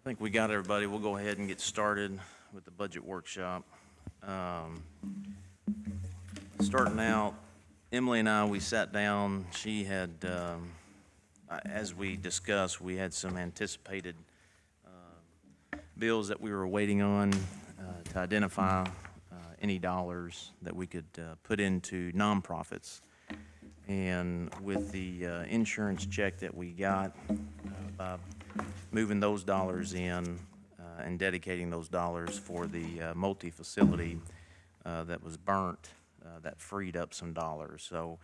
I think we got everybody. We'll go ahead and get started with the budget workshop. Starting out, Emily and I, we sat down. She had, as we discussed, we had some anticipated bills that we were waiting on to identify any dollars that we could put into nonprofits. And with the insurance check that we got, by moving those dollars in and dedicating those dollars for the multi-facility that was burnt, that freed up some dollars. So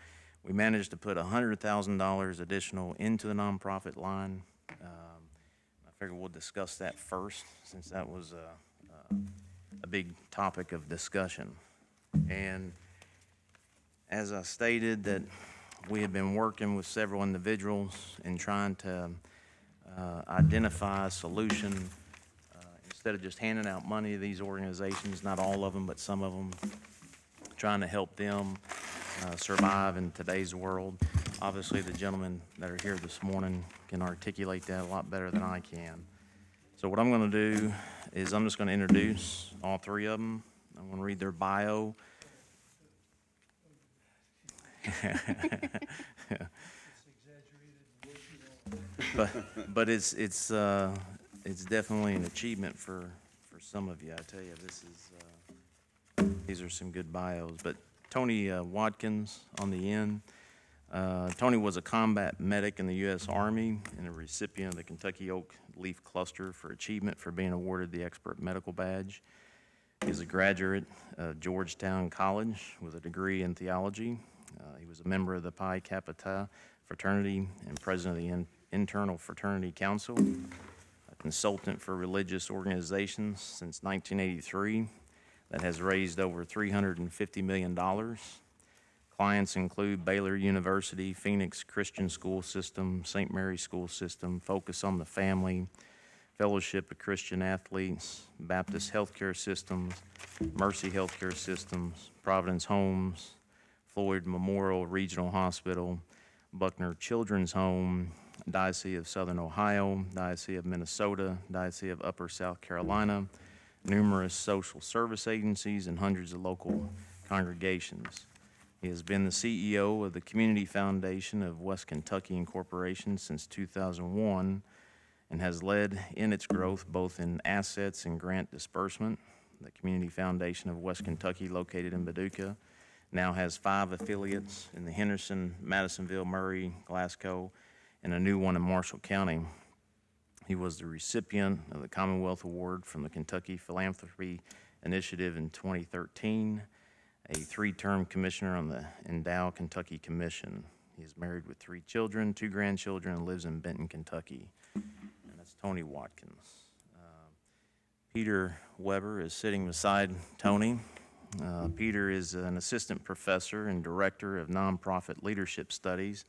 we managed to put $100,000 additional into the nonprofit line. I figure we'll discuss that first, since that was a big topic of discussion. And as I stated, that we have been working with several individuals and trying to identify a solution instead of just handing out money to these organizations, not all of them, but some of them, trying to help them survive in today's world. Obviously, the gentlemen that are here this morning can articulate that a lot better than I can. So what I'm going to do is I'm just going to introduce all three of them. I'm going to read their bio. but it's definitely an achievement for some of you. I tell you, these are some good bios. But Tony Watkins on the end. Tony was a combat medic in the U.S. Army and a recipient of the Kentucky Oak Leaf Cluster for achievement for being awarded the Expert Medical Badge. He's a graduate of Georgetown College with a degree in theology. He was a member of the Pi Kappa fraternity and president of the Internal Fraternity Council, a consultant for religious organizations since 1983 that has raised over $350 million. Clients include Baylor University, Phoenix Christian School System, St. Mary's School System, Focus on the Family, Fellowship of Christian Athletes, Baptist Healthcare Systems, Mercy Healthcare Systems, Providence Homes, Floyd Memorial Regional Hospital, Buckner Children's Home, Diocese of Southern Ohio, Diocese of Minnesota, Diocese of Upper South Carolina, numerous social service agencies, and hundreds of local congregations. He has been the CEO of the Community Foundation of West Kentucky Incorporation since 2001 and has led in its growth both in assets and grant disbursement. The Community Foundation of West Kentucky, located in Paducah, now has 5 affiliates in the Henderson, Madisonville, Murray, Glasgow, and a new one in Marshall County. He was the recipient of the Commonwealth Award from the Kentucky Philanthropy Initiative in 2013, a 3-term commissioner on the Endow Kentucky Commission. He is married with 3 children, 2 grandchildren, and lives in Benton, Kentucky. And that's Tony Watkins. Peter Weber is sitting beside Tony. Peter is an assistant professor and director of nonprofit leadership studies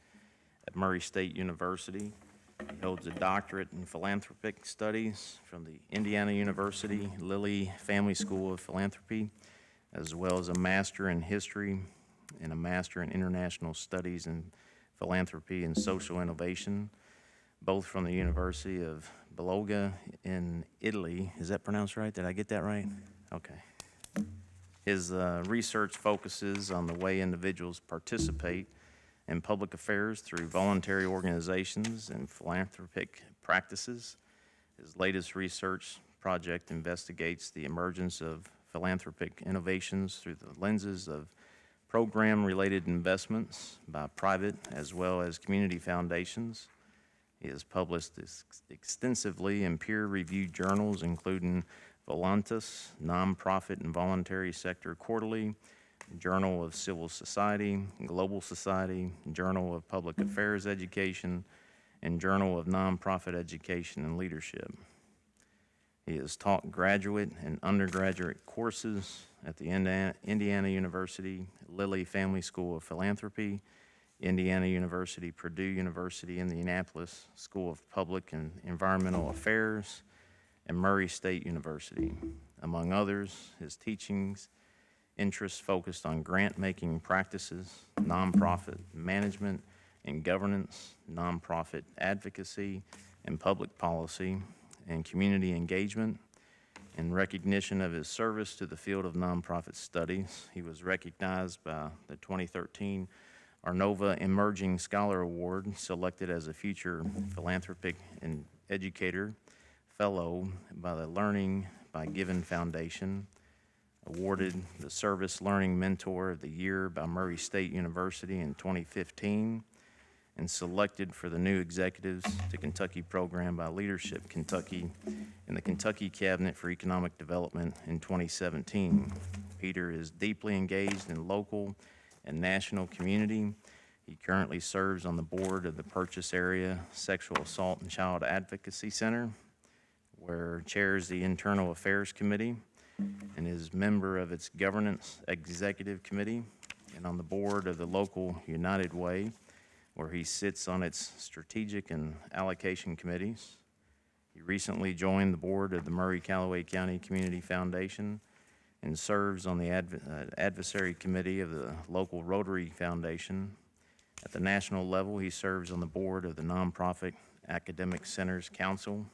at Murray State University. He holds a doctorate in philanthropic studies from the Indiana University Lilly Family School of Philanthropy, as well as a master in history and a master in international studies in philanthropy and social innovation, both from the University of Bologna in Italy. Is that pronounced right? Did I get that right? Okay. His research focuses on the way individuals participate in public affairs through voluntary organizations and philanthropic practices. His latest research project investigates the emergence of philanthropic innovations through the lenses of program-related investments by private as well as community foundations. He has published extensively in peer-reviewed journals, including Volantis, Nonprofit and Voluntary Sector Quarterly, Journal of Civil Society, Global Society, Journal of Public Affairs Education, and Journal of Nonprofit Education and Leadership. He has taught graduate and undergraduate courses at the Indiana University Lilly Family School of Philanthropy, Indiana University, Purdue University, Indianapolis School of Public and Environmental Affairs, and Murray State University. Among others, his teachings interests focused on grant-making practices, nonprofit management and governance, nonprofit advocacy, and public policy. and community engagement. In recognition of his service to the field of nonprofit studies, he was recognized by the 2013 Arnova Emerging Scholar Award, selected as a future philanthropic and educator fellow by the Learning by Given Foundation, awarded the Service Learning Mentor of the Year by Murray State University in 2015, and selected for the New Executives to Kentucky program by Leadership Kentucky in the Kentucky Cabinet for Economic Development in 2017. Peter is deeply engaged in local and national community. He currently serves on the board of the Purchase Area Sexual Assault and Child Advocacy Center, where chairs the Internal Affairs Committee and is member of its Governance Executive Committee, and on the board of the local United Way, where he sits on its Strategic and Allocation Committees. He recently joined the board of the Murray-Callaway County Community Foundation and serves on the Advisory Committee of the local Rotary Foundation. At the national level, he serves on the board of the Nonprofit Academic Centers Council,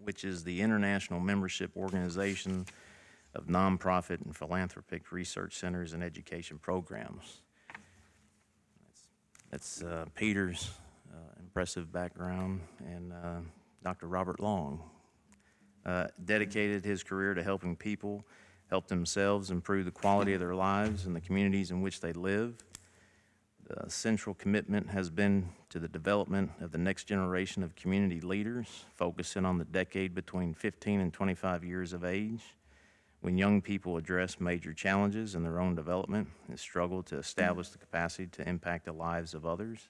which is the international membership organization of nonprofit and philanthropic research centers and education programs. That's Peter's impressive background, and Dr. Robert Long dedicated his career to helping people help themselves improve the quality of their lives and the communities in which they live. The central commitment has been to the development of the next generation of community leaders, focusing on the decade between 15 and 25 years of age, when young people address major challenges in their own development and struggle to establish the capacity to impact the lives of others.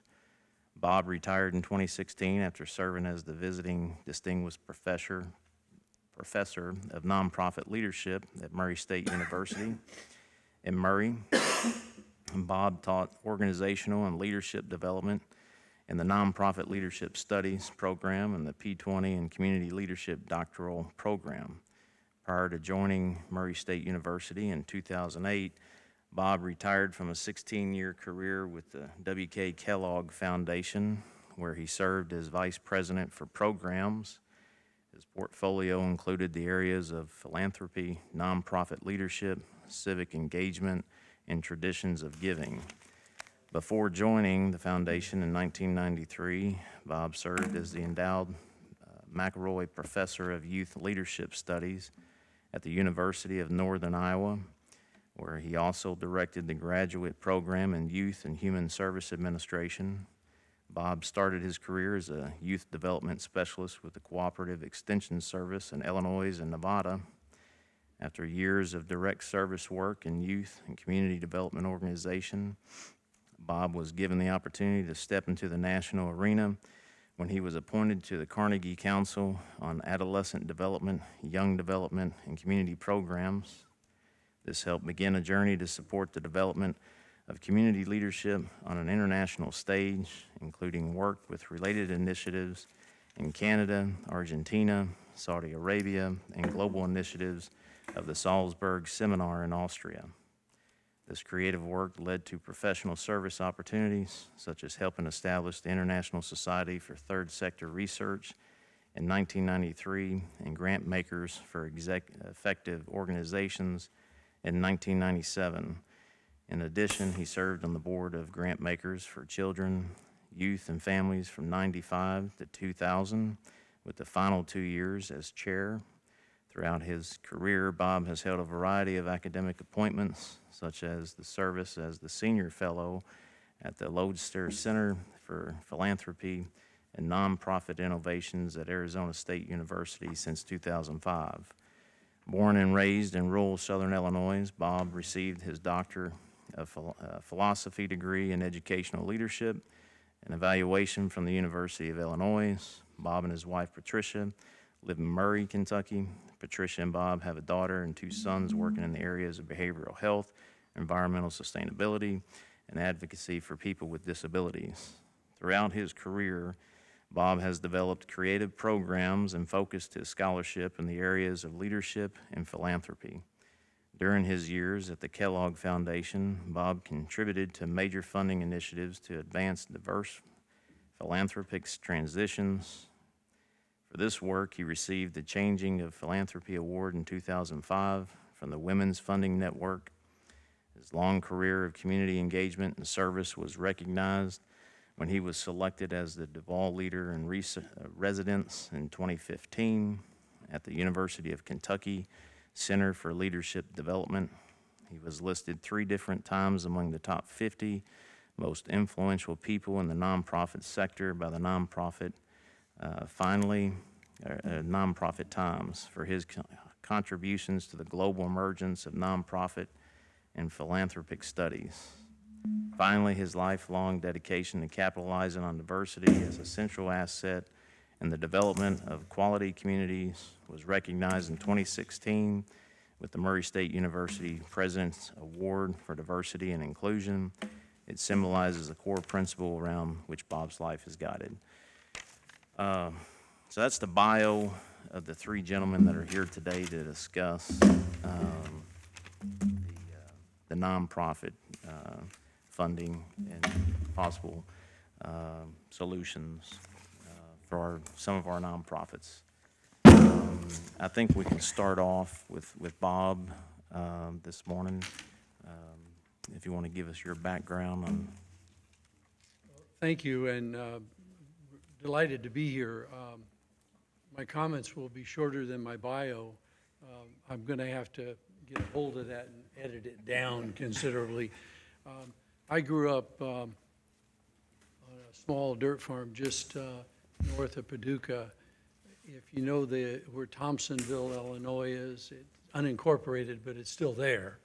Bob retired in 2016 after serving as the visiting distinguished professor of nonprofit leadership at Murray State University in Murray. Bob taught organizational and leadership development in the Nonprofit Leadership Studies program and the P20 and Community Leadership Doctoral Program. Prior to joining Murray State University in 2008, Bob retired from a 16-year career with the W.K. Kellogg Foundation, where he served as Vice President for Programs. His portfolio included the areas of philanthropy, nonprofit leadership, civic engagement, and traditions of giving. Before joining the foundation in 1993, Bob served as the endowed McElroy Professor of Youth Leadership Studies at the University of Northern Iowa, where he also directed the graduate program in Youth and Human Service Administration. Bob started his career as a youth development specialist with the Cooperative Extension Service in Illinois and Nevada. After years of direct service work in youth and community development organization, Bob was given the opportunity to step into the national arena when he was appointed to the Carnegie Council on Adolescent Development, Young Development, and Community Programs. This helped begin a journey to support the development of community leadership on an international stage, including work with related initiatives in Canada, Argentina, Saudi Arabia, and global initiatives of the Salzburg Seminar in Austria. This creative work led to professional service opportunities, such as helping establish the International Society for Third Sector Research in 1993 and Grant Makers for Effective Organizations in 1997. In addition, he served on the board of Grant Makers for Children, Youth, and Families from 1995 to 2000, with the final 2 years as chair. Throughout his career, Bob has held a variety of academic appointments, such as the service as the Senior Fellow at the Lodestar Center for Philanthropy and Nonprofit Innovations at Arizona State University since 2005. Born and raised in rural southern Illinois, Bob received his Doctor of Philosophy degree in Educational Leadership and Evaluation from the University of Illinois. Bob and his wife, Patricia, live in Murray, Kentucky. Patricia and Bob have a daughter and 2 sons working in the areas of behavioral health, environmental sustainability, and advocacy for people with disabilities. Throughout his career, Bob has developed creative programs and focused his scholarship in the areas of leadership and philanthropy. During his years at the Kellogg Foundation, Bob contributed to major funding initiatives to advance diverse philanthropic transitions, For this work, he received the Changing of Philanthropy Award in 2005 from the Women's Funding Network. His long career of community engagement and service was recognized when he was selected as the Duvall Leader in Residence in 2015 at the University of Kentucky Center for Leadership Development. He was listed 3 different times among the top 50 most influential people in the nonprofit sector by the Nonprofit Nonprofit Times for his contributions to the global emergence of nonprofit and philanthropic studies. Finally, his lifelong dedication to capitalizing on diversity as a central asset in the development of quality communities was recognized in 2016 with the Murray State University President's Award for Diversity and Inclusion. It symbolizes the core principle around which Bob's life is guided. So that's the bio of the 3 gentlemen that are here today to discuss the nonprofit funding and possible solutions for some of our nonprofits. I think we can start off with Bob this morning. If you want to give us your background on. Thank you, and delighted to be here. My comments will be shorter than my bio. I'm going to have to get a hold of that and edit it down considerably. I grew up on a small dirt farm just north of Paducah. If you know where Thompsonville, Illinois is, it's unincorporated, but it's still there,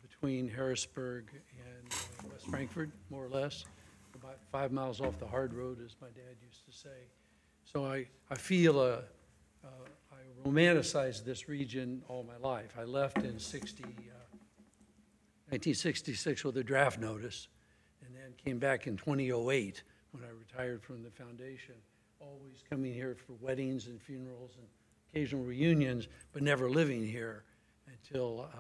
between Harrisburg and West Frankfort, more or less, about 5 miles off the hard road, as my dad used to say. So I feel I romanticized this region all my life. I left in 1966 with a draft notice, and then came back in 2008 when I retired from the foundation, always coming here for weddings and funerals and occasional reunions, but never living here until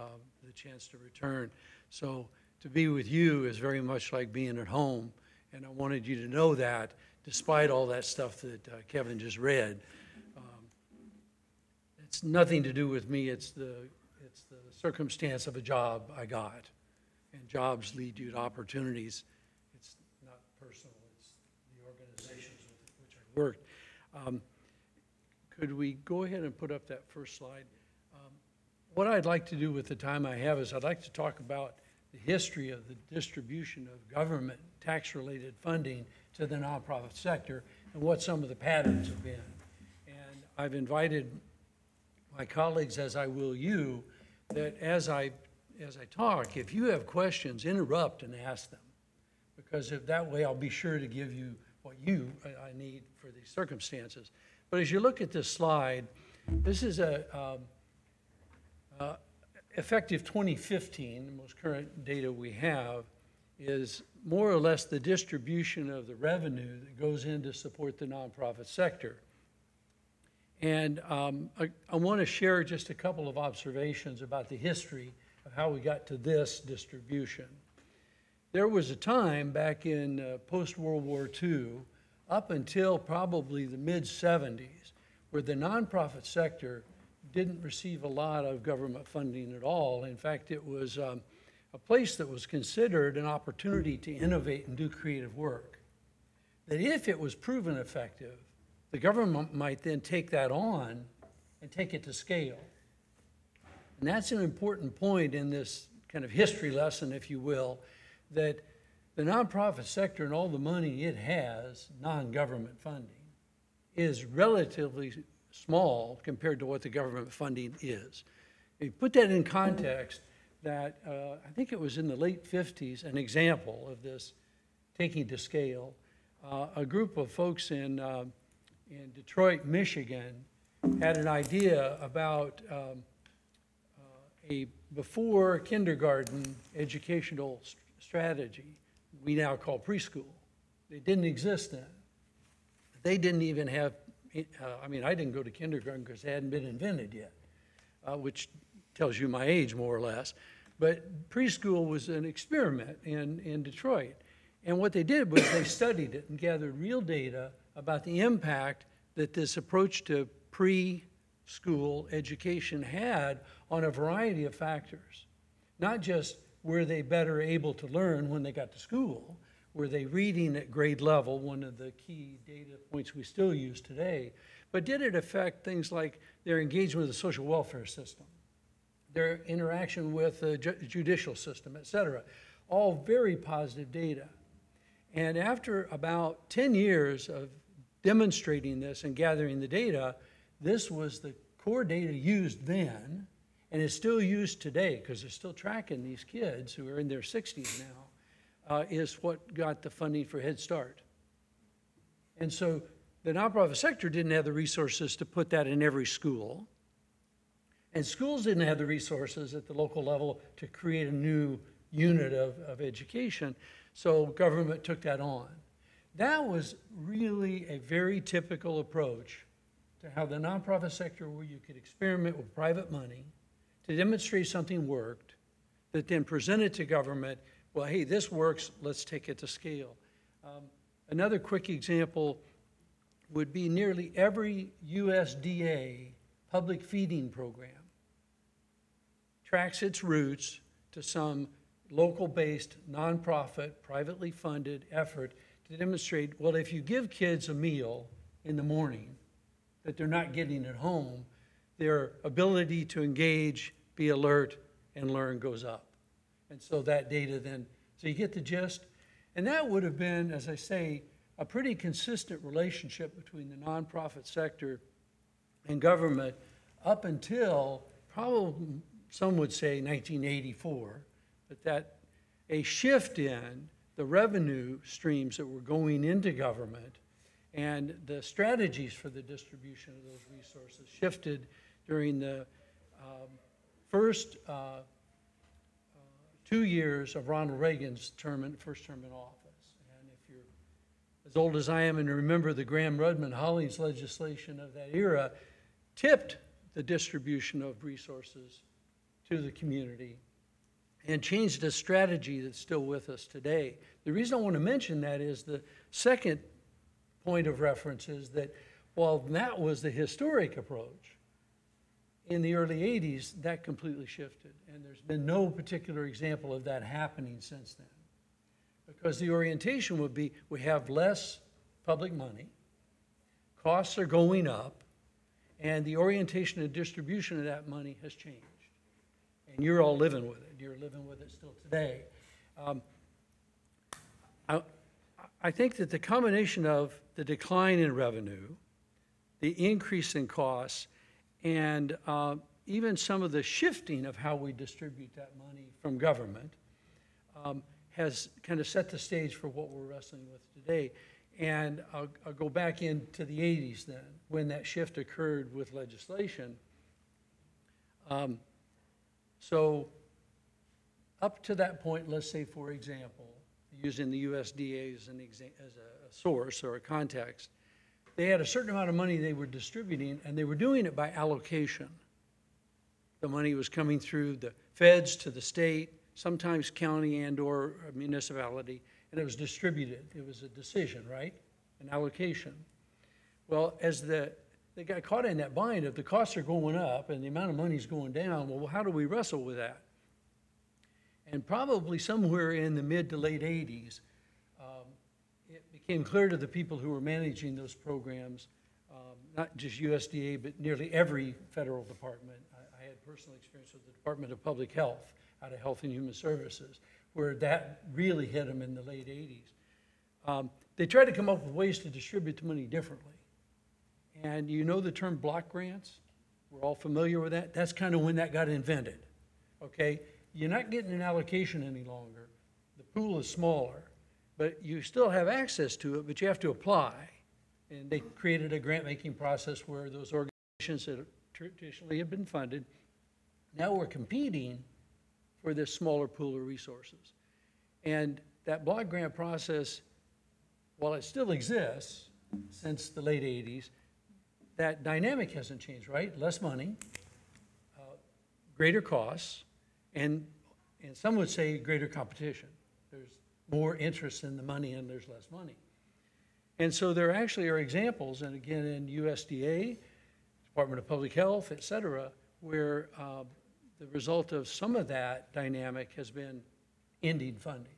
the chance to return. So to be with you is very much like being at home, and I wanted you to know that despite all that stuff that Kevin just read. It's nothing to do with me. It's the circumstance of a job I got, and jobs lead you to opportunities. It's not personal. It's the organizations with which I worked. Could we go ahead and put up that first slide? What I'd like to do with the time I have is I'd like to talk about the history of the distribution of government tax-related funding to the nonprofit sector and what some of the patterns have been. And I've invited my colleagues, as I will you, that as I talk, if you have questions, interrupt and ask them, because if that way I'll be sure to give you what I need for these circumstances. But as you look at this slide, this is effective 2015, the most current data we have, is more or less the distribution of the revenue that goes in to support the nonprofit sector. And I want to share just a couple of observations about the history of how we got to this distribution. There was a time back in post-World War II, up until probably the mid-70s, where the nonprofit sector didn't receive a lot of government funding at all. In fact, it was a place that was considered an opportunity to innovate and do creative work. That if it was proven effective, the government might then take that on and take it to scale. And that's an important point in this kind of history lesson, if you will, that the nonprofit sector and all the money it has, non-government funding, is relatively small compared to what the government funding is. If you put that in context, that I think it was in the late 50s, an example of this taking to scale, a group of folks in Detroit, Michigan, had an idea about a before kindergarten educational strategy we now call preschool. It didn't exist then. They didn't even have, I mean, I didn't go to kindergarten because it hadn't been invented yet, which tells you my age more or less. But preschool was an experiment in Detroit. And what they did was they studied it and gathered real data about the impact that this approach to preschool education had on a variety of factors. Not just were they better able to learn when they got to school, were they reading at grade level, one of the key data points we still use today, but did it affect things like their engagement with the social welfare system, their interaction with the judicial system, et cetera. All very positive data. And after about 10 years of demonstrating this and gathering the data, this was the core data used then, and is still used today, because they're still tracking these kids who are in their 60s now, is what got the funding for Head Start. And so the nonprofit sector didn't have the resources to put that in every school, and schools didn't have the resources at the local level to create a new unit of education, so government took that on. That was really a very typical approach to how the nonprofit sector, where you could experiment with private money to demonstrate something worked, that then presented to government, well, hey, this works, let's take it to scale. Another quick example would be nearly every USDA public feeding program tracks its roots to some local-based, nonprofit, privately funded effort to demonstrate, well, if you give kids a meal in the morning that they're not getting at home, their ability to engage, be alert, and learn goes up. And so that data then, so you get the gist. And that would have been, as I say, a pretty consistent relationship between the nonprofit sector and government up until probably, some would say 1984, but that a shift in the revenue streams that were going into government and the strategies for the distribution of those resources shifted during the first 2 years of Ronald Reagan's first term in office. And if you're as old as I am and remember the Graham-Rudman-Hollings legislation of that era, tipped the distribution of resources to the community and changed a strategy that's still with us today. The reason I want to mention that is the second point of reference is that while that was the historic approach, in the early 80s, that completely shifted. And there's been no particular example of that happening since then. Because the orientation would be, we have less public money, costs are going up, and the orientation and distribution of that money has changed. And you're all living with it. You're living with it still today. I think that the combination of the decline in revenue, the increase in costs, and even some of the shifting of how we distribute that money from government has kind of set the stage for what we're wrestling with today. And I'll go back into the 80s then, when that shift occurred with legislation. So up to that point, let's say, for example, using the USDA as a source or a context, they had a certain amount of money they were distributing, and they were doing it by allocation. The money was coming through the feds to the state, sometimes county and or municipality, and it was distributed. It was a decision, right? An allocation. Well, as they got caught in that bind of the costs are going up and the amount of money is going down, well, how do we wrestle with that? And probably somewhere in the mid to late 80s, it became clear to the people who were managing those programs, not just USDA, but nearly every federal department. I had personal experience with the Department of Public Health out of Health and Human Services, where that really hit them in the late 80s. They tried to come up with ways to distribute the money differently. And you know the term block grants? We're all familiar with that. That's kind of when that got invented, okay? You're not getting an allocation any longer. The pool is smaller, but you still have access to it, but you have to apply. And they created a grant-making process where those organizations that traditionally had been funded now were competing for this smaller pool of resources. And that block grant process, while it still exists since the late 80s, that dynamic hasn't changed, right? Less money, greater costs, and some would say greater competition. There's more interest in the money and there's less money. And so there actually are examples, and again, in USDA, Department of Public Health, et cetera, where the result of some of that dynamic has been ending funding.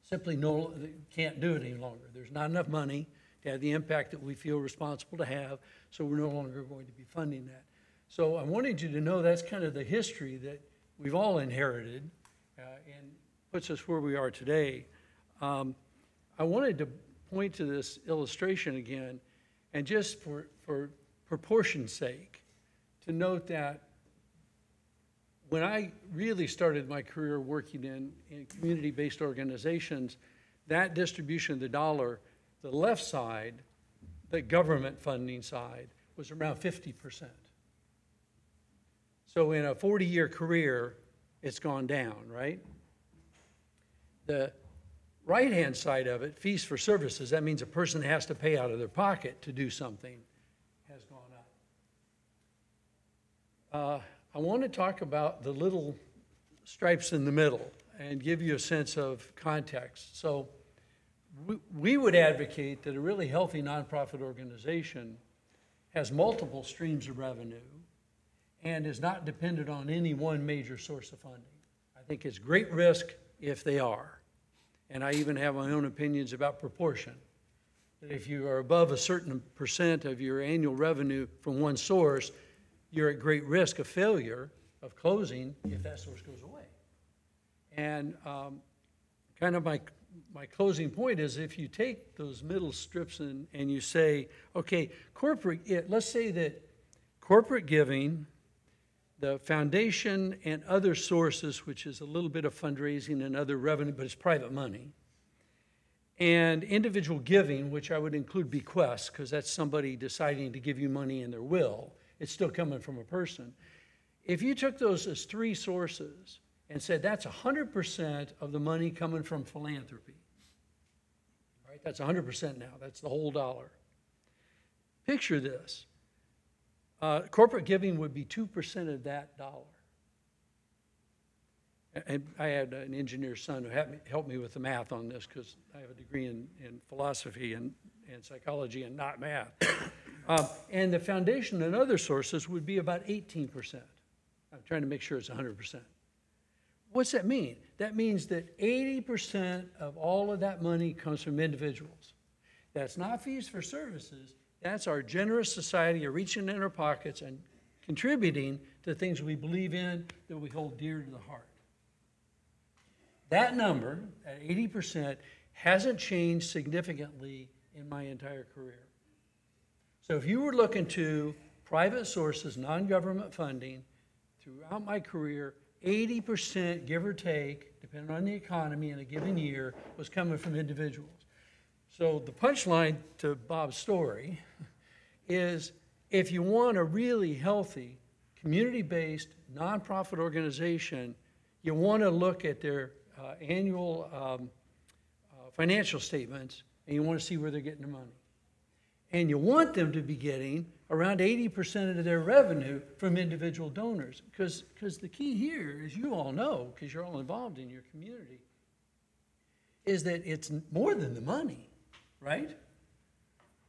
Simply can't do it any longer. There's not enough money to have the impact that we feel responsible to have, so we're no longer going to be funding that. So I wanted you to know that's kind of the history that we've all inherited and puts us where we are today. I wanted to point to this illustration again, and just for proportion's sake, to note that when I really started my career working in community-based organizations, that distribution of the dollar, the left side, the government funding side, was around 50%. So in a 40-year career, it's gone down, right? The right-hand side of it, fees for services, that means a person has to pay out of their pocket to do something, has gone up. I want to talk about the little stripes in the middle and give you a sense of context. So we would advocate that a really healthy nonprofit organization has multiple streams of revenue and is not dependent on any one major source of funding. I think it's great risk if they are. And I even have my own opinions about proportion. That if you are above a certain percent of your annual revenue from one source, you're at great risk of failure, of closing, if that source goes away. And kind of my closing point is, if you take those middle strips and you say, okay, let's say that corporate giving, the foundation and other sources, which is a little bit of fundraising and other revenue, but it's private money, and individual giving, which I would include bequests, because that's somebody deciding to give you money in their will. It's still coming from a person. If you took those as three sources and said that's 100% of the money coming from philanthropy, right? That's 100% now. That's the whole dollar. Picture this. Corporate giving would be 2% of that dollar. And I had an engineer's son who helped me with the math on this, because I have a degree in philosophy and psychology and not math. And the foundation and other sources would be about 18%. I'm trying to make sure it's 100%. What's that mean? That means that 80% of all of that money comes from individuals. That's not fees for services. That's our generous society are reaching in our pockets and contributing to things we believe in, that we hold dear to the heart. That number, at 80%, hasn't changed significantly in my entire career. So if you were looking to private sources, non-government funding, throughout my career, 80%, give or take, depending on the economy in a given year, was coming from individuals. So the punchline to Bob's story is, if you want a really healthy, community-based, nonprofit organization, you want to look at their annual financial statements, and you want to see where they're getting their money. And you want them to be getting around 80% of their revenue from individual donors. Because the key here, as you all know, because you're all involved in your community, is that it's more than the money, right?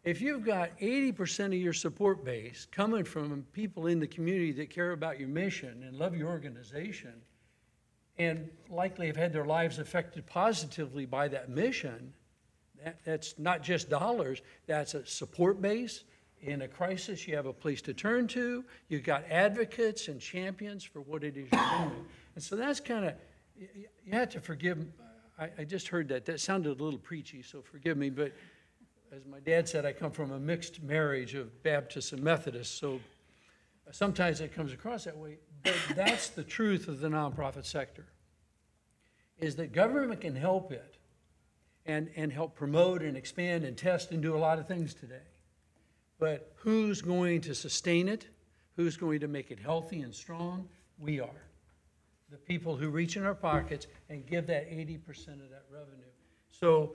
If you've got 80% of your support base coming from people in the community that care about your mission and love your organization, and likely have had their lives affected positively by that mission, that's not just dollars, that's a support base. In a crisis, you have a place to turn to. You've got advocates and champions for what it is you're doing. And so that's kind of, you have to forgive, I just heard that. That sounded a little preachy, so forgive me. But as my dad said, I come from a mixed marriage of Baptists and Methodists, so sometimes it comes across that way. But that's the truth of the nonprofit sector, is that government can help it and help promote and expand and test and do a lot of things today. But who's going to sustain it? Who's going to make it healthy and strong? We are. The people who reach in our pockets and give that 80% of that revenue. So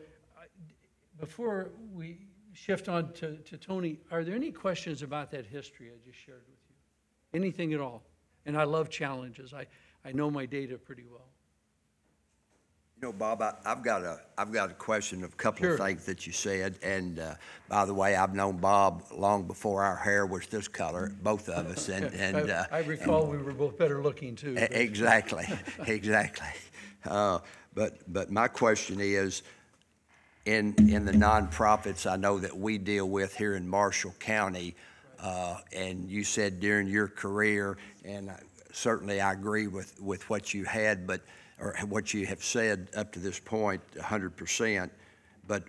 before we shift on to Tony, are there any questions about that history I just shared with you? Anything at all? And I love challenges. I know my data pretty well. You know, Bob, I've got a question of a couple Sure. of things that you said. And by the way, I've known Bob long before our hair was this color, both of us. I recall we were both better looking too. but- Exactly, exactly. But my question is, in the nonprofits I know that we deal with here in Marshall County, and you said during your career, and certainly I agree with what you had, or what you have said up to this point, 100%. But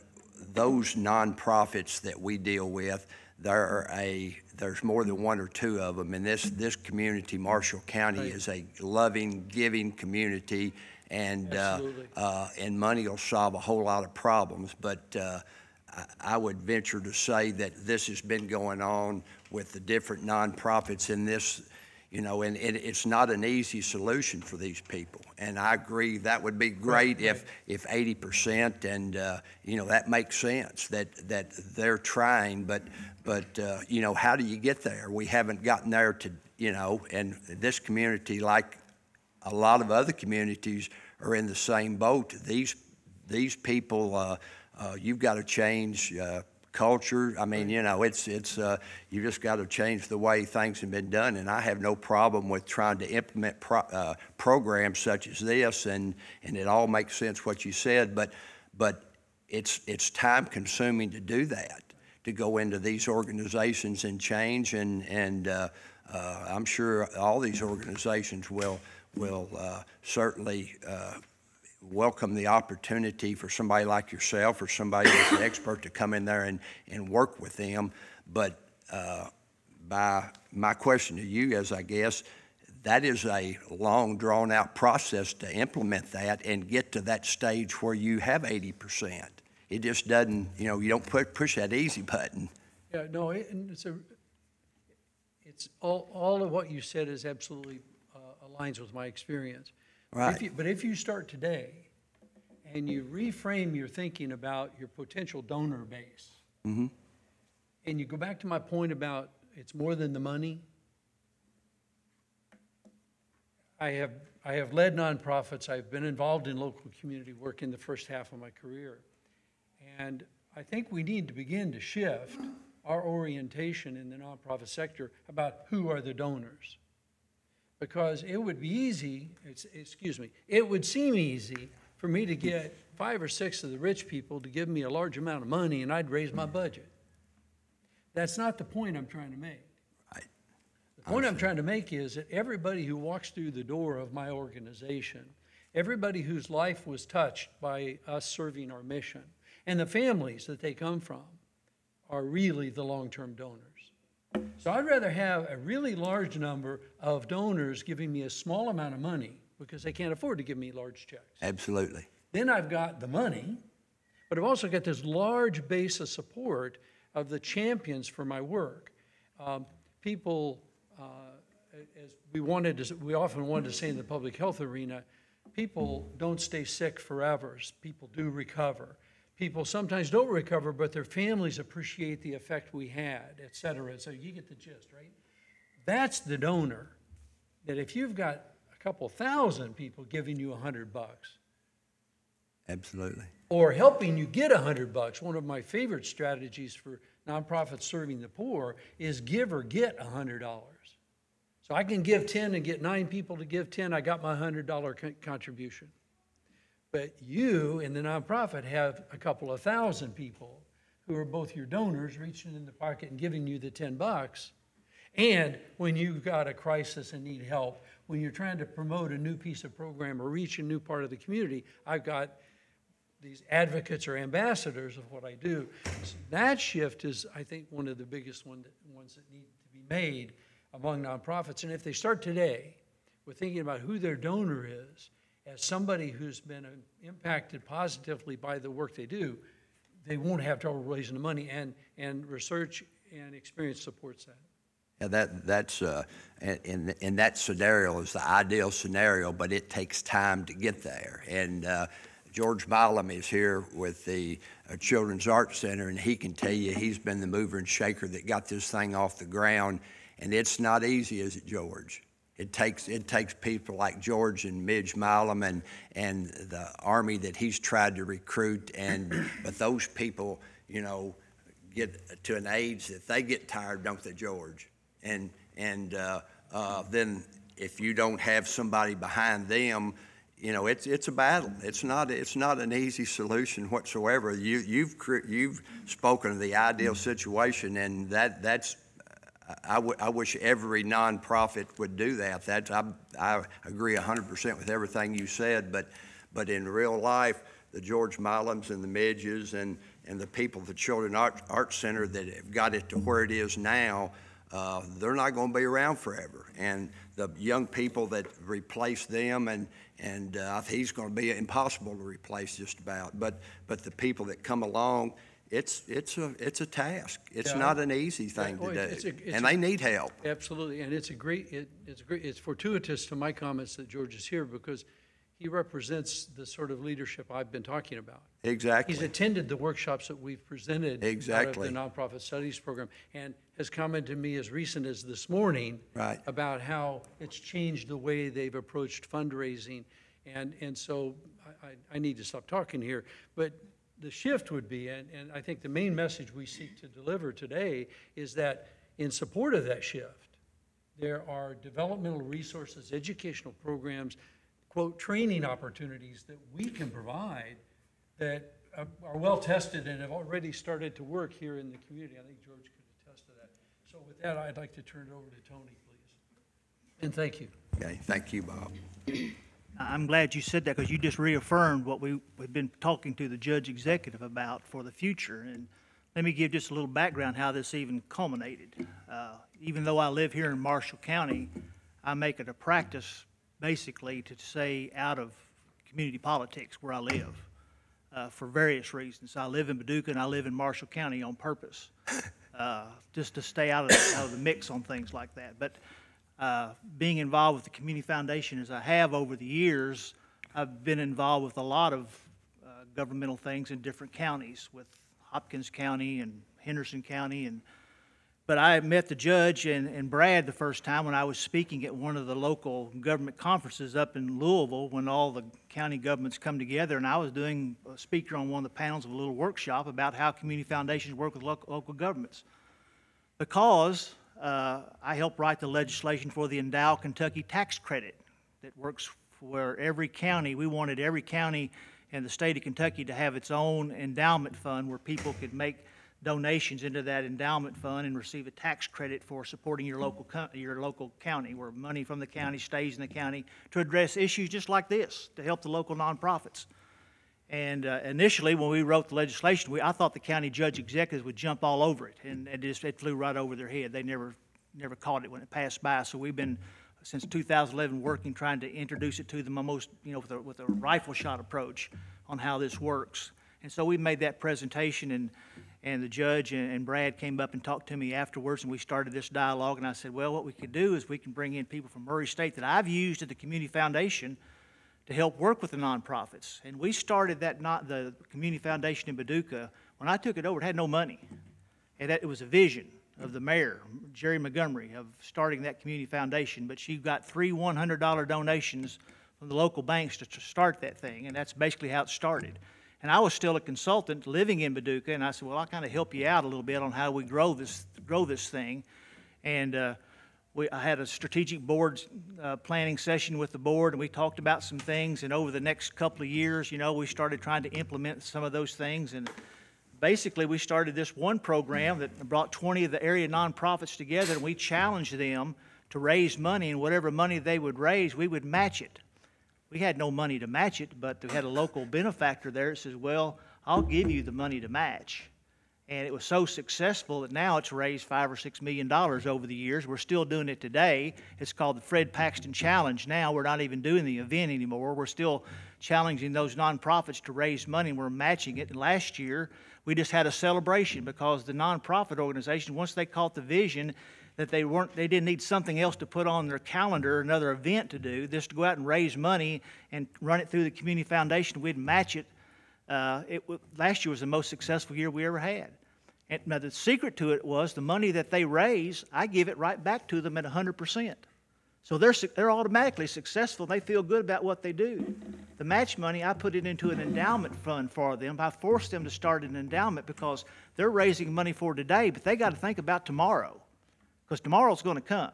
those nonprofits that we deal with, there's more than one or two of them. And this community, Marshall County, Right. is a loving, giving community, and and money will solve a whole lot of problems. But I would venture to say that this has been going on with the different nonprofits in this, you know, and it's not an easy solution for these people. And I agree that would be great if 80%, and you know, that makes sense that they're trying, but you know, how do you get there? We haven't gotten there to, you know, and this community, like a lot of other communities, are in the same boat. These people, you've got to change culture. I mean, you know, it's you just got to change the way things have been done. And I have no problem with trying to implement programs such as this, and it all makes sense what you said. But it's time consuming to do that, to go into these organizations and change. And I'm sure all these organizations will certainly welcome the opportunity for somebody like yourself or somebody that's an expert to come in there and work with them. But by my question to you is, I guess, that is a long, drawn-out process to implement that and get to that stage where you have 80%. It just doesn't, you know, you don't push that easy button. Yeah, no, it's all of what you said is absolutely aligns with my experience. Right. But if you start today and you reframe your thinking about your potential donor base, and you go back to my point about it's more than the money. I have led nonprofits. I've been involved in local community work in the first half of my career. And I think we need to begin to shift our orientation in the nonprofit sector about who are the donors. Because it would be easy, it would seem easy for me to get 5 or 6 of the rich people to give me a large amount of money and I'd raise my budget. That's not the point I'm trying to make. Right. The point I'm trying to make is that everybody who walks through the door of my organization, everybody whose life was touched by us serving our mission, and the families that they come from are really the long-term donors. So I'd rather have a really large number of donors giving me a small amount of money because they can't afford to give me large checks. Absolutely. Then I've got the money, but I've also got this large base of support of the champions for my work. People, as we often wanted to say in the public health arena, people don't stay sick forever. People do recover. People sometimes don't recover, but their families appreciate the effect we had, et cetera. So you get the gist, right? That's the donor. That if you've got a couple thousand people giving you $100, Absolutely. or helping you get $100, one of my favorite strategies for nonprofits serving the poor is give or get $100. So I can give 10 and get 9 people to give 10. I got my $100 contribution. But you in the nonprofit have a couple of thousand people who are both your donors reaching in the pocket and giving you the $10. And when you've got a crisis and need help, when you're trying to promote a new piece of program or reach a new part of the community, I've got these advocates or ambassadors of what I do. So that shift is, I think, one of the biggest ones that need to be made among nonprofits. And if they start today with thinking about who their donor is, as somebody who's been impacted positively by the work they do, they won't have trouble raising the money, and research and experience supports that. Yeah, that's in that scenario is the ideal scenario, but it takes time to get there. And George Milam is here with the Children's Art Center, and he can tell you he's been the mover and shaker that got this thing off the ground. And it's not easy, is it, George? It takes people like George and Midge Milam and the Army that he's tried to recruit, but those people, you know, get to an age that they get tired, don't they, George? And then if you don't have somebody behind them, you know, it's a battle. It's not an easy solution whatsoever. You've spoken of the ideal situation, and that's. I wish every nonprofit would do that. I agree 100% with everything you said, but in real life, the George Milams and the Midges and the people at the Children's Art Center that have got it to where it is now, they're not going to be around forever. And the young people that replace them, and I think he's going to be impossible to replace just about. But the people that come along, it's a task. It's not an easy thing to do, and they need help. Absolutely, and it's fortuitous to my comments that George is here because he represents the sort of leadership I've been talking about. Exactly. He's attended the workshops that we've presented exactly. out of the Nonprofit Studies Program, and has commented to me as recent as this morning right. about how it's changed the way they've approached fundraising, and so I need to stop talking here, but the shift would be, and I think the main message we seek to deliver today is that in support of that shift, there are developmental resources, educational programs, quote, training opportunities that we can provide that are well tested and have already started to work here in the community. I think George could attest to that. So with that, I'd like to turn it over to Tony, please. And thank you. Okay, thank you, Bob. I'm glad you said that because you just reaffirmed what we've been talking to the judge executive about for the future. And let me give just a little background how this even culminated. Even though I live here in Marshall County, I make it a practice basically to stay out of community politics where I live for various reasons. I live in Paducah and I live in Marshall County on purpose, just to stay out of the mix on things like that. But being involved with the Community Foundation as I have over the years, I've been involved with a lot of governmental things in different counties, with Hopkins County and Henderson County. But I met the judge and Brad the first time when I was speaking at one of the local government conferences up in Louisville when all the county governments come together, and I was doing a speaker on one of the panels of a little workshop about how community foundations work with local governments. Because I helped write the legislation for the Endow Kentucky tax credit that works for every county. We wanted every county in the state of Kentucky to have its own endowment fund where people could make donations into that endowment fund and receive a tax credit for supporting your local county, where money from the county stays in the county to address issues just like this, to help the local nonprofits. And initially, when we wrote the legislation, I thought the county judge executives would jump all over it, and it flew right over their head. They never caught it when it passed by. So we've been, since 2011, working, trying to introduce it to them almost, with a rifle shot approach on how this works. And so we made that presentation, and the judge and Brad came up and talked to me afterwards, and we started this dialogue. And I said, well, what we could do is we can bring in people from Murray State that I've used at the Community Foundation to help work with the nonprofits. And we started the Community Foundation in Paducah. When I took it over, it had no money. And it was a vision of the mayor, Jerry Montgomery, of starting that Community Foundation. But she got 3 $100 donations from the local banks to start that thing, and that's basically how it started. And I was still a consultant living in Paducah, and I said, well, I'll kind of help you out a little bit on how we grow this thing. And I had a strategic board planning session with the board, and we talked about some things. And over the next couple of years, we started trying to implement some of those things. And basically, we started this one program that brought 20 of the area nonprofits together, and we challenged them to raise money, and whatever money they would raise, we would match it. We had no money to match it, but we had a local benefactor there that says, well, I'll give you the money to match. And it was so successful that now it's raised $5 or $6 million over the years. We're still doing it today. It's called the Fred Paxton Challenge. Now we're not even doing the event anymore. We're still challenging those nonprofits to raise money, and we're matching it. And last year, we just had a celebration because the nonprofit organization, once they caught the vision that they didn't need something else to put on their calendar, another event to do, just to go out and raise money and run it through the Community Foundation, we'd match it. Last year was the most successful year we ever had. And now the secret to it was the money that they raise, I give it right back to them at 100%. So they're automatically successful, and they feel good about what they do. The match money, I put it into an endowment fund for them. I forced them to start an endowment because they're raising money for today, but they got to think about tomorrow, because tomorrow's going to come.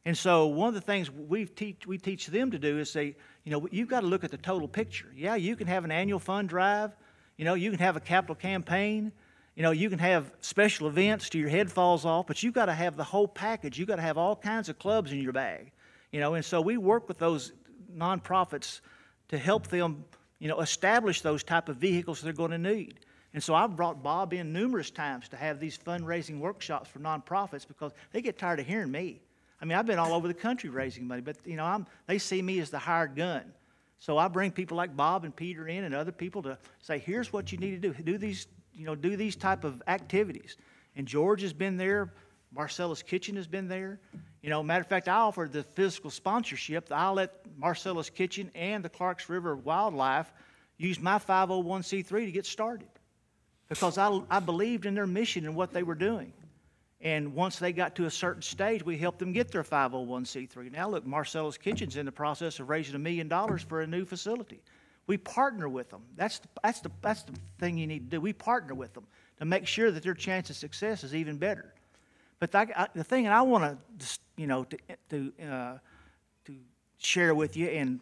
And so one of the things we teach them to do is say, you know, you've got to look at the total picture. Yeah, you can have an annual fund drive. You know, you can have a capital campaign. You know, you can have special events till your head falls off, but you've got to have the whole package. You've got to have all kinds of clubs in your bag. You know, and so we work with those nonprofits to help them, you know, establish those type of vehicles they're going to need. And so I've brought Bob in numerous times to have these fundraising workshops for nonprofits because they get tired of hearing me. I mean, I've been all over the country raising money, but, you know, they see me as the hired gun. So I bring people like Bob and Peter in and other people to say, here's what you need to do. Do these type of activities. And George has been there. Marcella's Kitchen has been there. You know, matter of fact, I offered the physical sponsorship. I'll let Marcella's Kitchen and the Clarks River Wildlife use my 501c3 to get started because I believed in their mission and what they were doing. And once they got to a certain stage, we helped them get their 501c3. Now, look, Marcella's Kitchen's in the process of raising $1 million for a new facility. We partner with them. That's the thing you need to do. We partner with them to make sure that their chance of success is even better. But the thing that I want to, you know, to share with you and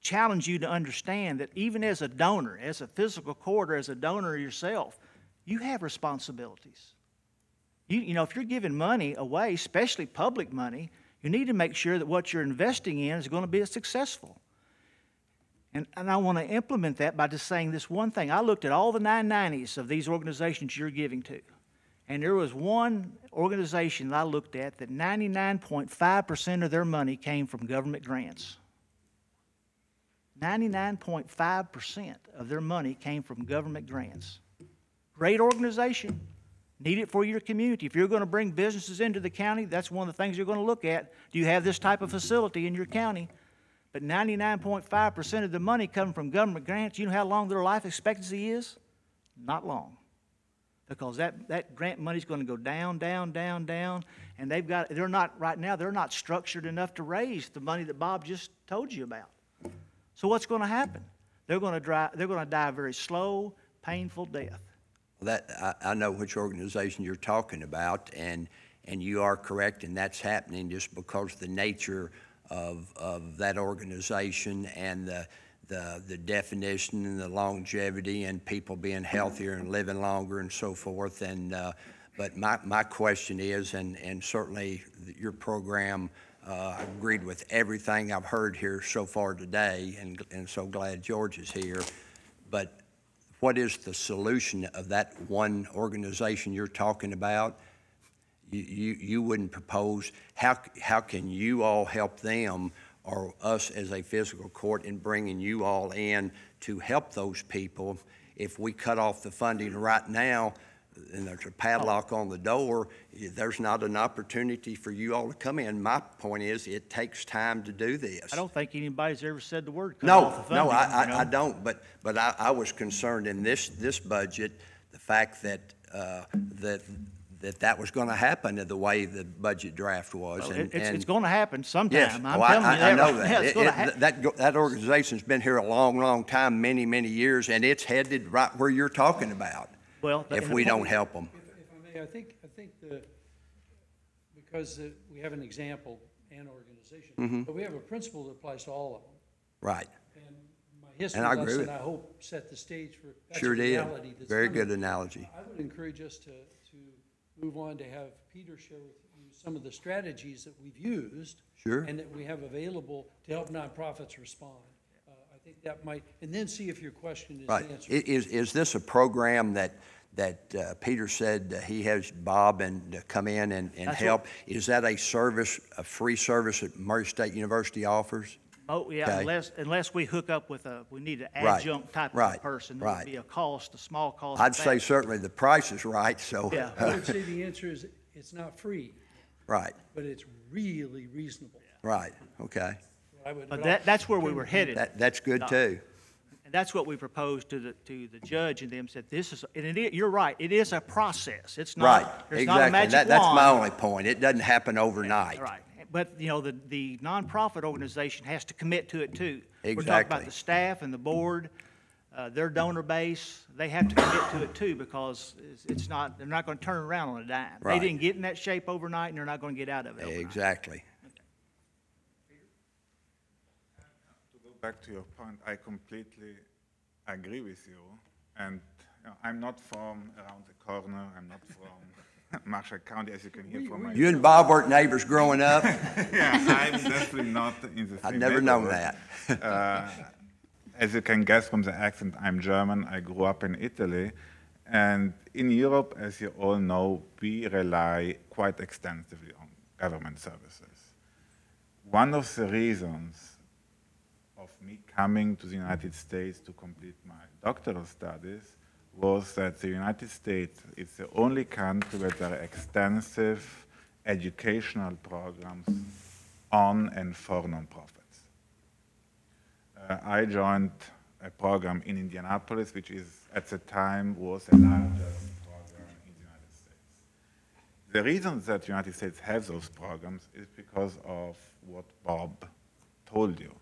challenge you to understand that even as a donor, as a physical court, or as a donor yourself, you have responsibilities. You know, if you're giving money away, especially public money, you need to make sure that what you're investing in is going to be successful. And I want to implement that by just saying this one thing. I looked at all the 990s of these organizations you're giving to, and there was one organization that I looked at that 99.5% of their money came from government grants. 99.5% of their money came from government grants. Great organization. Need it for your community. If you're going to bring businesses into the county, that's one of the things you're going to look at. Do you have this type of facility in your county? But 99.5% of the money coming from government grants, you know how long their life expectancy is? Not long. Because that grant money is going to go down, down, down, down, and they're not structured enough to raise the money that Bob just told you about. So what's going to happen? They're going to die a very slow, painful death. I know which organization you're talking about, and you are correct, and that's happening just because the nature of that organization and the definition and the longevity and people being healthier and living longer and so forth. And but my question is, and certainly your program, I agreed with everything I've heard here so far today, and so glad George is here. But what is the solution of that one organization you're talking about? You wouldn't propose, how can you all help them or us as a fiscal court in bringing you all in to help those people? If we cut off the funding right now and there's a padlock on the door, there's not an opportunity for you all to come in. My point is it takes time to do this. I don't think anybody's ever said the word cut off the funding. No, I don't, but I was concerned in this budget, the fact that that was going to happen the way the budget draft was. Well, it's going to happen sometime. Yes, I'm telling you I know right. that. Yeah, it's going to happen. That organization's been here a long, long time, many, many years, and it's headed right where you're talking about. Well, if we don't help them. If I may, I think because we have an example and organization, but we have a principle that applies to all of them. Right. And my history And I agree lesson, with I hope, set the stage for that's Sure a did. reality that's Very coming. good analogy. I would encourage us to move on to have Peter share with you some of the strategies that we've used Sure. and that we have available to help nonprofits respond. I think that might, and then see if your question is Right. answered. Is this a program that Peter said he has Bob and come in and help? Is that a free service that Murray State University offers? Oh, yeah, Okay. unless we hook up with we need an adjunct type of person. It would be a small cost. I'd say certainly the price is right, so. Yeah. I would say the answer is it's not free, Right, but it's really reasonable. right, okay. But that's where we were headed. That's good too. And that's what we proposed to the judge, and them said, you're right, it is a process. It's not, Right, there's not a exactly. magic That's wand. my only point. It doesn't happen overnight. Right. but, you know, the nonprofit organization has to commit to it too. We're talking Exactly. about the staff and the board, their donor base, they have to commit to it too, because it's not, they're not gonna turn around on a dime. They Right. didn't get in that shape overnight, and they're not gonna get out of it overnight. Exactly. To go back to your point, I completely agree with you. And I'm not from around the corner. I'm not from Marshall County, as you can hear from my. You and Bob weren't neighbors growing up? Yeah, I'm definitely not in the same I'd never known neighborhood. that. As you can guess from the accent, I'm German. I grew up in Italy. And in Europe, as you all know, we rely quite extensively on government services. One of the reasons of me coming to the United States to complete my doctoral studies was that the United States is the only country where there are extensive educational programs on and for nonprofits. I joined a program in Indianapolis, which is at the time was the largest program in the United States. The reason that the United States has those programs is because of what Bob told you.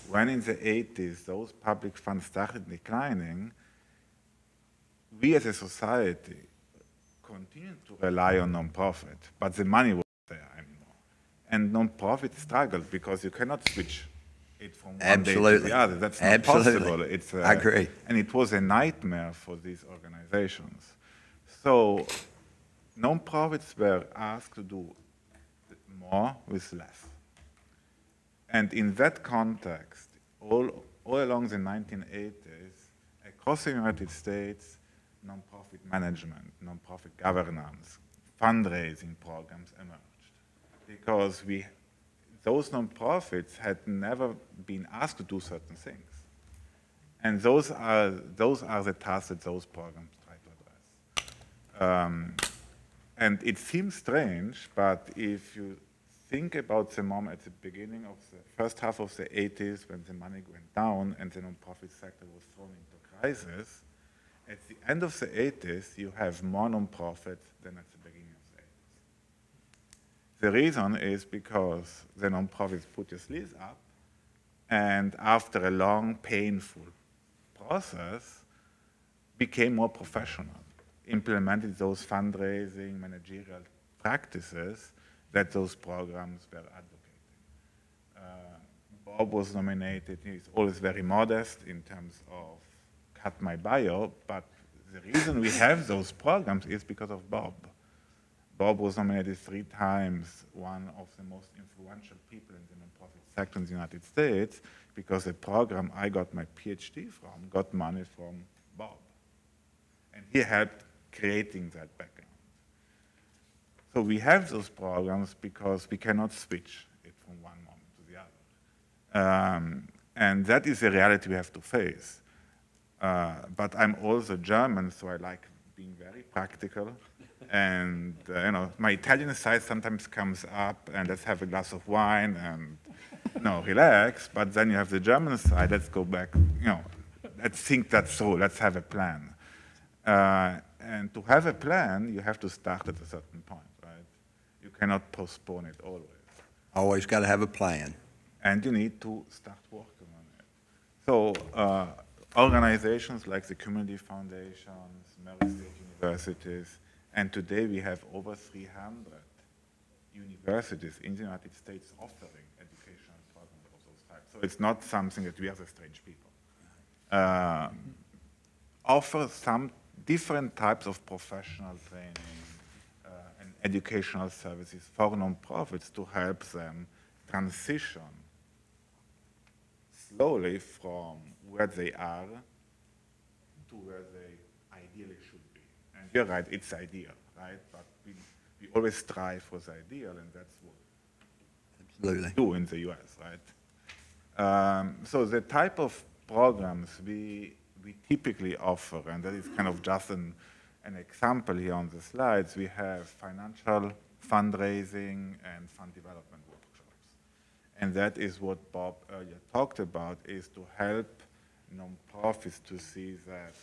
When in the 80s those public funds started declining, we as a society continued to rely on nonprofit, but the money wasn't there anymore. And nonprofit struggled because you cannot switch it from one day to Absolutely. the other. That's not Absolutely. possible. I agree. And it was a nightmare for these organizations. So nonprofits were asked to do more with less. And in that context, all along the 1980s, across the United States, nonprofit management, nonprofit governance, fundraising programs emerged. Because those nonprofits had never been asked to do certain things. And those are the tasks that those programs try to address. And it seems strange, but if you think about the moment at the beginning of the first half of the 80s when the money went down and the nonprofit sector was thrown into crisis, at the end of the 80s, you have more nonprofits than at the beginning of the 80s. The reason is because the nonprofits put their sleeves up, and after a long, painful process, became more professional, implemented those fundraising, managerial practices that those programs were advocating. Bob was nominated. He's always very modest in terms of cut my bio, but the reason we have those programs is because of Bob. Bob was nominated 3 times, one of the most influential people in the nonprofit sector in the United States, because the program I got my PhD from got money from Bob. And he helped creating that background. So we have those programs because we cannot switch it from one moment to the other. And that is a reality we have to face. But I'm also German, so I like being very practical. And my Italian side sometimes comes up, and let's have a glass of wine and relax. But then you have the German side. Let's go back. Let's think that through. Let's have a plan. And to have a plan, you have to start at a certain point, right? You cannot postpone it always. Always got to have a plan. And you need to start working on it. So organizations like the community foundations, Mary State universities, and today we have over 300 universities in the United States offering educational programs of those types. So it's not something that we are the strange people. Offer some different types of professional training and educational services for nonprofits to help them transition slowly from where they are to where they ideally should be. And you're right, it's ideal, right? But we always strive for the ideal, and that's what Absolutely. we do in the US, right? So the type of programs we typically offer, and that is kind of just an example here on the slides, we have financial fundraising and fund development workshops. And that is what Bob earlier talked about, is to help nonprofits to see that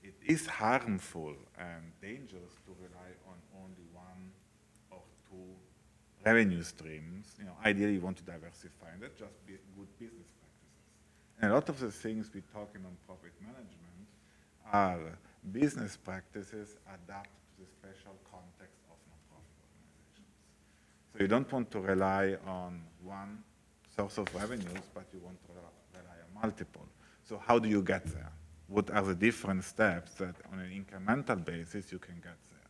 it is harmful and dangerous to rely on only 1 or 2 revenue streams. Ideally you want to diversify, and that's just good business practices. And a lot of the things we talk in non-profit management are business practices adapted to the special context of non-profit organizations. So you don't want to rely on one source of revenues, but you want to rely on multiple. So how do you get there? What are the different steps that on an incremental basis you can get there?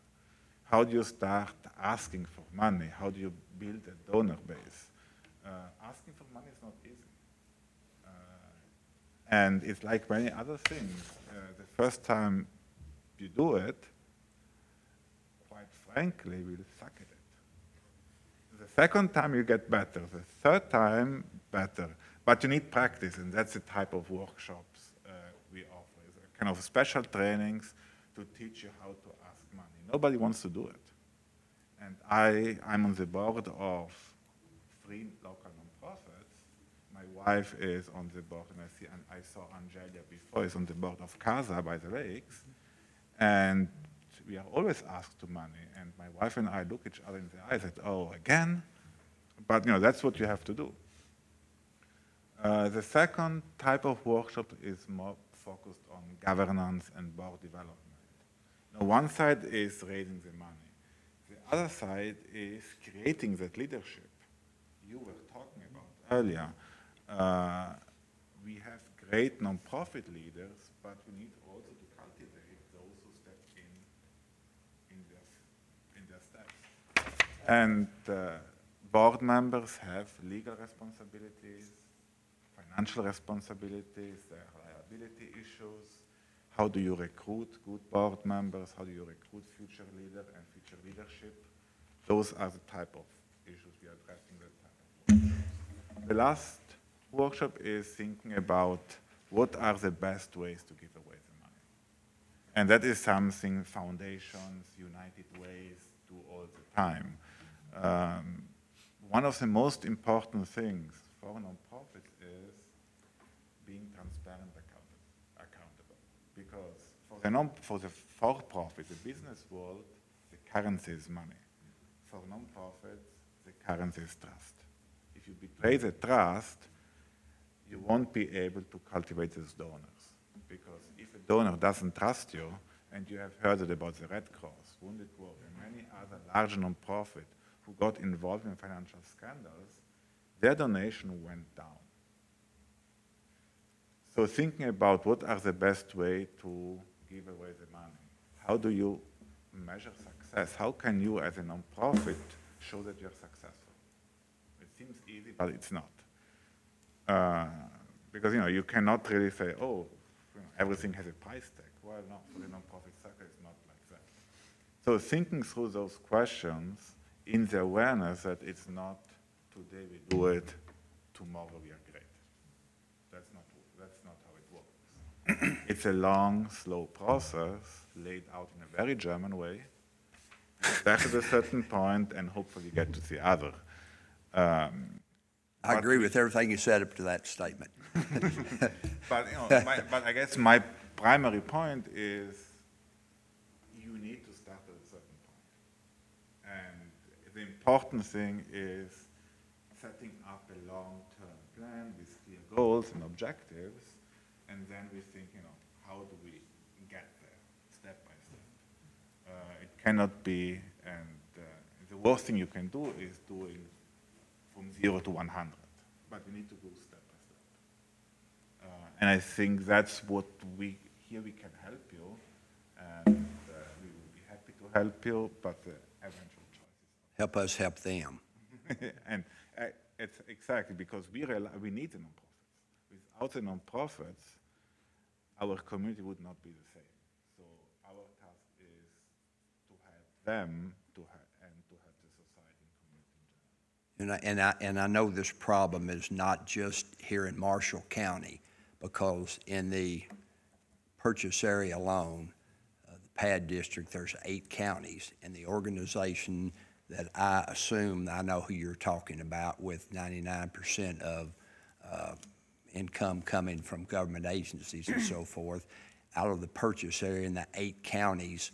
How do you start asking for money? How do you build a donor base? Asking for money is not easy. And it's like many other things. The first time you do it, quite frankly, we'll suck at it. The second time you get better. The third time, better. But you need practice, and that's the type of workshops we offer. It's a kind of special trainings to teach you how to ask money. Nobody wants to do it. And I'm on the board of 3 local nonprofits. My wife is on the board, and I saw Angelia before, is on the board of Casa by the Lakes. And we are always asked to money. And my wife and I look each other in the eyes and said, oh, again? But that's what you have to do. The second type of workshop is more focused on governance and board development. One side is raising the money. The other side is creating that leadership you were talking about earlier. We have great nonprofit leaders, but we need also to cultivate those who step in their steps. And board members have legal responsibilities, financial responsibilities, there are liability issues. How do you recruit good board members? How do you recruit future leaders and future leadership? Those are the type of issues we are addressing. The last workshop is thinking about what are the best ways to give away the money. And that is something foundations, United Ways do all the time. One of the most important things for nonprofits is being transparent and accountable. Because for the for-profit, the business world, the currency is money. For nonprofits, the currency is trust. If you betray the trust, you won't be able to cultivate those donors. Because if a donor doesn't trust you, and you have heard it about the Red Cross, Wounded Warrior, and many other large nonprofits who got involved in financial scandals, their donation went down. So thinking about what are the best way to give away the money. How do you measure success? How can you as a nonprofit show that you're successful? It seems easy, but it's not. Because you cannot really say, oh, everything has a price tag. Well, no, for the nonprofit sector, it's not like that. So thinking through those questions in the awareness that it's not today we do it, tomorrow we are great. That's not how it works. It's a long, slow process laid out in a very German way. Start at a certain point and hopefully get to the other. I agree with everything you said up to that statement. But I guess my primary point is you need to start at a certain point. And the important thing is setting up a long-term plan with clear goals and objectives, and then we think, how do we get there, step by step. It cannot be, and the worst thing you can do is doing from 0 to 100, but we need to go step by step. And I think that's what we can help you, and we will be happy to help you, but the eventual choice is Help us help them. and it's exactly because we need the nonprofits. Without the nonprofits, our community would not be the same. So our task is to help them and to help the society and community in general. And I know this problem is not just here in Marshall County, because in the purchase area alone, the PAD district, there's 8 counties, and the organization that I assume I know who you're talking about, with 99% of income coming from government agencies and so forth, out of the purchase area in the 8 counties,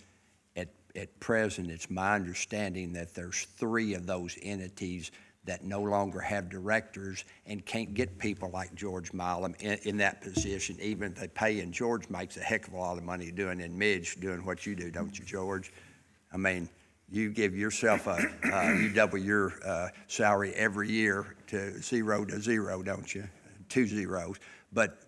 at present, it's my understanding that there's 3 of those entities that no longer have directors and can't get people like George Milam in that position, even if they pay, and George makes a heck of a lot of money doing in Midge, doing what you do, don't you, George? I mean, you give yourself you double your salary every year to 0 to 0, don't you? 2 zeros. But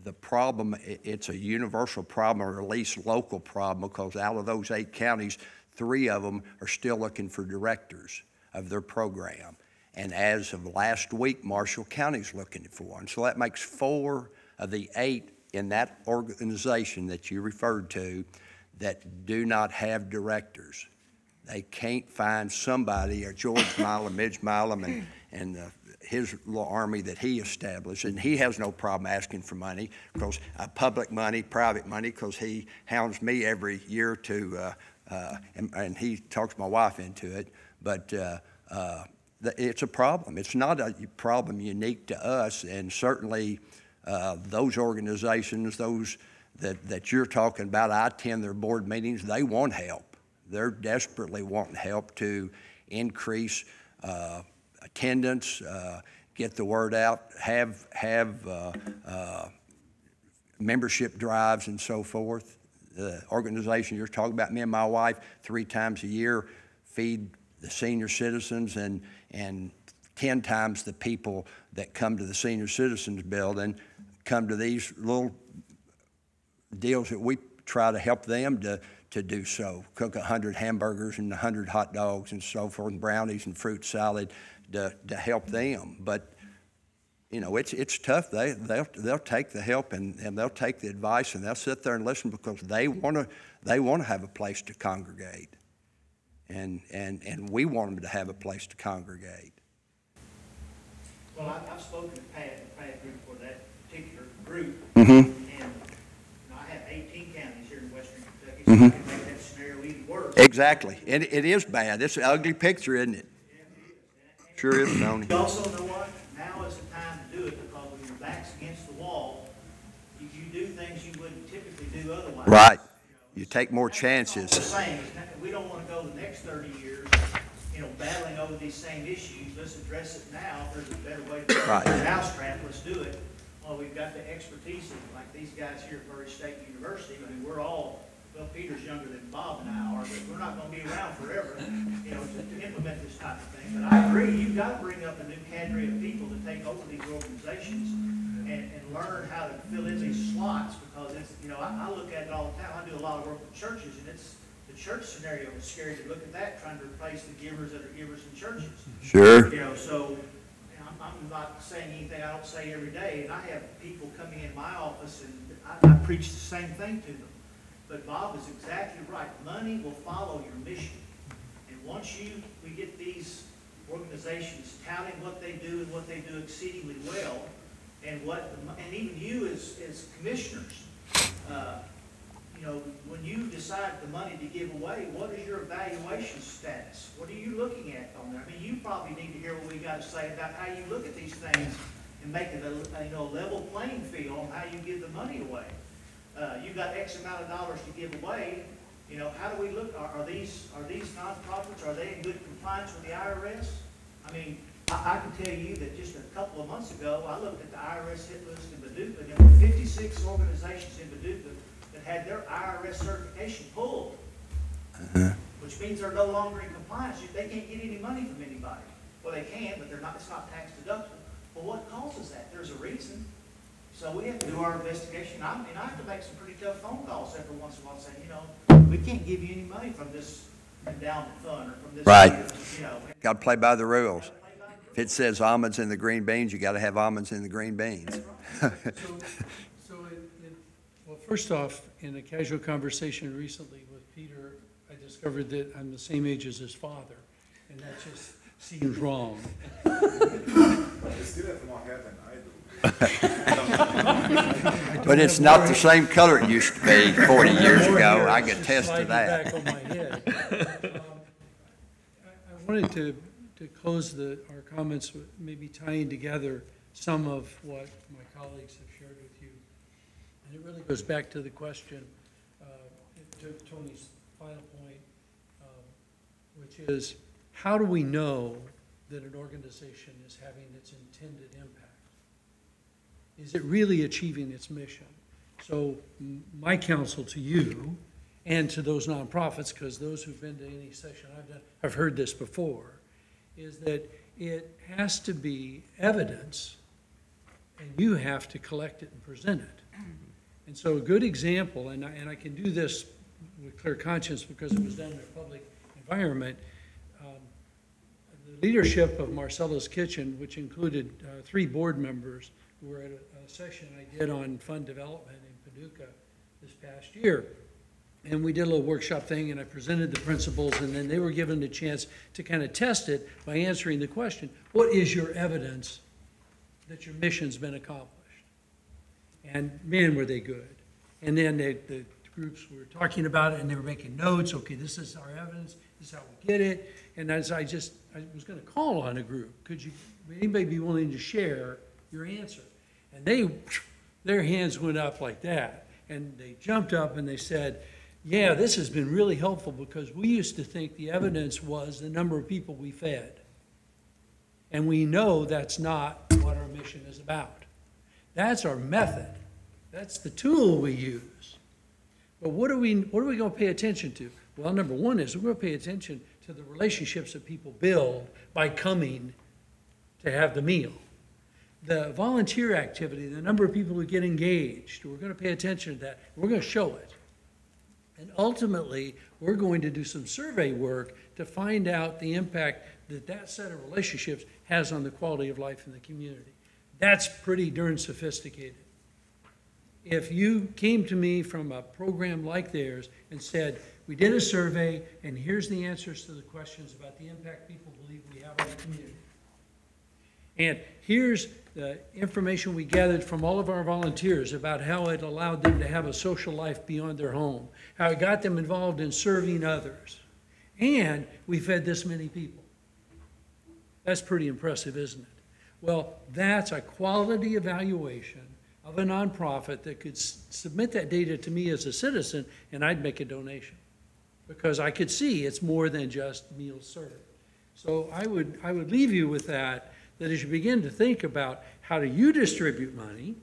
the problem, it's a universal problem, or at least local problem, because out of those 8 counties, 3 of them are still looking for directors of their program. And as of last week, Marshall County's looking for one. So that makes 4 of the 8 in that organization that you referred to that do not have directors. They can't find somebody, or George Milam, Midge Milam, and his little army that he established, and he has no problem asking for money, because public money, private money, because he hounds me every year to, and he talks my wife into it, but it's a problem. It's not a problem unique to us, and certainly those organizations, those that you're talking about, I attend their board meetings, they want help. They're desperately wanting help to increase attendance, get the word out, have membership drives and so forth. The organization you're talking about, me and my wife, 3 times a year, feed the senior citizens, and 10 times the people that come to the senior citizens building come to these little deals that we try to help them to do so. Cook 100 hamburgers and 100 hot dogs and so forth, and brownies and fruit salad to help them. But you know, it's tough. They'll take the help and they'll take the advice, and they'll sit there and listen, because they want to have a place to congregate, and we want them to have a place to congregate. Well, I've spoken to Pat group for that particular group, Mm-hmm. and I have 18 counties here in western Kentucky, so I can make that scenario even worse. Exactly. It is bad. It's an ugly picture, isn't it? Sure is, Tony. You also know what? Now is the time to do it, because when your back's against the wall, you do things you wouldn't typically do otherwise. Right. You take more chances. That's all I'm saying is that we don't want to go the next 30 years, battling over these same issues. Let's address it now. If there's a better way to do Right. the mousetrap, let's do it. Well, we've got the expertise of, like these guys here at Murray State University. I mean, we're all, well, Peter's younger than Bob and I are, but we're not going to be around forever, to implement this type of thing. But I agree, you've got to bring up a new cadre of people to take over these organizations and learn how to fill in these slots, because it's, I look at it all the time. I do a lot of work with churches, and it's, the church scenario is scary to look at that, trying to replace the givers that are givers in churches. Sure. So I'm not saying anything I don't say every day, and I have people coming in my office, and I preach the same thing to them. But Bob is exactly right. Money will follow your mission. And once we get these organizations touting what they do and what they do exceedingly well, and even you as commissioners, when you decide the money to give away, what is your evaluation status? What are you looking at on there? I mean, you probably need to hear what we got to say about how you look at these things and make it a level playing field on how you give the money away. You've got X amount of dollars to give away. How do we look? Are these nonprofits? Are they in good compliance with the IRS? I mean, I can tell you that just a couple of months ago, I looked at the IRS hit list in Paducah, and there were 56 organizations in Paducah that had their IRS certification pulled, which means they're no longer in compliance. They can't get any money from anybody. Well, they can, but it's not tax deductible. Well, what causes that? There's a reason. So we have to do our investigation. I have to make some pretty tough phone calls every once in a while saying, we can't give you any money from this endowment fund or from this. Right. Got to play by the rules. If it says almonds in the green beans, you got to have almonds in the green beans. Well, first off, in a casual conversation recently with Peter, I discovered that I'm the same age as his father, and that just seems wrong. You still have more hair than I do. But it's not the same color it used to be 40 years ago. I can attest to that. Back on my head. I wanted to close our comments with maybe tying together some of what my colleagues have shared with you. And it really goes back to the question, to Tony's final point, which is, how do we know that an organization is having its intended impact? Is it really achieving its mission? So my counsel to you and to those nonprofits, because those who've been to any session I've done have heard this before, is that it has to be evidence, and you have to collect it and present it. And so a good example, and I can do this with clear conscience because it was done in a public environment, the leadership of Marcella's Kitchen, which included 3 board members who were at a session I did on fund development in Paducah this past year. And we did a little workshop thing, and I presented the principles, and then they were given the chance to kind of test it by answering the question, what is your evidence that your mission's been accomplished? And man, were they good. And then the groups were talking about it, and they were making notes. Okay, this is our evidence. This is how we get it. And as I was going to call on a group, would anybody be willing to share your answer? And their hands went up like that. And they jumped up and they said, yeah, this has been really helpful because we used to think the evidence was the number of people we fed. And we know that's not what our mission is about. That's our method. That's the tool we use. But what are we going to pay attention to? Well, number one is we're going to pay attention to the relationships that people build by coming to have the meal. The volunteer activity, the number of people who get engaged, we're going to pay attention to that. We're going to show it. And ultimately, we're going to do some survey work to find out the impact that that set of relationships has on the quality of life in the community. That's pretty darn sophisticated. If you came to me from a program like theirs and said, we did a survey, and here's the answers to the questions about the impact people believe we have on the community. And here's the information we gathered from all of our volunteers about how it allowed them to have a social life beyond their home, how it got them involved in serving others. And we fed this many people. That's pretty impressive, isn't it? Well, that's a quality evaluation of a nonprofit that could submit that data to me as a citizen, and I'd make a donation because I could see it's more than just meals served. So I would leave you with that as you begin to think about how do you distribute money,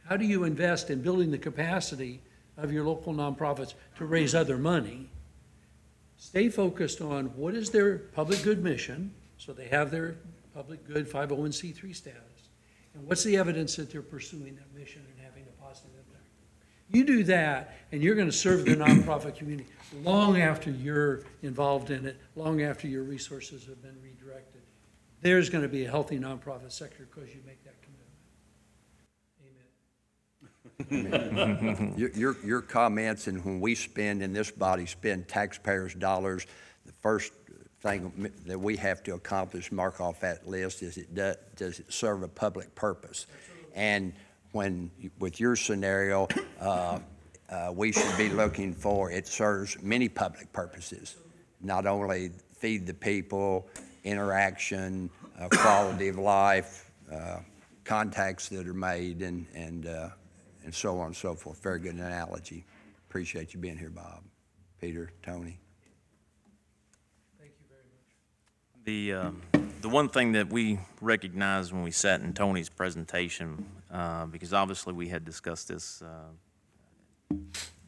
how do you invest in building the capacity of your local nonprofits to raise other money, stay focused on what is their public good mission, so they have their public good 501c3 status, and what's the evidence that they're pursuing that mission and having a positive impact. You do that, and you're going to serve the nonprofit community long after you're involved in it, long after your resources have been redirected. There's going to be a healthy nonprofit sector because you make that commitment. Amen. Your comments, and when we spend in this body, spend taxpayers' dollars, the first thing that we have to accomplish, mark off that list, is does it serve a public purpose? And with your scenario, we should be looking for it serves many public purposes, not only feed the people, interaction, quality of life, contacts that are made, and so on and so forth. Very good analogy. Appreciate you being here, Bob, Peter, Tony. Thank you very much. The one thing that we recognized when we sat in Tony's presentation, because obviously we had discussed this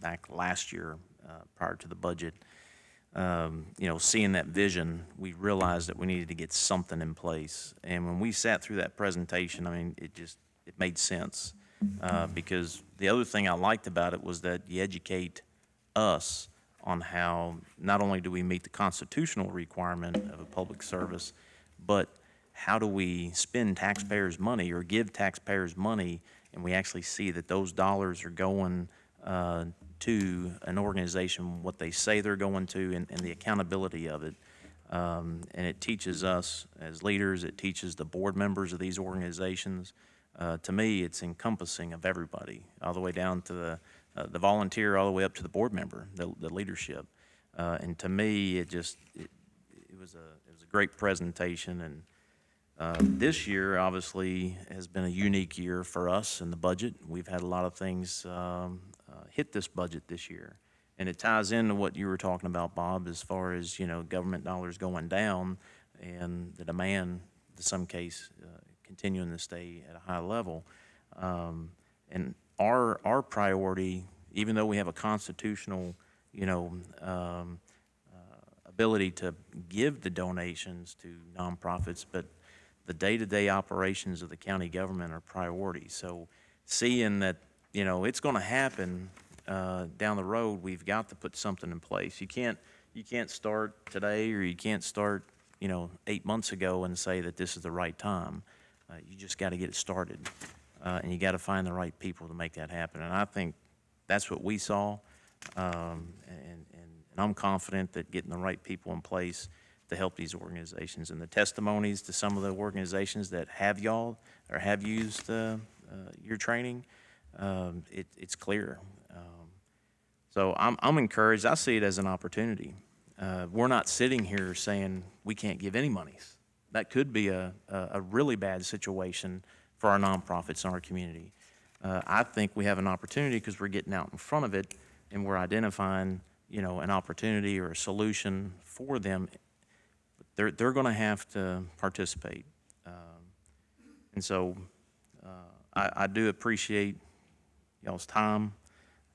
back last year prior to the budget, seeing that vision, we realized that we needed to get something in place. And when we sat through that presentation, I mean, it made sense. Because the other thing I liked about it was that you educate us on how not only do we meet the constitutional requirement of a public service, but how do we spend taxpayers' money or give taxpayers' money, and we actually see that those dollars are going to an organization, what they say they're going to, and the accountability of it. And it teaches us as leaders, it teaches the board members of these organizations. To me, it's encompassing of everybody, all the way down to the volunteer, all the way up to the board member, the leadership. And to me, it was a great presentation. And this year, obviously, has been a unique year for us in the budget. We've had a lot of things hit this budget this year. And it ties into what you were talking about, Bob, as far as, government dollars going down and the demand, in some case, continuing to stay at a high level. And our priority, even though we have a constitutional, ability to give the donations to nonprofits, but the day-to-day operations of the county government are priority. So seeing that, it's going to happen down the road, we've got to put something in place. You can't start today, or you can't start, 8 months ago and say that this is the right time. You just got to get it started, and you got to find the right people to make that happen. And I think that's what we saw, and I'm confident that getting the right people in place to help these organizations, and the testimonies to some of the organizations that have y'all or have used your training, it's clear. So I'm encouraged. I see it as an opportunity. We're not sitting here saying we can't give any monies. That could be a really bad situation for our nonprofits in our community. I think we have an opportunity because we're getting out in front of it and we're identifying, an opportunity or a solution for them. They're going to have to participate. And so I do appreciate y'all's time.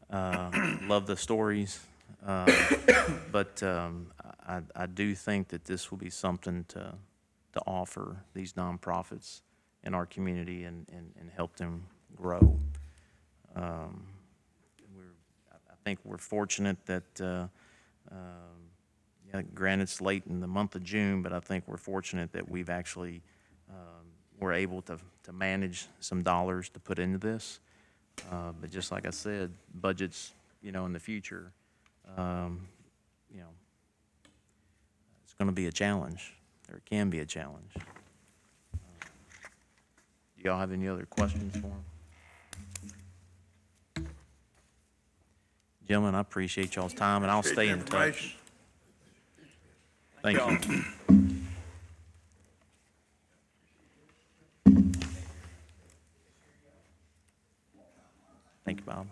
Love the stories. But I do think that this will be something to offer these nonprofits in our community and help them grow. I think we're fortunate that, granted it's late in the month of June, but I think we're fortunate that we've actually, we're able to manage some dollars to put into this. But just like I said, budgets, in the future, it's going to be a challenge, or it can be a challenge. Do y'all have any other questions for him? Gentlemen, I appreciate y'all's time, and I'll stay in touch. Thank you. Thank you, Bob.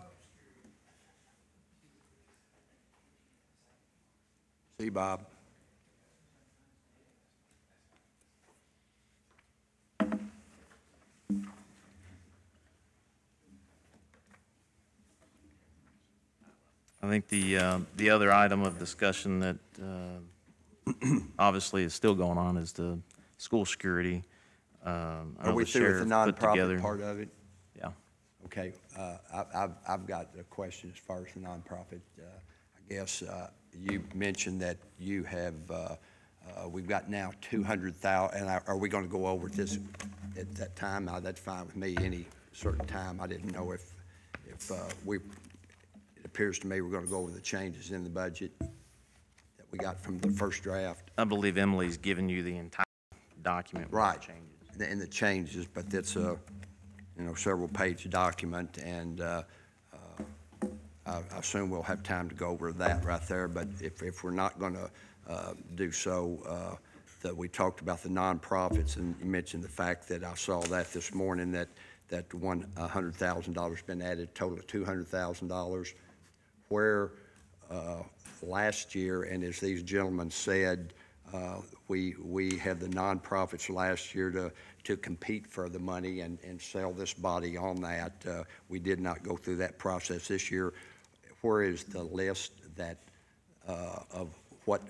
See, Bob? I think the other item of discussion that obviously is still going on is the school security. Are we through with the nonprofit part of it? Yeah. Okay, I've got a question as far as the nonprofit. I guess you mentioned that you have, we've got now 200,000, and are we going to go over this at that time? That's fine with me, any certain time. I didn't know if it appears to me we're going to go over the changes in the budget that we got from the first draft. I believe Emily's given you the entire document with Right. the changes. And the changes, but that's a, several-page document, and I assume we'll have time to go over that right there, but if we're not going to do so, that we talked about the nonprofits, and you mentioned the fact that I saw that this morning, that $100,000 been added, total of $200,000, where last year, and as these gentlemen said, we had the nonprofits last year to compete for the money and sell this body on that. We did not go through that process this year. Where is the list that of what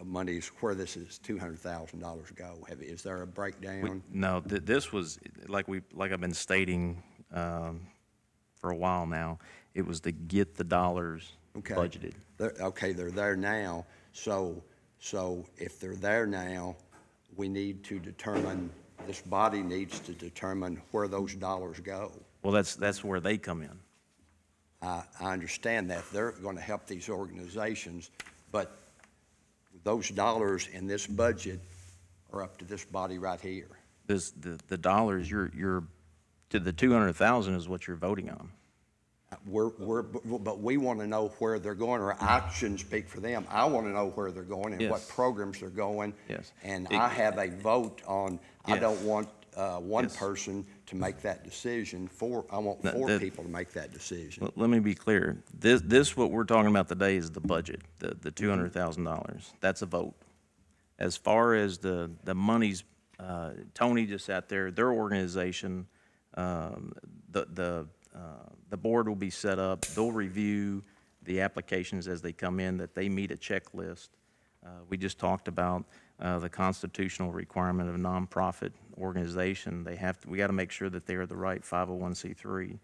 monies, where this is $200,000 go? Is there a breakdown? No, this was, like I've been stating for a while now, it was to get the dollars budgeted. They're there now. So if they're there now, we need to determine, this body needs to determine where those dollars go. Well, that's where they come in. I understand that. They're going to help these organizations, but those dollars in this budget are up to this body right here. The dollars, you're to the 200,000 is what you're voting on. But we want to know where they're going, or I shouldn't speak for them. I want to know where they're going and what Yes. programs they're going. Yes. And I have a vote on, I Yes. don't want one Yes. person to make that decision. I want No, 4 people to make that decision. Let me be clear. This, what we're talking about today is the budget, the $200,000. That's a vote. As far as the monies, Tony just sat there, their organization, the board will be set up. They'll review the applications as they come in, that they meet a checklist. We just talked about the constitutional requirement of a nonprofit organization. We got to make sure that they are the right 501c3.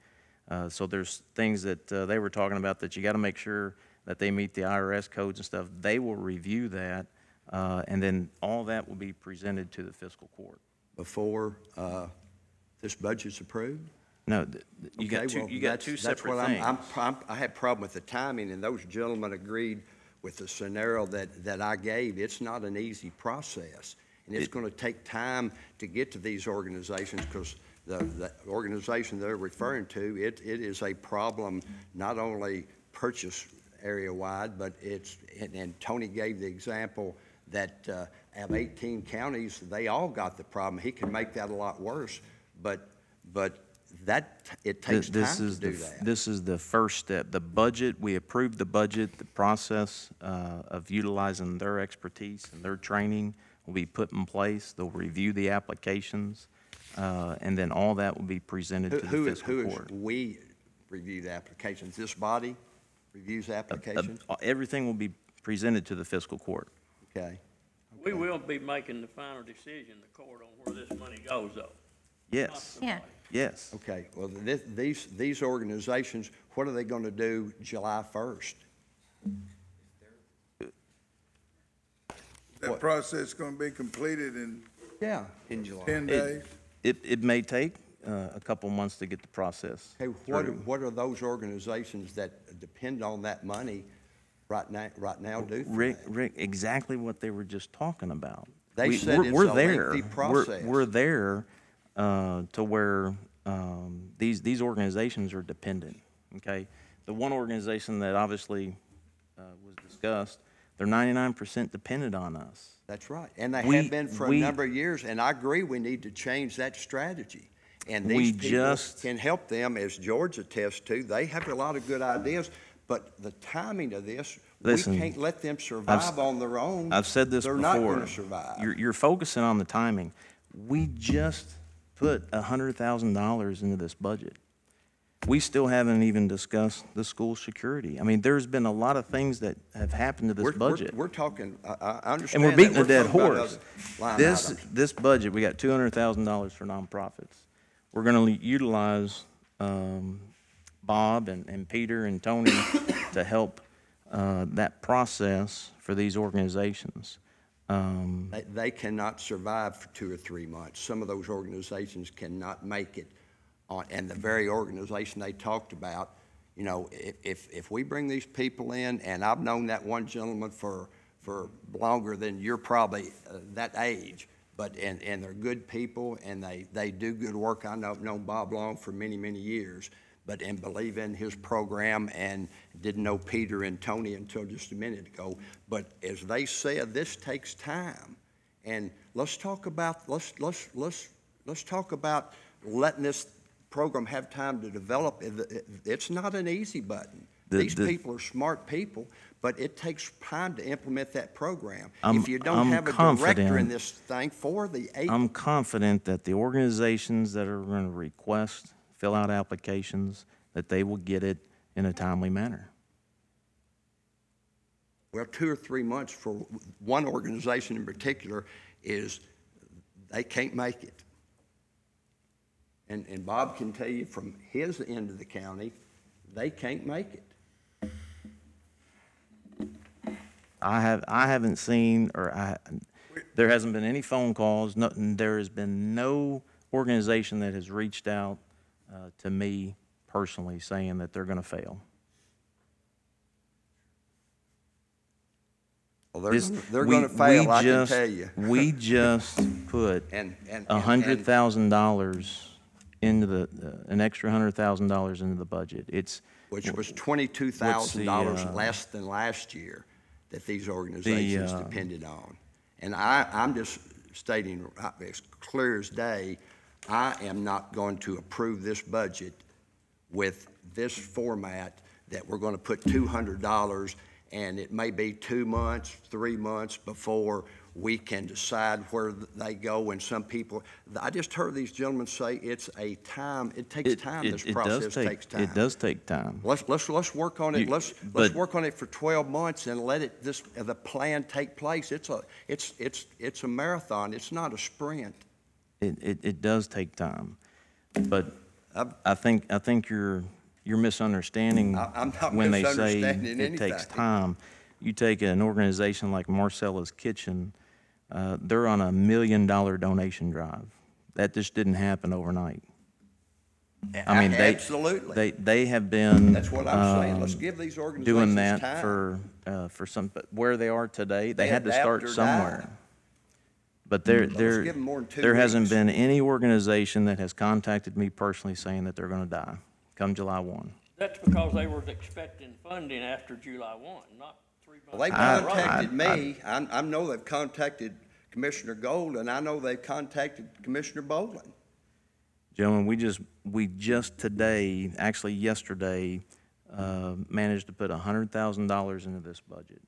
So there's things that they were talking about that you got to make sure that they meet the IRS codes and stuff. They will review that, and then all that will be presented to the fiscal court. Before this budget's approved? No, you got Okay, two, well, you got that's- two that's separate what things. I had a problem with the timing, and those gentlemen agreed with the scenario that I gave. It's not an easy process, and it's going to take time to get to these organizations, because the organization they're referring to, it is a problem not only purchase area-wide, but and Tony gave the example that of 18 counties, they all got the problem. He can make that a lot worse, but it takes time to do that. This is the first step. The budget, we approved the budget, the process of utilizing their expertise and their training will be put in place. They'll review the applications, and then all that will be presented to the fiscal court. We review the applications? This body reviews applications? Everything will be presented to the fiscal court. Okay. We will be making the final decision, the court, on where this money goes, though. Yes, Yeah. yes. Okay, well, these organizations, what are they going to do July 1st? That process is going to be completed in Yeah, in July. 10 days? It may take a couple months to get the process Okay, through. what are those organizations that depend on that money right now do for that? Rick, exactly what they were just talking about. They said it's We're a there. lengthy process. We're there to where these organizations are dependent, okay? The one organization that obviously was discussed, they're 99% dependent on us. That's right, and they We- have been for a we- number of years, and I agree we need to change that strategy. And We these people just- can help them, as George attests to. They have a lot of good ideas, but the timing of this, Listen, we can't let them survive on their own. I've said this They're before. not going to survive. You're focusing on the timing. We just put $100,000 into this budget. We still haven't even discussed the school security. I mean, there's been a lot of things that have happened to this budget. We're talking, I understand. And we're that. beating a dead talking about horse. other line This, items. this budget, we got $200,000 for nonprofits. We're gonna utilize, Bob and Peter and Tony to help, that process for these organizations. They cannot survive for 2 or 3 months. Some of those organizations cannot make it on, and the very organization they talked about, you know, if we bring these people in, and I've known that one gentleman for longer than you're probably that age, and they're good people, and they do good work. I know Bob Long for many, many years, and believe in his program, and didn't know Peter and Tony until just a minute ago. But as they said, this takes time, and let's talk about letting this program have time to develop. It's not an easy button. These people are smart people, but it takes time to implement that program. If you don't I'm have a director in confident- this thing for the 8. I'm confident that the organizations that are gonna request, fill out applications, that they will get it in a timely manner. Well, 2 or 3 months for one organization in particular is, they can't make it. And Bob can tell you from his end of the county, they can't make it. I haven't seen, there hasn't been any phone calls, there has been no organization that has reached out to me personally saying that they're gonna fail. Well, they're This- they're we- going to fail, we I can just- tell you. We just put And $100,000 into an extra $100,000 into the budget. which was $22,000 what's the, less than last year that these organizations depended on. And I'm just stating as clear as day, I am not going to approve this budget with this format that we're going to put $200, and it may be 2 months, 3 months before we can decide where they go. And some people, I just heard these gentlemen say it takes time. This process takes time. It does take time. Let's work on it. You- Let's but- work on it for 12 months and let the plan take place. It's a marathon. It's not a sprint. It does take time, but I'm- I think you're misunderstanding I'm not when they say misunderstanding it takes anything. time. You take an organization like Marcella's Kitchen, they're on $1 million donation drive. That just didn't happen overnight. I mean, Absolutely. they have been. That's what I'm saying. Let's give these doing organizations that time. for some, but where they are today, they They had to adapt start or somewhere. die. But Let's give them more than 2 there hasn't weeks. been any organization that has contacted me personally saying that they're gonna die come July 1. That's because they were expecting funding after July 1, not 3 months. Well, they've down the road. contacted me. I know they've contacted Commissioner Gold, and I know they've contacted Commissioner Bowling. Gentlemen, we just today, actually yesterday, managed to put $100,000 into this budget.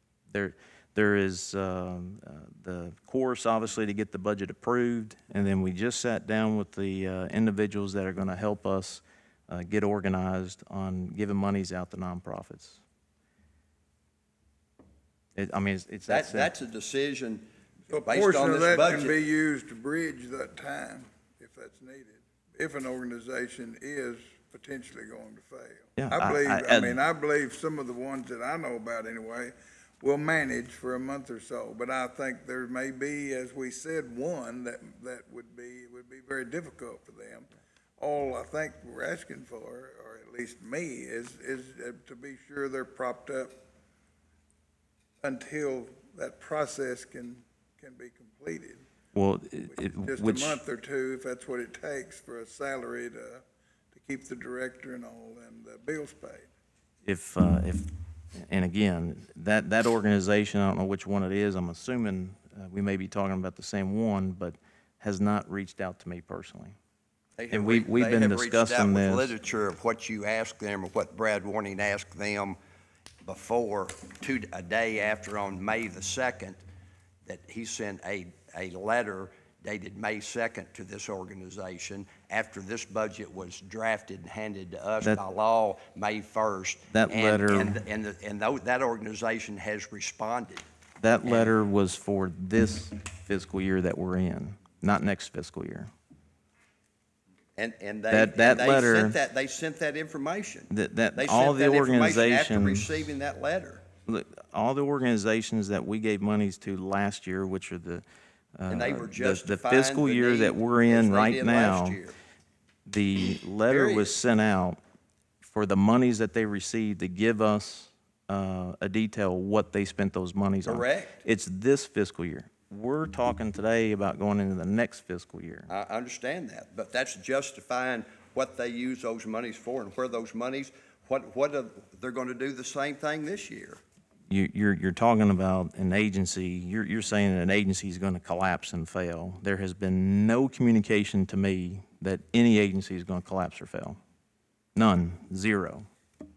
There is the course, obviously, to get the budget approved, and then we just sat down with the individuals that are going to help us get organized on giving monies out to nonprofits. It's that simple. That's a decision So a based portion on of this that can be budget. used to bridge that time, if that's needed, if an organization is potentially going to fail. Yeah, I believe some of the ones that I know about anyway will manage for a month or so, but I think there may be, as we said, one that would be very difficult for them. All I think we're asking for, or at least me, is to be sure they're propped up until that process can be completed. Well, Just which, a month or two, if that's what it takes for a salary to keep the director and all, and the bills paid. and again, that organization, I don't know which one it is, I'm assuming we may be talking about the same one, but has not reached out to me personally. And we've been discussing They have reached out this. with literature of what you asked them or what Brad Warning asked them before, a day after on May the 2nd, that he sent a letter dated May 2nd to this organization after this budget was drafted and handed to us by law May 1st. That letter. That organization has responded. That letter was for this fiscal year that we're in, not next fiscal year. And they sent that information. They All sent the that information after organizations, receiving that letter. look, all the organizations that we gave monies to last year, which are the And they were the justifying fiscal the year that need we're as in they right did last now, year. the letter was Period. sent out for the monies that they received to give us a detail what they spent those monies on. Correct. It's this fiscal year. We're talking today about going into the next fiscal year. I understand that, but that's justifying what they use those monies for and where those monies, they're going to do the same thing this year. You're talking about an agency, you're saying that an agency is going to collapse and fail. There has been no communication to me that any agency is going to collapse or fail. None, zero.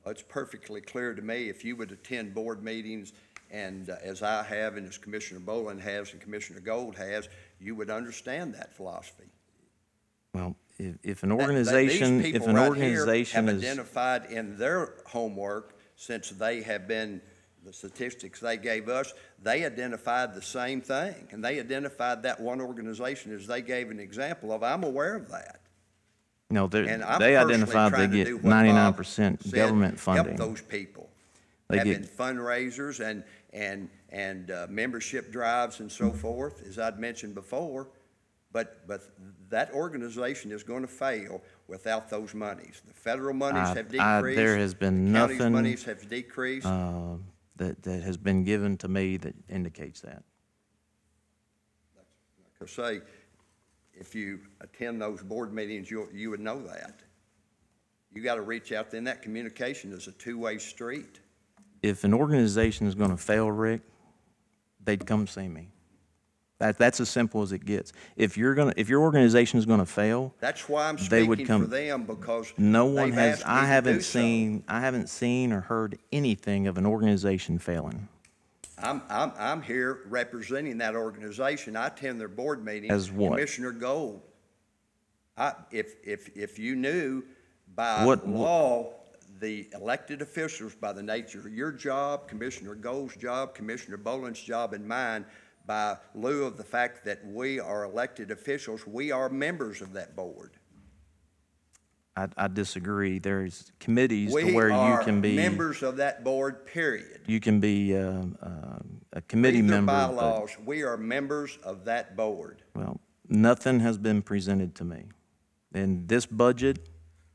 It's perfectly clear to me if you would attend board meetings and as I have and as Commissioner Boland has and Commissioner Gold has, you would understand that philosophy. Well, if an organization, These if people an right here organization have is, identified in their homework, since they have been, the statistics they gave us, they identified the same thing. And they identified that one organization as they gave an example of. I'm aware of that. no, And I'm they personally identified they trying to get do what Bob 99% said, government funding. Help those people. They Having get- fundraisers and membership drives and so forth, as I'd mentioned before. But that organization is going to fail without those monies. The federal monies have decreased. There has been the county's nothing, monies have decreased. that has been given to me that indicates that. Like I say, if you attend those board meetings, you would know that. You got to reach out, then that communication is a two-way street. If an organization is going to fail, Rick, they'd come see me. That's as simple as it gets. If your organization is gonna fail, That's why I'm they would speaking for come. them, because No one they've has, asked me to do so. I haven't seen or heard anything of an organization failing. I'm here representing that organization. I attend their board meetings. As what? Commissioner Gold, if you knew by What- law, the elected officials, by the nature of your job, Commissioner Gold's job, Commissioner Boland's job, and mine, by lieu of the fact that we are elected officials, we are members of that board. I disagree. There's committees to We where you are can be. members of that board, period. You can be a committee Read their member, but, bylaws. We are members of that board. well, nothing has been presented to me. And this budget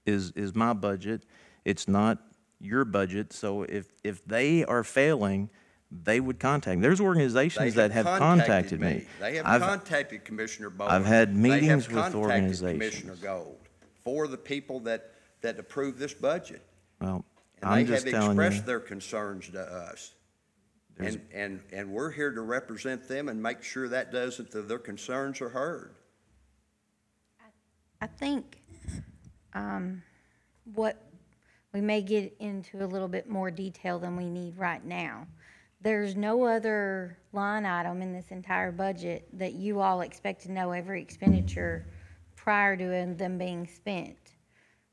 is my budget. It's not your budget. So if they are failing, they would contact me. There's organizations that have contacted me. They have I've- contacted Commissioner Boland. I've had meetings with They have contacted organizations. Commissioner Gold for the people that approved this budget. Well, And I'm they just have telling expressed you, their concerns to us. There's- And we're here to represent them and make sure that their concerns are heard. I think what we may get into a little bit more detail than we need right now. There's no other line item in this entire budget that you all expect to know every expenditure prior to them being spent.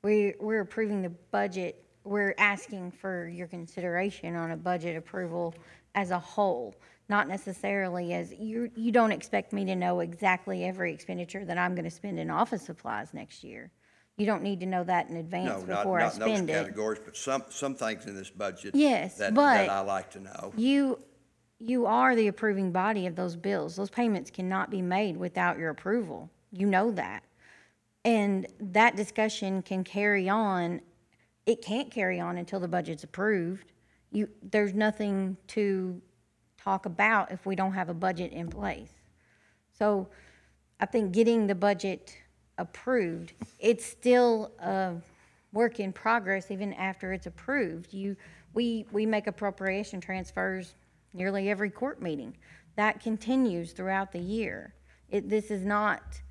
We're approving the budget. We're asking for your consideration on a budget approval as a whole, not necessarily as, you don't expect me to know exactly every expenditure that I'm going to spend in office supplies next year. You don't need to know that in advance No, before I not in those spend it. categories, but some things in this budget. Yes, that but I like to know. You are the approving body of those bills. Those payments cannot be made without your approval. You know that. And that discussion can carry on. It can't carry on until the budget's approved. There's nothing to talk about if we don't have a budget in place. So I think getting the budget approved, it's still a work in progress even after it's approved. We make appropriation transfers nearly every court meeting. That continues throughout the year. This is not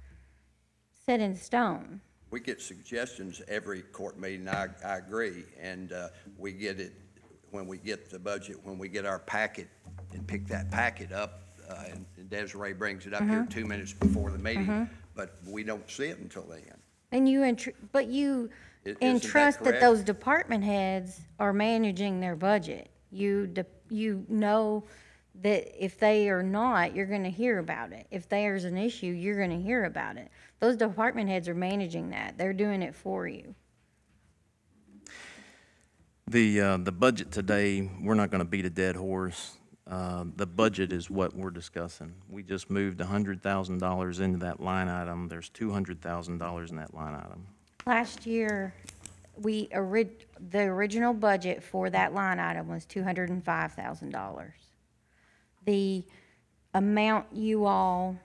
set in stone. We get suggestions every court meeting, I agree, and we get it when we get the budget, when we get our packet and pick that packet up, and Desiree brings it up here 2 minutes before the meeting, but we don't see it until then. And you Isn't that entrust that correct? those department heads are managing their budget. You know that if they are not, you're gonna hear about it. If there's an issue, you're gonna hear about it. Those department heads are managing that. They're doing it for you. the budget today, we're not gonna beat a dead horse. The budget is what we're discussing. We just moved $100,000 into that line item. There's $200,000 in that line item. Last year, the original budget for that line item was $205,000. The amount you all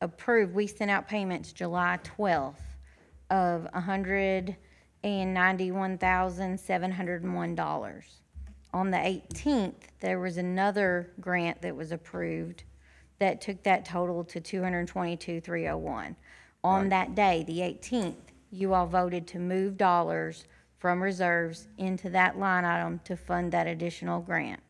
approved, we sent out payments July 12th of $191,701. On the 18th, there was another grant that was approved that took that total to $222,301. On that day, the 18th, you all voted to move dollars from reserves into that line item to fund that additional grant.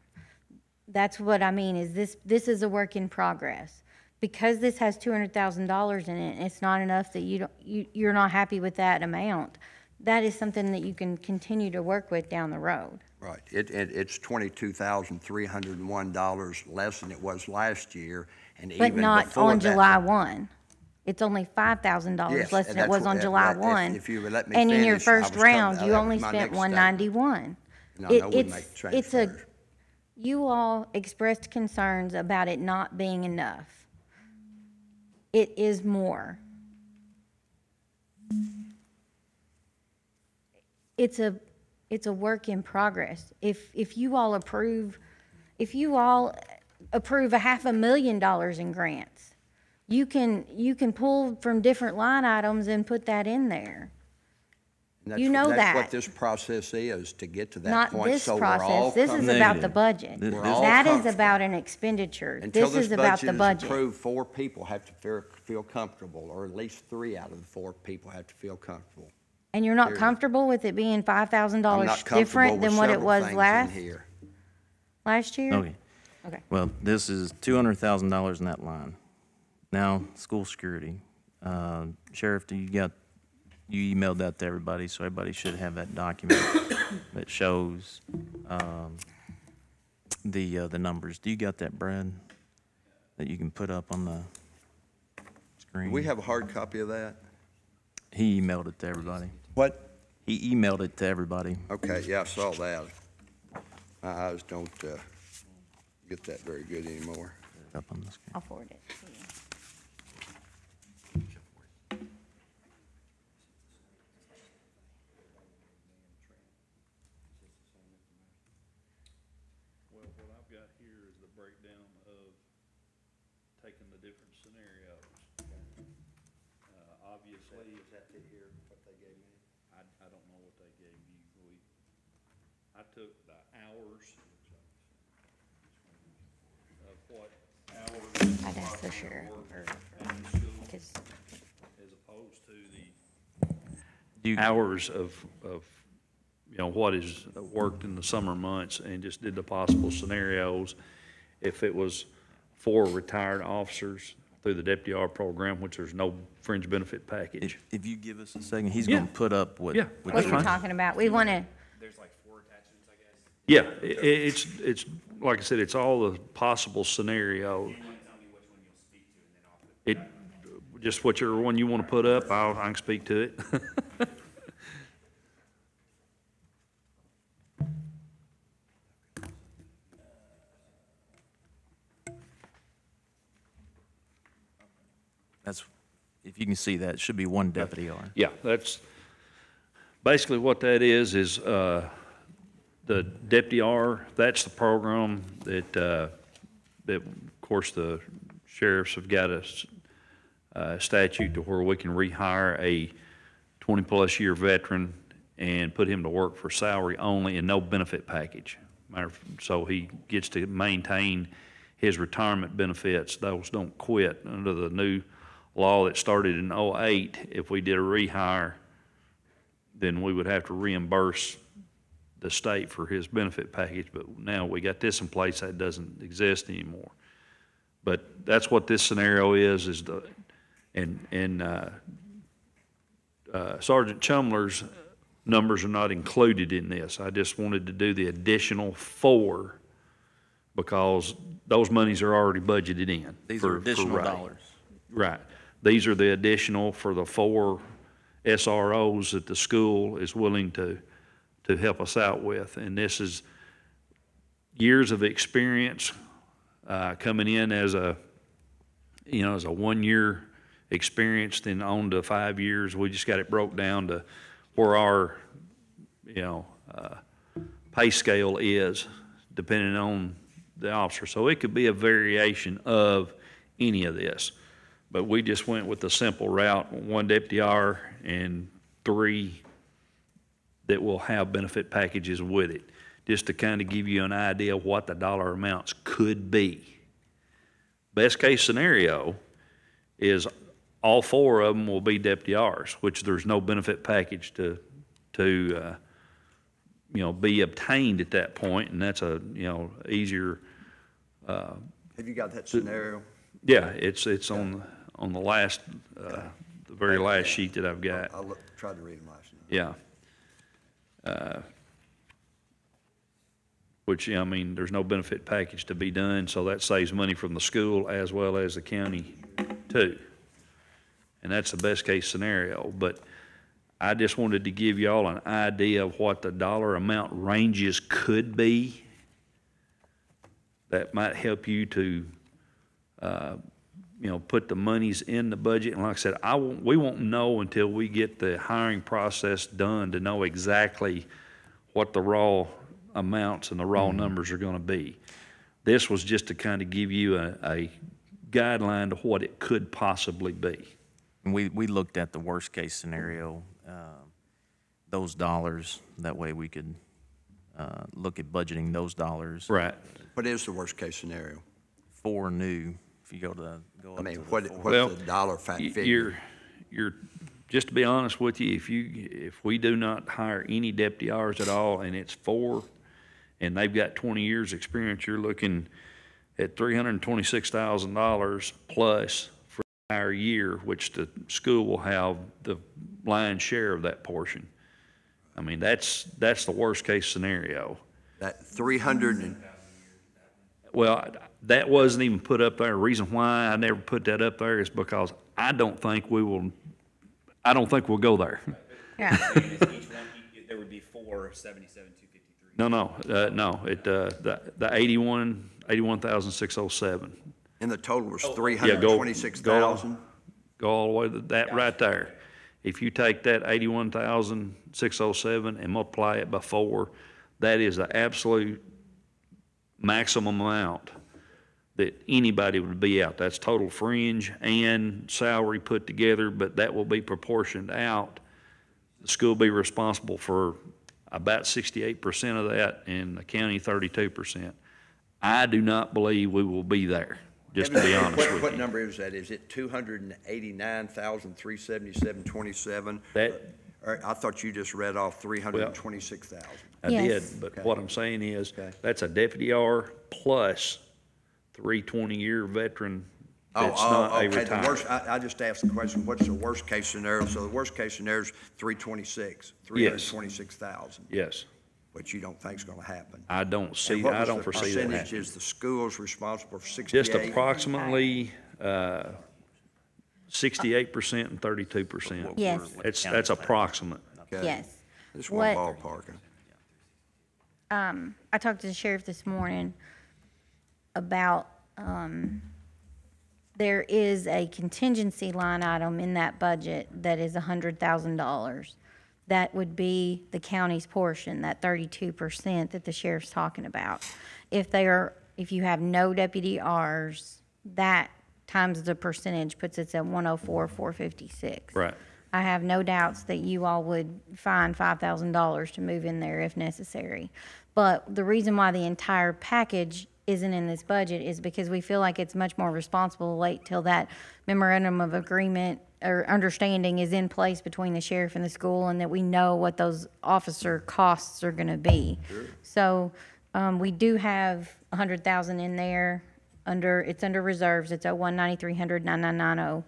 That's what I mean, is this is a work in progress. Because this has $200,000 in it, and it's not enough that you're not happy with that amount, that is something that you can continue to work with down the road. Right. It's $22,301 less than it was last year, and even But not before on that- July 1. It's only $5,000 Yes, less and than it that's was what- on July if 1. you would let me And in your finish, I first was coming- round, you that only was my spent next 191. And I know we make It's a, transfers. you all expressed concerns about it not being enough. It is more. It's a work in progress. If you all approve $500,000 in grants, you can pull from different line items and put that in there. And You know that's that. what this process is, to get to that Not point. this So we're all process. This is comfortable. about the Negative. budget. We're all That is comfortable. about an expenditure. Until This is about the is budget. approved, 4 people have to feel comfortable, or at least 3 out of the 4 people have to feel comfortable. And you're not Period. comfortable with it being $5,000 I'm not comfortable different with than what it several was things in here. last year? Okay. Okay. Well, this is $200,000 in that line. Now, school security. Sheriff, you emailed that to everybody, so everybody should have that document that shows the numbers. Do you got that, Brad? That you can put up on the screen? We have a hard copy of that? He emailed it to everybody. What? He emailed it to everybody. Okay, yeah, I saw that. My eyes don't get that very good anymore. Up on the screen. I'll forward it to you. Well, what I've got here is the breakdown of taking the different scenarios. Obviously. Is that here, what they gave me? I don't know what they gave you. I took the hours of what hours. I'd ask the sheriff because As opposed to the hours of, you know, what is worked in the summer months, and just did the possible scenarios. If it was 4 retired officers through the Deputy R program, which there's no fringe benefit package. If you give us a second, he's Yeah. gonna put up what. Yeah. what what you- you're fine. talking about. We want to, Yeah, it's, like I said, it's all the possible scenarios. It, just whichever one you want to put up, I can speak to it. That's, if you can see that, it should be 1 deputy R. Yeah, that's, basically what that is the Deputy R, that's the program that, that, of course, the sheriffs have got a statute to where we can rehire a 20-plus year veteran and put him to work for salary only and no benefit package. So he gets to maintain his retirement benefits. Those don't quit under the new law that started in '08. If we did a rehire, then we would have to reimburse the state for his benefit package. But now we got this in place, that doesn't exist anymore. But that's what this scenario is Sergeant Chumler's numbers are not included in this. I just wanted to do the additional 4 because those monies are already budgeted in. These are additional Ray. dollars. Right. These are the additional for the 4 SROs that the school is willing to help us out with. And this is years of experience coming in as a 1-year experience, then on to 5 years. We just got it broke down to where our, pay scale is depending on the officer. So it could be a variation of any of this. But we just went with the simple route, 1 deputy R and 3 that will have benefit packages with it, just to kind of give you an idea of what the dollar amounts could be. Best case scenario is all 4 of them will be deputy Rs, which there's no benefit package to be obtained at that point, and that's a, easier. Have you got that scenario? Yeah, it's on the last, the very last sheet that I've got. I tried to read them last night. Yeah. Which, there's no benefit package to be done, so that saves money from the school as well as the county too. And that's the best case scenario, but I just wanted to give y'all an idea of what the dollar amount ranges could be. That might help you to, put the monies in the budget. And like I said, we won't know until we get the hiring process done to know exactly what the raw amounts and the raw numbers are going to be. This was just to kind of give you a guideline to what it could possibly be. And we looked at the worst case scenario, those dollars. That way we could look at budgeting those dollars Right. What is the worst-case scenario? for new. If you go up I mean, to the what, four. Well, what's the dollar figure? You're, just to be honest with you, if we do not hire any deputy hours at all, and it's 4, and they've got 20 years' experience, you're looking at $326,000 plus for the entire year, which the school will have the lion's share of that portion. I mean, that's the worst-case scenario. That 300 and, Well, that wasn't even put up there. The reason why I never put that up there is because I don't think we'll go there. Yeah. Each one, there would be 477,253. No, the 81,607. and the total was Yeah, 326,000? Go all the way to that right there. If you take that 81,607 and multiply it by 4, that is the absolute maximum amount that anybody would be out. That's total fringe and salary put together, but that will be proportioned out. The school will be responsible for about 68% of that, and the county 32%. I do not believe we will be there, just to be honest with you. What number is that? Is it 289,377.27? That- Or I thought you just read off 326,000. I Yes. did, but Okay. what I'm saying is, Okay. that's a deputy R plus 3 20-year veteran that's not a Okay, the retired. worst, I just asked the question, what's the worst-case scenario? So the worst-case scenario is 326, Yes. 326,000, Yes, which you don't think's gonna happen. I don't And see, what I was don't the foresee that percentage? happening. Is the school's responsible for Just 68? approximately 68% and 32%. Yes. That's approximate. Okay. Yes. Just one What- ballparking. I talked to the sheriff this morning about, there is a contingency line item in that budget that is $100,000. That would be the county's portion, that 32% that the sheriff's talking about. If you have no deputy Rs, that times the percentage puts us at 104,456. Right. I have no doubts that you all would find $5,000 to move in there if necessary. But the reason why the entire package isn't in this budget is because we feel like it's much more responsible to wait till that memorandum of agreement or understanding is in place between the sheriff and the school, and that we know what those officer costs are gonna be. So, we do have 100,000 in there it's under reserves. It's at 19300-9990.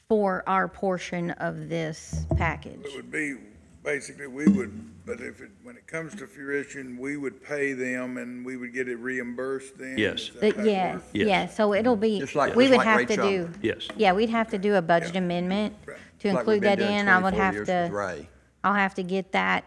For our portion of this package. It would be, basically, we would, but when it comes to fruition, we would pay them and we would get it reimbursed then? Yes. Is that how it Yeah, works? Yes. yeah, so it'll be, Just like- we just would like have Ray to do, Chung. Yes. yeah, we'd have to do a budget Yeah. amendment Right. to Like we've include been that doing in. I would 24 have years to, with Ray. I'll have to get that,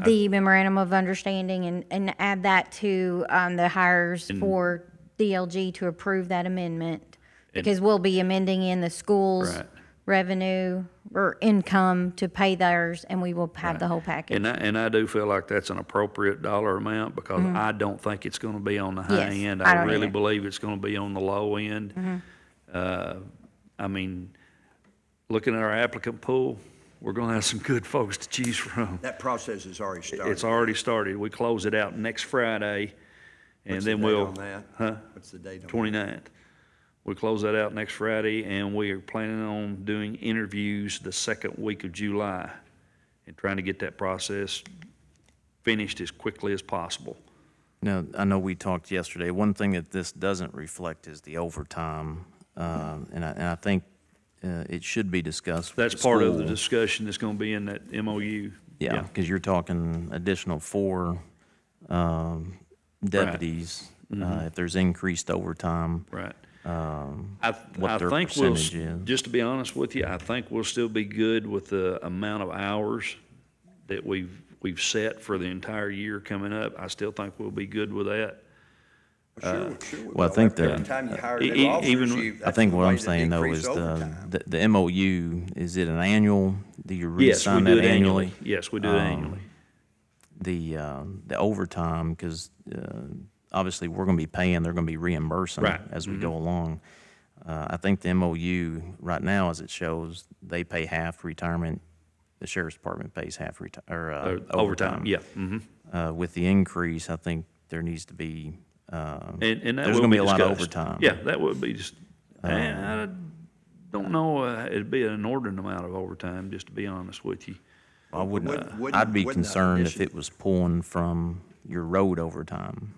the memorandum of understanding and add that to, the hires for DLG to approve that amendment. Because we'll be amending in the school's Right. revenue or income to pay theirs, and we will have the whole package. And I do feel like that's an appropriate dollar amount, because I don't think it's gonna be on the high Yes, end. I I don't really either. believe it's gonna be on the low end. I mean, looking at our applicant pool, we're gonna have some good folks to choose from. That process has already started. It's already started. We close it out next Friday, and What's the then date we'll. on that? Huh? What's the date on that? 29th. We close that out next Friday, and we are planning on doing interviews the second week of July and trying to get that process finished as quickly as possible. Now, I know we talked yesterday, one thing that this doesn't reflect is the overtime, and I think it should be discussed with That's the part of the school. discussion that's going to be in that MOU. Yeah, because you're talking additional 4 deputies, if there's increased overtime. Right. what I their think percentage is. just to be honest with you, I think we'll still be good with the amount of hours that we've set for the entire year coming up. I still think we'll be good with that. Sure. Well, I think Every that- time you hire E- new e- officers, even- you- I that's think the what way I'm to saying though decrease is overtime. the MOU, is it an annual? Do you Yes, we re-sign do that it annually? annually. Yes, we do it annually. The overtime, because obviously we're going to be paying, they're going to be reimbursing Right. Mm-hmm. as we go along. I think the MOU right now, as it shows, they pay half retirement. The sheriff's department pays half Overtime, yeah. With the increase, I think there needs to be, And that there's will going to be a lot of discussed. overtime. Yeah, that would be just, I don't know, it'd be an inordinate amount of overtime, just to be honest with you. I wouldn't, Wouldn't- I'd be wouldn't the concerned if initiative- it was pulling from your road overtime.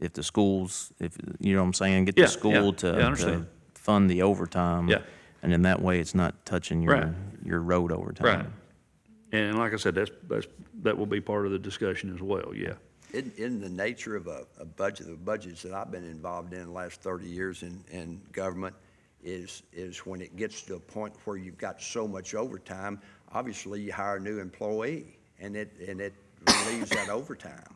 If the schools, if, you know what I'm saying, get Yeah, the school yeah, yeah, I to understand. fund the overtime. Yeah. And in that way, it's not touching Right. your road overtime. Right. And like I said, that will be part of the discussion as well, yeah. In the nature of a budget, the budgets that I've been involved in the last 30 years in government is when it gets to a point where you've got so much overtime, obviously you hire a new employee and it relieves that overtime.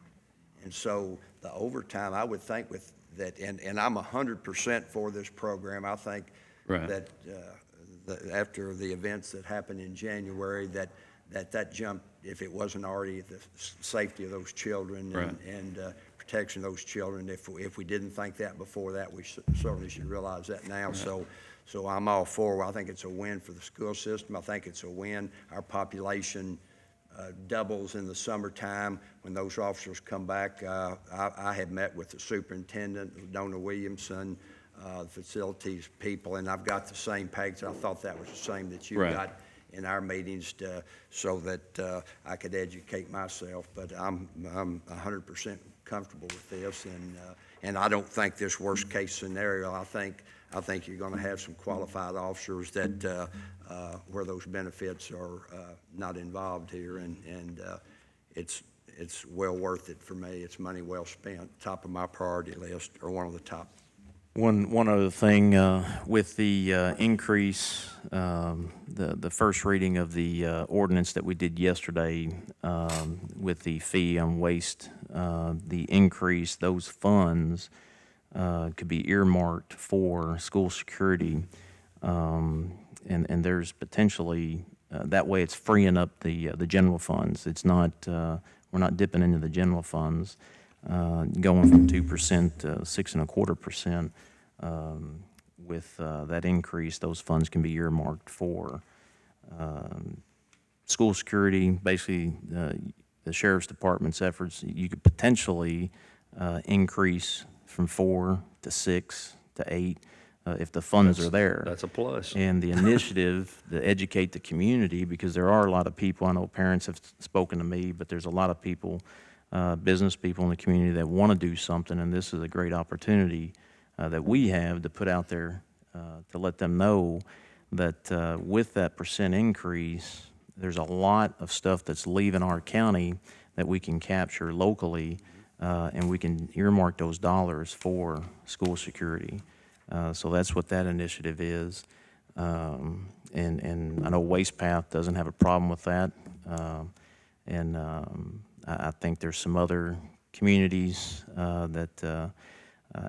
And so the overtime, I would think with that, and I'm 100% for this program. I think Right. that after the events that happened in January, that jump, if it wasn't already the safety of those children Right. and protection of those children, if we didn't think that before that, we certainly should realize that now. So I'm all for, I think it's a win for the school system. I think it's a win. Our population doubles in the summertime when those officers come back. I have met with the superintendent, Donna Williamson, the facilities people, and I've got the same package. I thought that was the same that you Right. got in our meetings so that I could educate myself. But I'm 100% comfortable with this, and I don't think this worst case scenario. I think you're going to have some qualified officers that where those benefits are not involved here, and it's well worth it for me. It's money well spent. Top of my priority list, or one of the top. One other thing, with the increase, the first reading of the ordinance that we did yesterday, with the fee on waste, the increase, those funds could be earmarked for school security. And there's potentially, that way it's freeing up the general funds. It's not, we're not dipping into the general funds. Going from 2% to 6.25%, with that increase, those funds can be earmarked for school security. Basically, the sheriff's department's efforts, you could potentially increase from 4 to 6 to 8 if the funds are there. That's a plus. And the initiative to educate the community, because there are a lot of people, I know parents have spoken to me, but there's a lot of people, business people in the community that want to do something, and this is a great opportunity that we have to put out there to let them know that with that percent increase, there's a lot of stuff that's leaving our county that we can capture locally, and we can earmark those dollars for school security. So that's what that initiative is. And I know Waste Path doesn't have a problem with that. I think there's some other communities that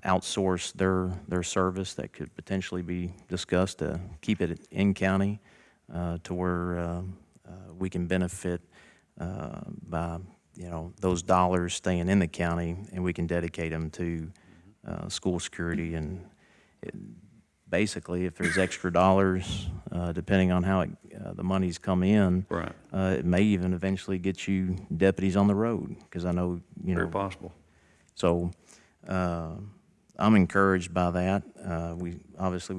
outsource their service that could potentially be discussed to keep it in county to where we can benefit by, you know, those dollars staying in the county, and we can dedicate them to school security. And basically, if there's extra dollars, depending on how the money's come in, Right. It may even eventually get you deputies on the road, because I know, you know. Very possible. So I'm encouraged by that. We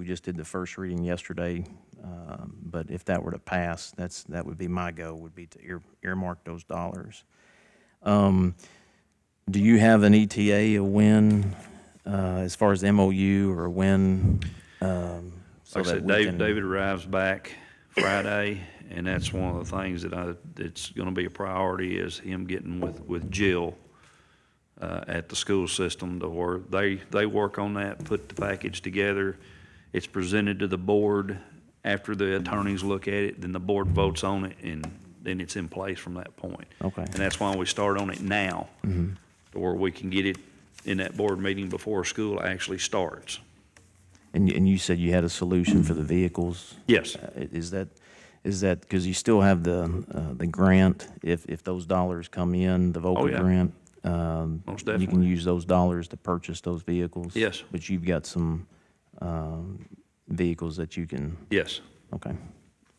just did the first reading yesterday, but if that were to pass, that would be my goal, would be to earmark those dollars. Do you have an ETA, a when, as far as the MOU, or when? Like I said, David arrives back Friday, and that's one of the things it's gonna be a priority, is him getting with Jill at the school system, to where they work on that, put the package together. It's presented to the board. After the attorneys look at it, then the board votes on it, and then it's in place from that point. Okay. And that's why we start on it now, to where we can get it in that board meeting before school actually starts. And you said you had a solution for the vehicles? Yes. Is that, because you still have the grant, if those dollars come in, the VOCA yeah. grant? Most You can definitely. use those dollars to purchase those vehicles? Yes. But you've got some vehicles that you can, Yes, okay.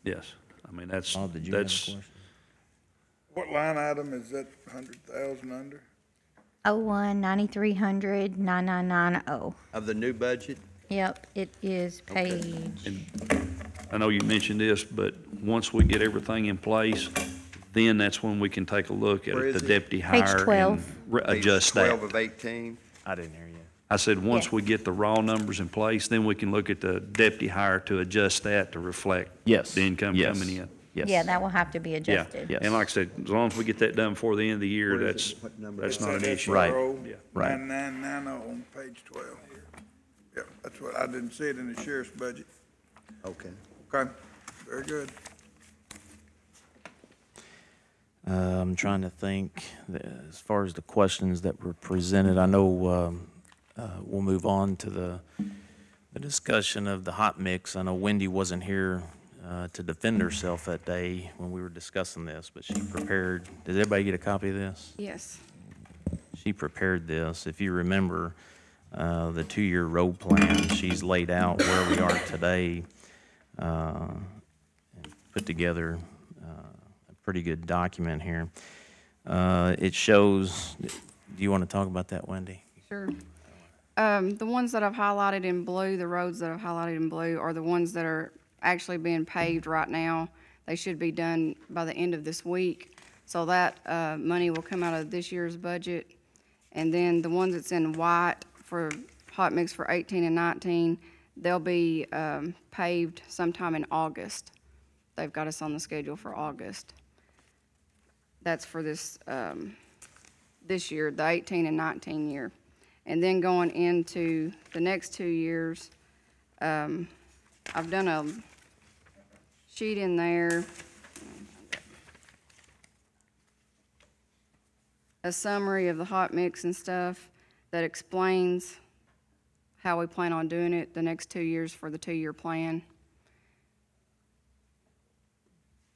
yes. I mean, that's, Bob, did you have a that's, question? What line item is that 100,000 under? 01-9300-9990. Of the new budget? Yep, it is page, I know you mentioned this, but once we get everything in place, then that's when we can take a look at Where is the it? deputy Page hire and 12. adjust Page that. 12 of 18? I didn't hear you. I said, once Yes. we get the raw numbers in place, then we can look at the deputy hire to adjust that to reflect Yes. the income Yes. coming in. Yes. yeah, that will have to be Yeah, adjusted. Yes. and like I said, as long as we get that done before the end of the year, Where is that's, it? What number that's is not an issue. Right. Yeah. Right. 9990 on page 12. Yeah, that's what, I didn't see it in the sheriff's budget. Okay. Okay, very good. I'm trying to think, as far as the questions that were presented, I know we'll move on to the discussion of the hot mix. I know Wendy wasn't here to defend herself that day when we were discussing this, but she prepared, did everybody get a copy of this? Yes. She prepared this. If you remember, the 2-year road plan, she's laid out where we are today, and put together a pretty good document here. It shows, do you want to talk about that, Wendy? Sure. The ones that I've highlighted in blue, the roads that I've highlighted in blue are the ones that are actually being paved right now. They should be done by the end of this week. So that money will come out of this year's budget. And then the ones that's in white for hot mix for 18 and 19, they'll be paved sometime in August. They've got us on the schedule for August. That's for this, this year, the 18 and 19 year. And then going into the next 2 years, I've done a sheet in there, a summary of the hot mix and stuff that explains how we plan on doing it the next 2 years for the 2-year plan.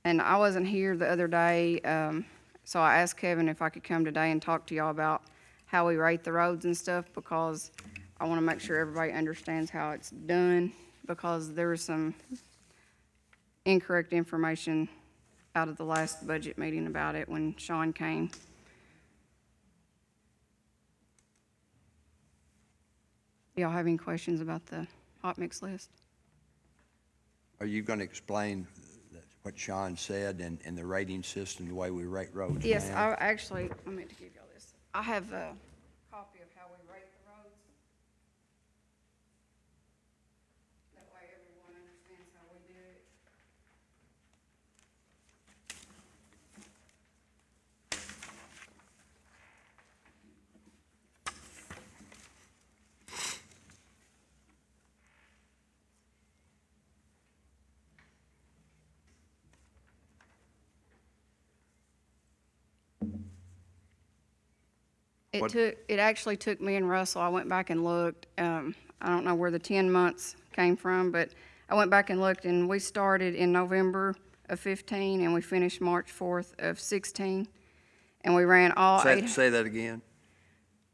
And I wasn't here the other day, so I asked Kevin if I could come today and talk to y'all about how we rate the roads and stuff, because I want to make sure everybody understands how it's done, because there was some incorrect information out of the last budget meeting about it when Sean came. Y'all have any questions about the hot mix list? Are you going to explain what Sean said and the rating system, the way we rate roads Yes, now? I meant to give y'all this. I have a copy of how we rate the roads. That way everyone understands how we do it. It actually took me and Russell, I went back and looked, I don't know where the 10 months came from, but I went back and looked, and we started in November of 15, and we finished March 4th of 16, and we ran all Say that again.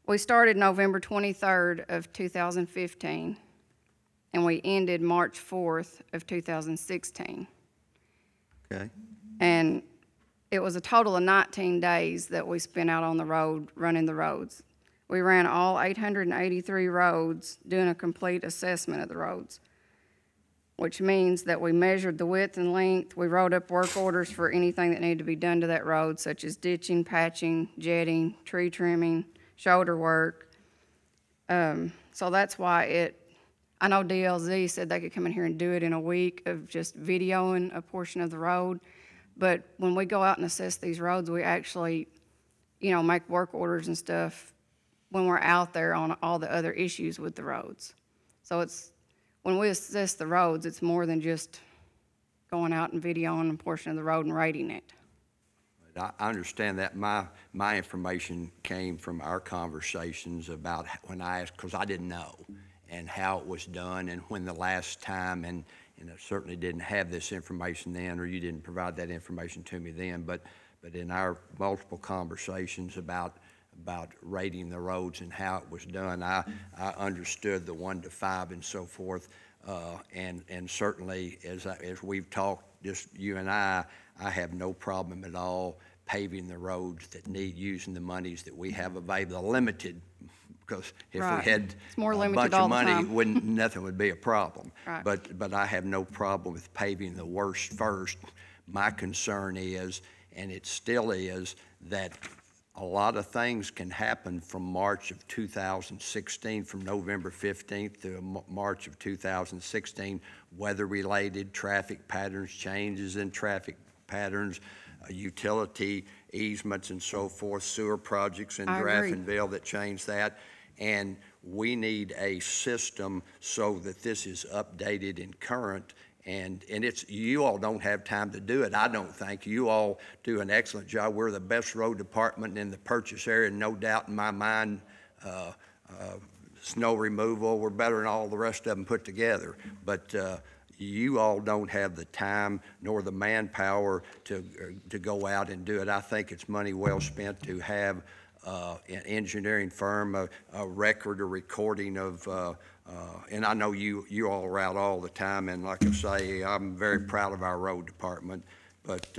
We started November 23rd of 2015, and we ended March 4th of 2016. Okay. And it was a total of 19 days that we spent out on the road, running the roads. We ran all 883 roads, doing a complete assessment of the roads, which means that we measured the width and length. We wrote up work orders for anything that needed to be done to that road, such as ditching, patching, jetting, tree trimming, shoulder work. So that's why I know DLZ said they could come in here and do it in a week of just videoing a portion of the road. But when we go out and assess these roads, we actually, make work orders and stuff when we're out there on all the other issues with the roads. So when we assess the roads, it's more than just going out and videoing a portion of the road and rating it. I understand that. My information came from our conversations about when I asked, because I didn't know, and how it was done and when the last time, and I certainly didn't have this information then, or you didn't provide that information to me then, but in our multiple conversations about about rating the roads and how it was done. I understood the 1 to 5 and so forth, and certainly as we've talked, just you and I have no problem at all paving the roads that need using the monies that we have available, limited, because if Right. we had It's more a limited bunch all of the money, time. nothing would be a problem. Right. But I have no problem with paving the worst first. My concern is, and it still is, that a lot of things can happen from March of 2016, from November 15th to March of 2016, weather-related, traffic patterns, changes in traffic patterns, utility easements and so forth, sewer projects in I agree. Graftonville that change that. And we need a system so that this is updated and current. And it's, you all don't have time to do it, I don't think. You all do an excellent job. We're the best road department in the purchase area, no doubt in my mind. Snow removal, we're better than all the rest of them put together. But you all don't have the time nor the manpower to go out and do it. I think it's money well spent to have an engineering firm, a record or recording of, and I know you all are out all the time, and like I say, I'm very proud of our road department, but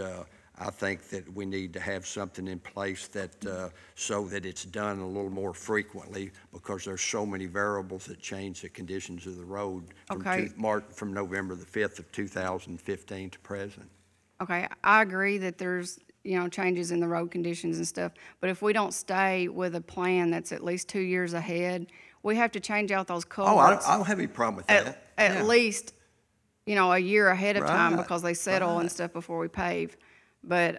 I think that we need to have something in place that, so that it's done a little more frequently, because there's so many variables that change the conditions of the road Okay. from November the 5th of 2015 to present. Okay, I agree that there's, changes in the road conditions and stuff, but if we don't stay with a plan that's at least 2 years ahead, we have to change out those Oh, culverts I don't have any problem with that. at Yeah. least, a year ahead of time, Right, because they settle and right. stuff before we pave. But,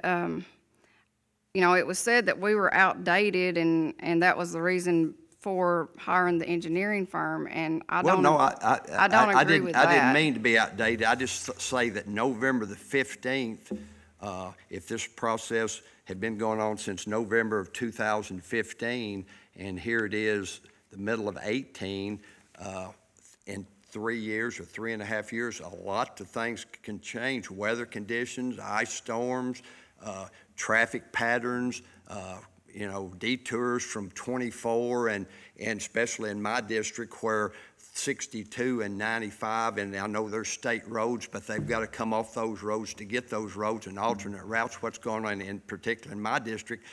it was said that we were outdated, and that was the reason for hiring the engineering firm, and I Well, don't, no, I don't agree with I didn't that. mean to be outdated. I just say that November the 15th, if this process had been going on since November of 2015, and here it is, the middle of 18, in 3 years or 3.5 years, a lot of things can change. Weather conditions, ice storms, traffic patterns, detours from 24, and especially in my district where 62 and 95, and I know there's state roads, but they've got to come off those roads to get those roads and alternate routes. What's going on in particular in my district,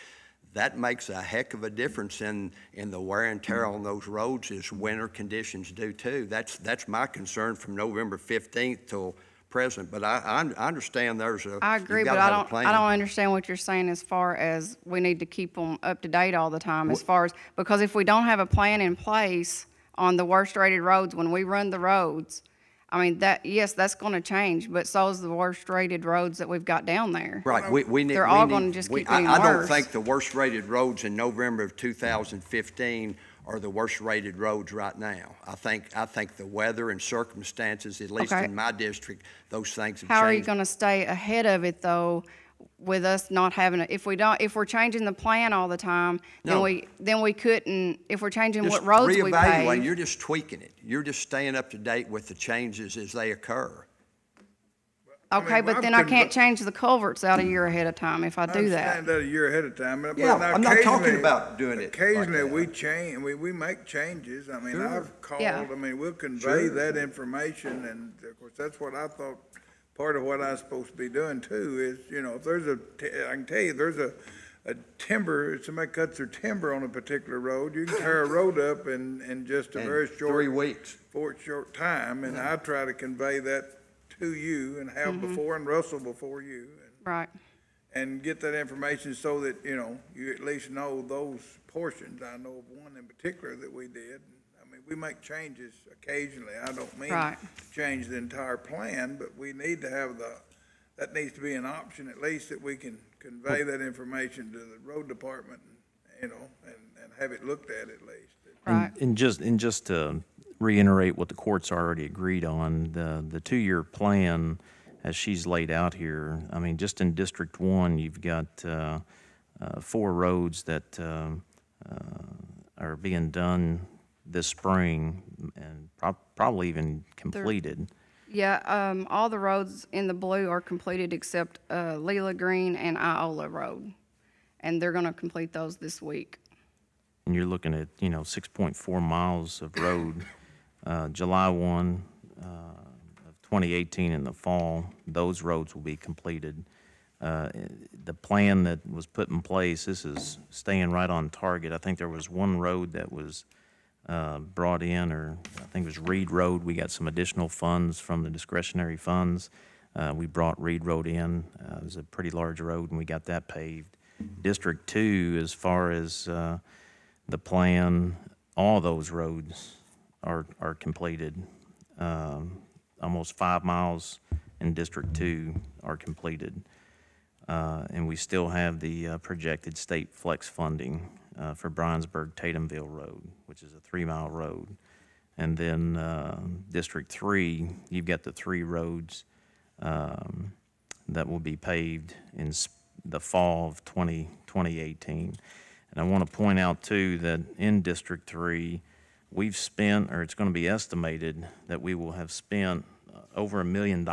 that makes a heck of a difference in the wear and tear on those roads, as winter conditions do too. That's my concern from November 15th till present. But I understand there's a, I agree, you but gotta have a plan. I don't understand what you're saying as far as we need to keep them up to date all the time, as far as, because if we don't have a plan in place on the worst rated roads, when we run the roads, I mean, yes, that's gonna change, but so is the worst rated roads that we've got down there. Right, we need. They're all gonna just keep getting I don't worse. think the worst rated roads in November of 2015 are the worst rated roads right now. I think the weather and circumstances, at least Okay. in my district, those things have How are you changed. gonna stay ahead of it, though, with us not having if we're changing the plan all the time, No. then we couldn't, if we're changing Just what roads we reevaluate. pave. You're just tweaking it. You're just staying up to date with the changes as they occur. Okay, but then I can't change the culverts out a year ahead of time if I do that. understand that a year ahead of time, but Yeah, now I'm not talking occasionally- about doing it like Occasionally, that. we change, we make changes. I mean, Sure. I've called, Yeah. I mean, we'll convey Sure. that information, and of course, that's what I thought, part of what I was supposed to be doing too, is, if there's I can tell you, there's a timber, if somebody cuts their timber on a particular road, you can tear a road up in just a In very short. 3 weeks. Short time, and I try to convey that to you and have Mm-hmm. before and Russell before you. Right. And get that information so that, you at least know those portions. I know of one in particular that we did. I mean, we make changes occasionally. I don't mean Right. to change the entire plan, but we need to have that needs to be an option at least, that we can convey that information to the road department, and have it looked at least. Right. And just to reiterate what the court's already agreed on, the 2-year plan, as she's laid out here, I mean, just in District 1, you've got 4 roads that are being done this spring and probably even completed. Yeah, all the roads in the blue are completed except Leela Green and Iola Road. And they're gonna complete those this week. and you're looking at, 6.4 miles of road. July 1 of 2018 in the fall, those roads will be completed. The plan that was put in place, this is staying right on target. I think there was one road that was brought in, or I think it was Reed Road. We got some additional funds from the discretionary funds. We brought Reed Road in. It was a pretty large road, and we got that paved. District 2, as far as the plan, all those roads are completed. Almost 5 miles in District 2 are completed. And we still have the projected state flex funding for Bryansburg-Tatumville Road, which is a 3-mile road. And then District 3, you've got the 3 roads that will be paved in the fall of 2018. And I want to point out, too, that in District 3, we've spent, or it's going to be estimated, that we will have spent over $1 million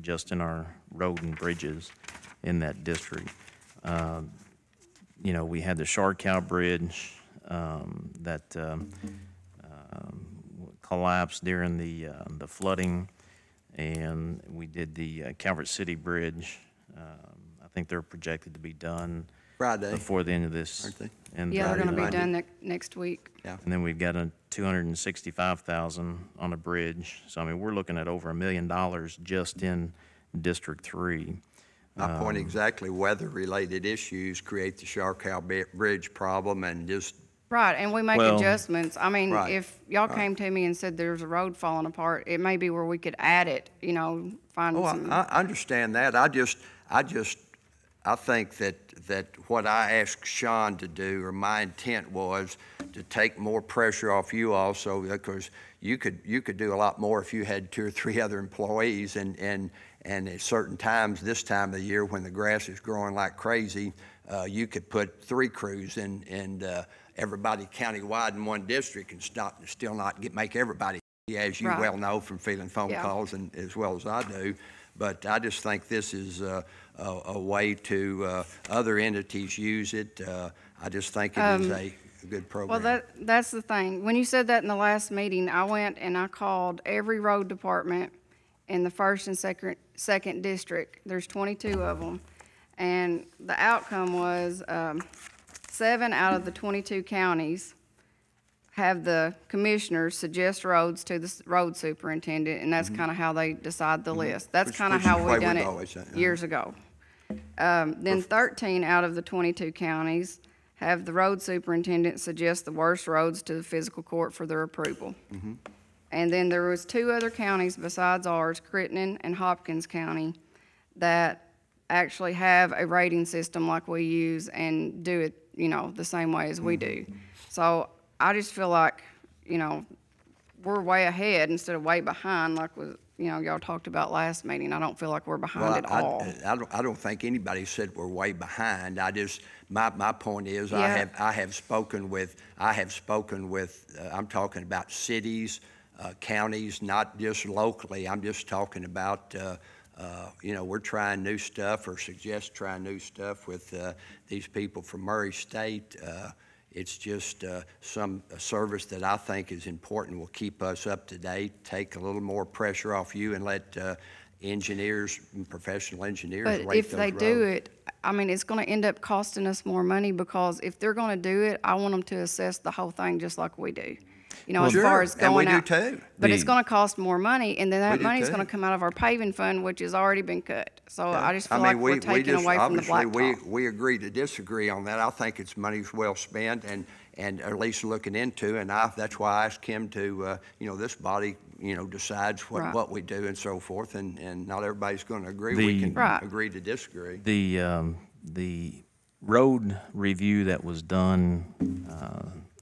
just in our road and bridges in that district. We had the Sharkow Bridge that collapsed during the flooding, and we did the Calvert City Bridge. I think they're projected to be done Friday, before the end of this. aren't they? And Yeah, they're gonna be Monday. done next week. And then we've got a $265,000 on a bridge. So, I mean, we're looking at over $1 million just in District 3. My point exactly, weather-related issues create the Sharkow Bridge problem and just, Right, and we make Well- adjustments. I mean, Right, if y'all came to me and said there's a road falling apart, it may be where we could add it, find oh, some. I understand that. I think that what I asked Sean to do, or my intent was to take more pressure off you also, because you could do a lot more if you had 2 or 3 other employees, and at certain times, this time of the year when the grass is growing like crazy, you could put 3 crews and everybody countywide in one district and still not make everybody, as you Right. well know from fielding phone Yeah. calls and as well as I do. But I just think this is a way to, other entities use it. I just think it is a good program. Well, that's the thing. When you said that in the last meeting, I went and I called every road department in the 1st and 2nd district. There's 22 of them. And the outcome was 7 out of the 22 counties have the commissioners suggest roads to the road superintendent, and that's kind of how they decide the list. That's kind of Which is how the we way done we've it always done it, years ago. Then 13 out of the 22 counties have the road superintendent suggest the worst roads to the fiscal court for their approval. And then there was 2 other counties besides ours, Crittenden and Hopkins County, that actually have a rating system like we use and do it, the same way as we do. So I just feel like, we're way ahead instead of way behind like y'all talked about last meeting. I don't feel like we're behind at all. I don't think anybody said we're way behind. My point is, Yeah. I have spoken with, I'm talking about cities, counties, not just locally. I'm just talking about, we're trying new stuff or suggest trying new stuff with these people from Murray State. It's just a service that I think is important, will keep us up to date, take a little more pressure off you, and let engineers, professional engineers rate those But if they do roads. it, I mean, it's gonna end up costing us more money, because if they're gonna do it, I want them to assess the whole thing just like we do. As Sure, far as and we going do out. too. But it's gonna cost more money, and then that do money's too. gonna come out of our paving fund, which has already been cut. So I just feel I like mean, we're taking away from the obviously, blacktop. we agree to disagree on that. I think it's money's well spent and at least looking into, and that's why I asked him to, this body, decides Right. what we do and so forth, and not everybody's gonna agree. We can Right. agree to disagree. The road review that was done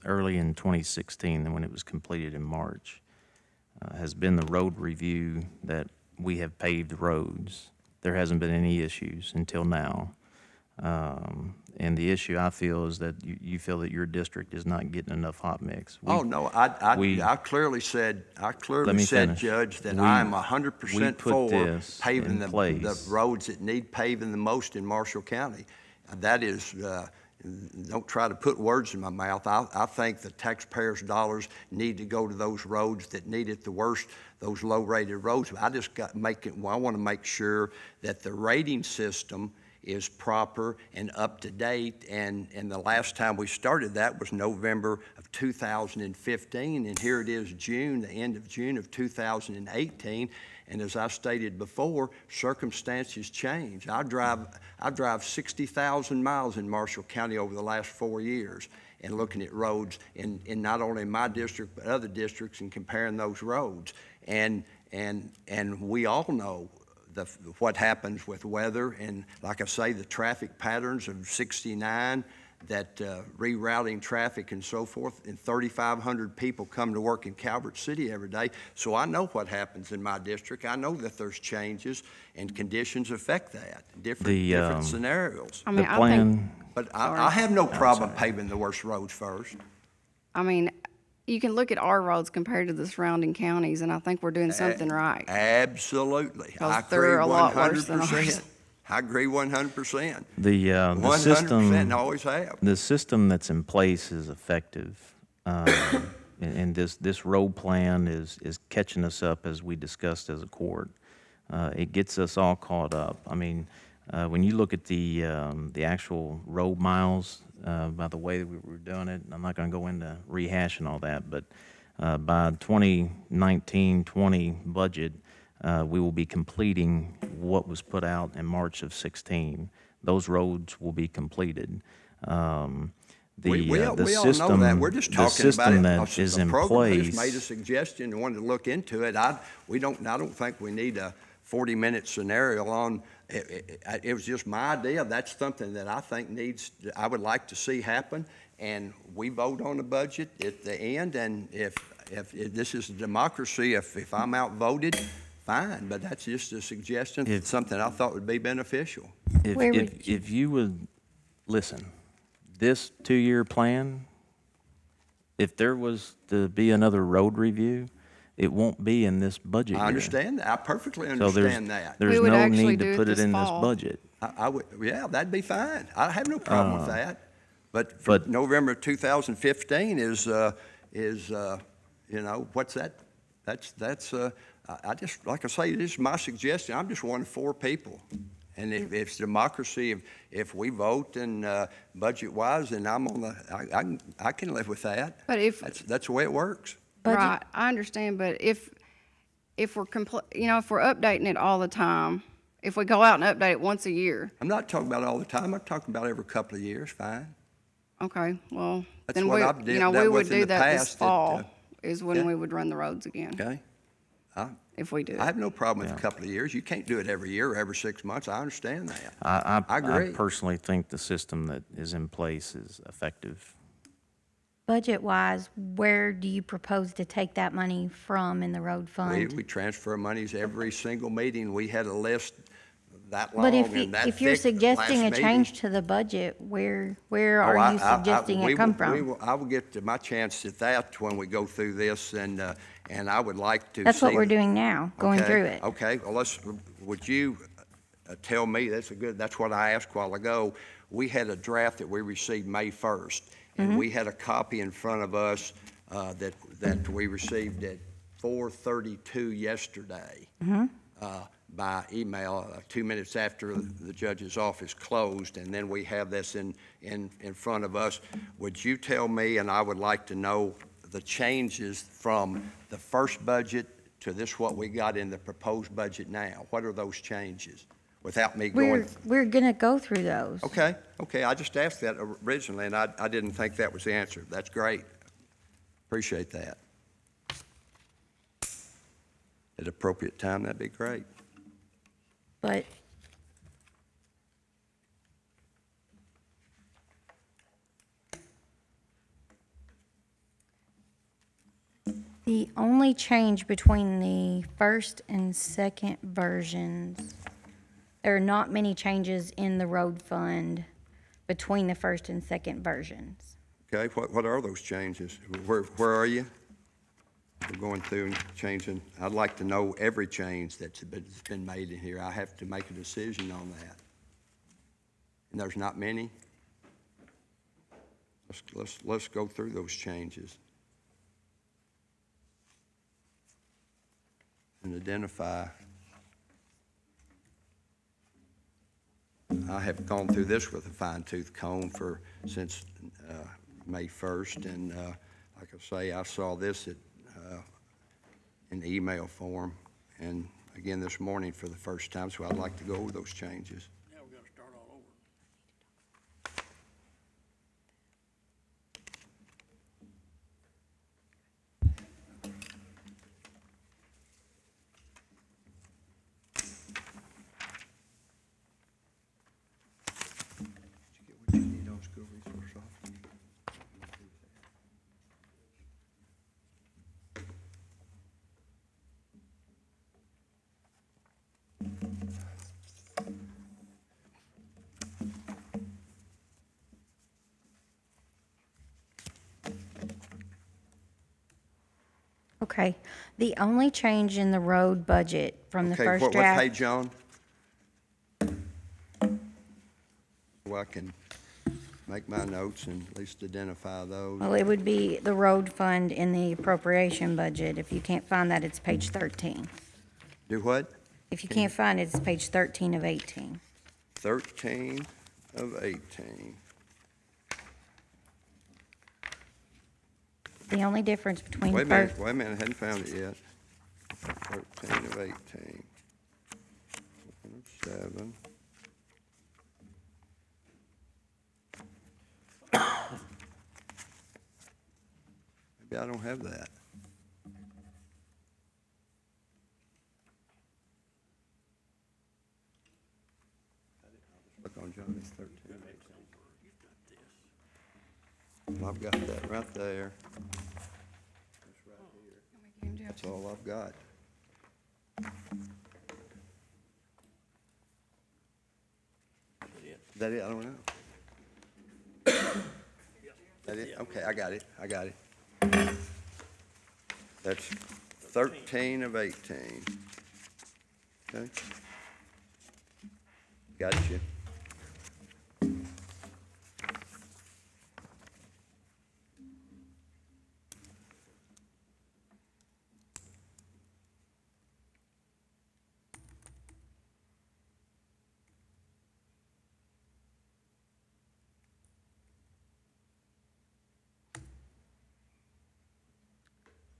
early in 2016, and when it was completed in March, has been the road review that we have paved roads. There hasn't been any issues until now. And the issue I feel is that you feel that your district is not getting enough hot mix. Oh, no, I we- clearly said, Let me finish. Judge, that We- I'm we 100% put for this paving in the place. roads that need paving the most in Marshall County. That is, don't try to put words in my mouth. I think the taxpayers' dollars need to go to those roads that need it the worst, those low-rated roads. I just I want to make sure that the rating system is proper and up to date, and the last time we started that was November of 2015, and here it is June, the end of June of 2018, and as I stated before, circumstances change. I drive 60,000 miles in Marshall County over the last 4 years, and looking at roads in not only my district but other districts and comparing those roads, and we all know what happens with weather, and like I say, the traffic patterns of 69, that rerouting traffic and so forth, and 3,500 people come to work in Calvert City every day. So I know what happens in my district. I know that there's changes and conditions affect that, different scenarios. I mean, The plan, But I have no problem paving the worst roads first. I mean, you can look at our roads compared to the surrounding counties, and I think we're doing something right. Absolutely. I agree they're a lot worse than 100%. ours. I agree 100%. the 100% system, always have. the system that's in place is effective. And this road plan is catching us up as we discussed as a court. It gets us all caught up. I mean, when you look at the actual road miles, by the way that we were doing it, I'm not going to go into rehashing all that, but by 2019-20 budget, we will be completing what was put out in March of 16. Those roads will be completed. We all know that. We're just the talking system about it. that is The in program place. just made a suggestion and wanted to look into it. I don't think we need a 40-minute scenario on. It was just my idea. That's something that I think I would like to see happen. And we vote on the budget at the end. And if this is a democracy, if I'm outvoted, fine. But that's just a suggestion. It's something I thought would be beneficial. If you would listen, this 2-year plan, if there was to be another road review, it won't be in this budget year. I understand that. I perfectly So understand that. there's We would no actually need do to it put it this in this fall. budget. I would, yeah, that'd be fine. I have no problem with that. But November 2015 is, what's that? That's I just, like I say, this is my suggestion. I'm just one of 4 people. And if it's democracy, if we vote and budget-wise, then I can live with that. But That's the way it works. Right, I understand, but if we're if we're updating it all the time, if we go out and update it once a year, I'm not talking about all the time. I'm talking about every couple of years, fine. okay, well, That's then what we, I've dealt we would with in do the that this past, fall, is when yeah. we would run the roads again, Okay? if we do I it. have no problem with a couple of years. You can't do it every year or every 6 months. I understand that. I agree. personally think the system that is in place is effective. Budget-wise, where do you propose to take that money from in the road fund? We transfer monies every single meeting. We had a list that long But and that if you're thick suggesting a last change meeting. to the budget, where Oh, are you suggesting we it come will- from? I will get to my chance at that when we go through this, and I would like to That's what see- we're doing now, going Okay, through it. Okay, well, would you tell me, that's what I asked a while ago. We had a draft that we received May 1st, and Mm-hmm. we had a copy in front of us that we received at 4:32 yesterday by email, 2 minutes after the judge's office closed, and then we have this in front of us. Would you tell me, and I would like to know the changes from the first budget to this, what we got in the proposed budget now? What are those changes? Without me going. We're gonna go through those. Okay, I just asked that originally, and I didn't think that was the answer. That's great. Appreciate that. At appropriate time, that'd be great. But the only change between the first and second versions, there are not many changes in the road fund between the first and second versions. Okay, what are those changes? Where are you? We're going through and changing. I'd like to know every change that's been made in here. I have to make a decision on that. And there's not many? Let's go through those changes and identify. I have gone through this with a fine-tooth comb since May 1st, and like I say, I saw this in email form, and again this morning for the first time, so I'd like to go over those changes. Now we're gonna start all over. Did you get what you need on school resource officer? Okay, the only change in the road budget from the Okay, first what draft. page, John? So I can make my notes and at least identify those. Well, it would be the road fund in the appropriation budget. If you can't find that, it's page 13. Do what? If you can't find it, it's page 13 of 18. 13 of 18. The only difference between Wait a first, minute, I hadn't found it yet. 13 of 18. 7. Maybe I don't have that. Look on Johnny's 13. I've got that right there. That's all I've got. Is that it? I don't know. That it? Okay, I got it. That's 13 of 18. Okay. Gotcha.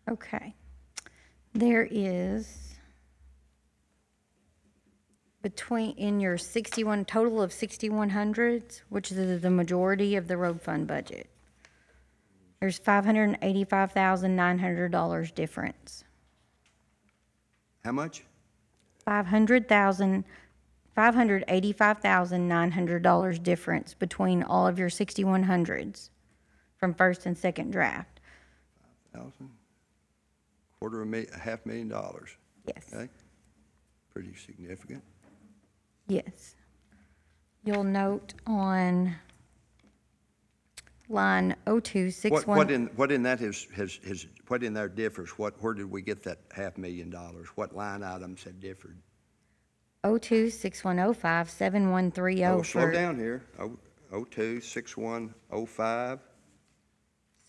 okay. There is in your 61, total of 6,100s, which is the majority of the road fund budget. There's $585,900 difference. How much? $585,900 difference between all of your 6,100s from first and second draft. 1,000? $250,000. Yes. Okay. Pretty significant. Yes. You'll note on line 0261. What in that what in there differs? Where did we get that $500,000? What line items had differed? 026105 7130 Oh, slow for down here. 026105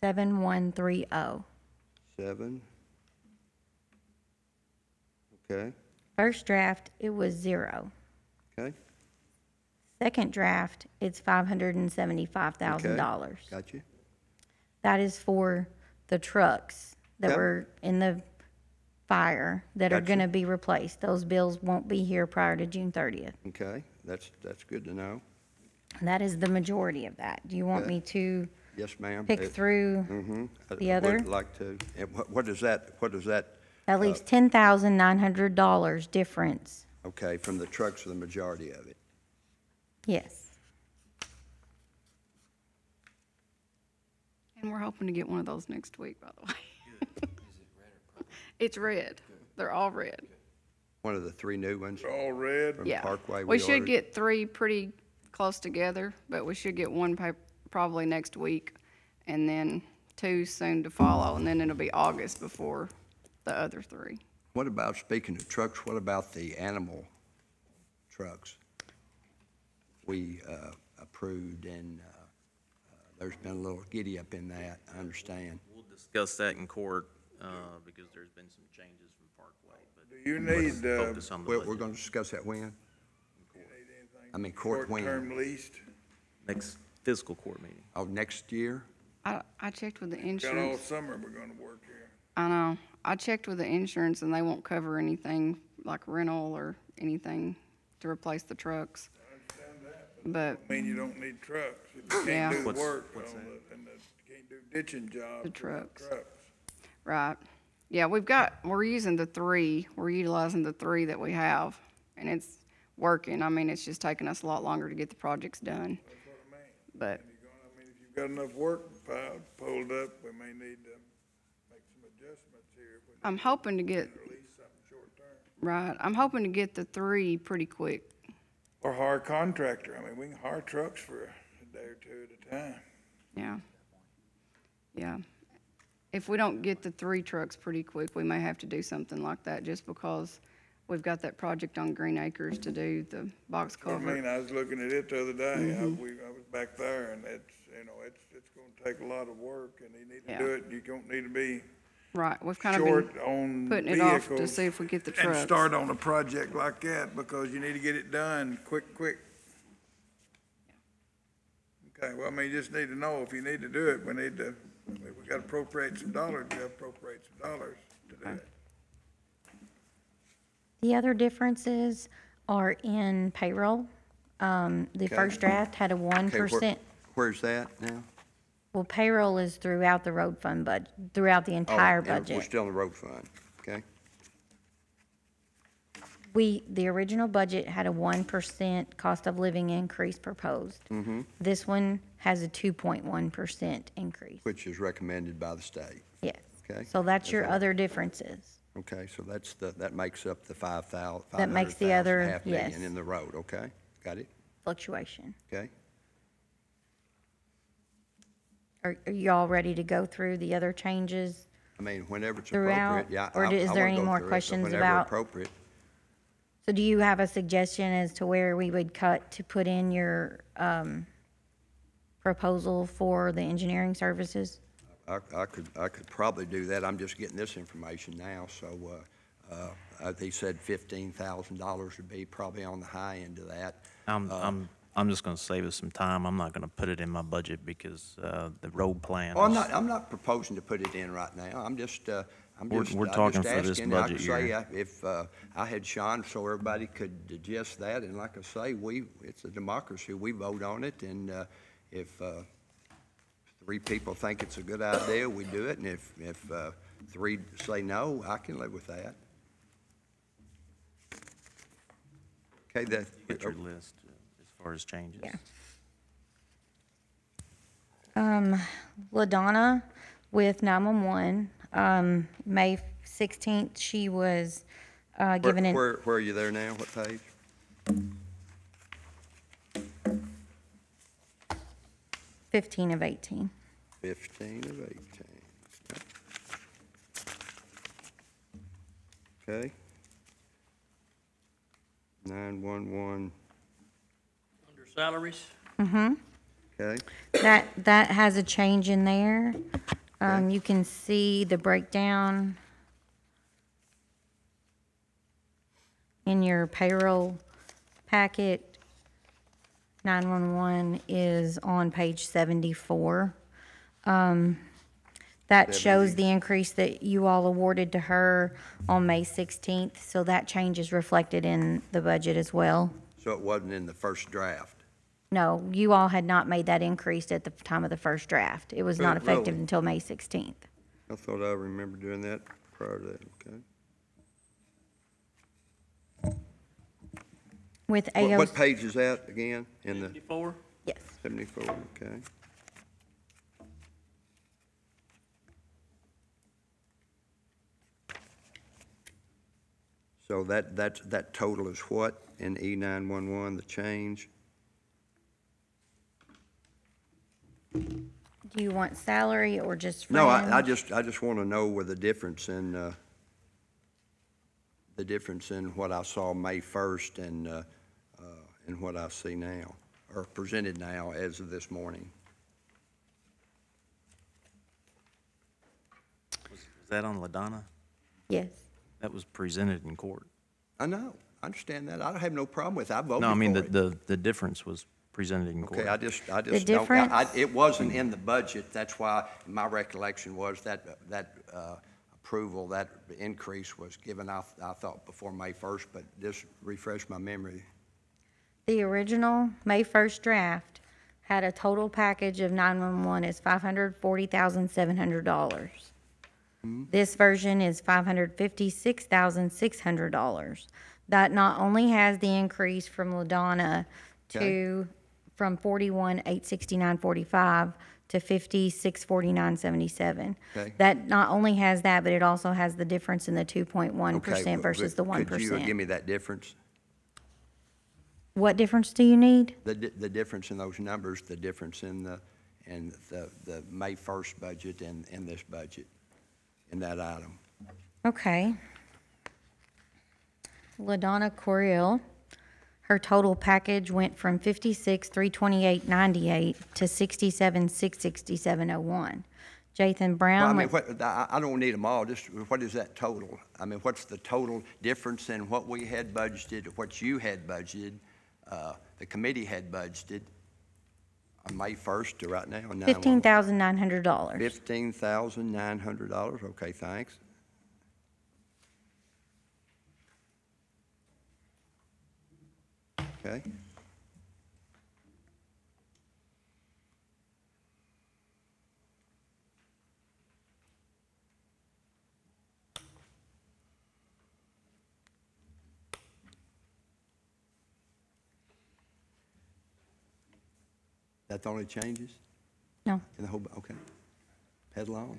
7130. 7. Okay, First draft, it was 0. okay. Second draft, it's $575,000. Got you. That is for the trucks that Yep. were in the fire that are Gotcha. going to be replaced. Those bills won't be here prior to June 30th. Okay, that's good to know. That is the majority of that. Do you want Okay. me to Yes, ma'am. pick through the other? I would like to. And what does that, That leaves $10,900 difference. okay, from the trucks for the majority of it? Yes. And we're hoping to get one of those next week, by the way. It's red. They're all red. One of the 3 new ones All red. from Yeah. Parkway We should ordered? get 3 pretty close together, but we should get one probably next week, and then 2 soon to follow, and then it'll be August before the other 3. What about, speaking of trucks, what about the animal trucks? We approved in there's been a little giddy up in that, I understand. We'll discuss that in court, because there's been some changes from Parkway, but Do you let's need, focus on the We're budget. gonna discuss that when? I mean, court when? short-term leased? Next fiscal court meeting. Oh, next year? I checked with the Got all insurance. summer we're gonna work here. I know. I checked with the insurance and they won't cover anything like rental or anything to replace the trucks. But I mean, you don't need trucks. If you Yeah. can't do the What's- work what's on the, and you can't do ditching jobs. The without trucks. Right. Yeah, we're using the three, we're utilizing the three that we have, and it's working. I mean, it's just taking us a lot longer to get the projects done. That's what I mean. But, I mean, if you've got enough work pulled up, we may need to make some adjustments here. If we I'm hoping to get, release something short-term. right, I'm hoping to get the three pretty quick. Or hire a contractor. I mean, we can hire trucks for a day or two at a time. Yeah. Yeah. If we don't get the three trucks pretty quick, we may have to do something like that, just because we've got that project on Green Acres to do the box I mean, culvert. I was looking at it the other day. I was back there, and it's, it's gonna take a lot of work, and you need to Yeah. do it. You don't need to be Right, we've kind of been short on putting it off to vehicles see if we get the and trucks. start on a project like that, because you need to get it done quick. Okay, well, I mean, you just need to know if you need to do it, we gotta appropriate some dollars, we gotta appropriate some dollars to do it. The other differences are in payroll. The first draft had a Okay, 1%. Where's that now? Well, payroll is throughout the road fund budget, throughout the Oh, entire and We're budget. still in the road fund, okay? The original budget had a 1% cost of living increase proposed. This one has a 2.1% increase. Which is recommended by the state, Yes. okay? So that's your other differences. Okay, so that makes up the 5,000, That makes the other- 500,000, half million yes. in the road, okay? Got it, Fluctuation. okay? Are y'all ready to go through the other changes? I mean, whenever it's Throughout, appropriate, yeah. or I is there wanna any go more through it, but questions whenever about- appropriate. So do you have a suggestion as to where we would cut to put in your proposal for the engineering services? I could probably do that. I'm just getting this information now, so, they said $15,000 would be probably on the high end of that. I'm just gonna save us some time. I'm not gonna put it in my budget because, the road plan. Oh, is- I'm not proposing to put it in right now. I'm just We're talking for this asking. budget Like I year. say, if, I had Sean so everybody could digest that, and like I say, it's a democracy. We vote on it, and, if, three people think it's a good idea, we do it, and if three say no, I can live with that. Okay, Get your list as far as changes. Yeah. LaDonna with 911, May 16th, she was given an. Where are you there now? What page? 15 of 18. 15 of 18. Okay. 911, Under salaries, okay. That has a change in there. You can see the breakdown in your payroll packet. 911 is on page 74. That shows the increase that you all awarded to her on May 16th, so that change is reflected in the budget as well. So it wasn't in the first draft? No, you all had not made that increase at the time of the first draft. It was not Oh, effective really? until May 16th. I thought I remembered doing that prior to that, okay. With What AOC, page is that again? In the 54, yes. 74, okay. So that total is what in E911, the change? Do you want salary or just No, fringe? I just want to know where the difference in what I saw May 1st and what I see now, or presented now as of this morning. Was that on LaDonna? Yes. That was presented in court. I know, I understand that. I don't have no problem with it. I voted No, I mean, for it. the difference was presented in court. Okay, I just don't, difference- it wasn't in the budget. That's why my recollection was that approval, that increase was given, I thought, before May 1st, but just refresh my memory. The original May 1st draft had a total package of 911 is $540,700. This version is $556,600. That not only has the increase from LaDonna from 41,869.45 to 56,49.77. Okay. That not only has that, but it also has the difference in the Okay, 2.1% versus the 1%. Could you give me that difference? What difference do you need? The difference in those numbers, the difference in the May 1st budget and this budget, in that item. Okay. LaDonna Coriel, her total package went from 56,328.98 to 67,667.01. Jathan Well, I Brown mean, went, I don't need them all, just what is that total? I mean, what's the total difference in what we had budgeted, what you had budgeted, the committee had budgeted on May 1st to right now? $15,900. $15,900, okay, thanks. Okay. That the only changes No, in the whole, okay. Head on.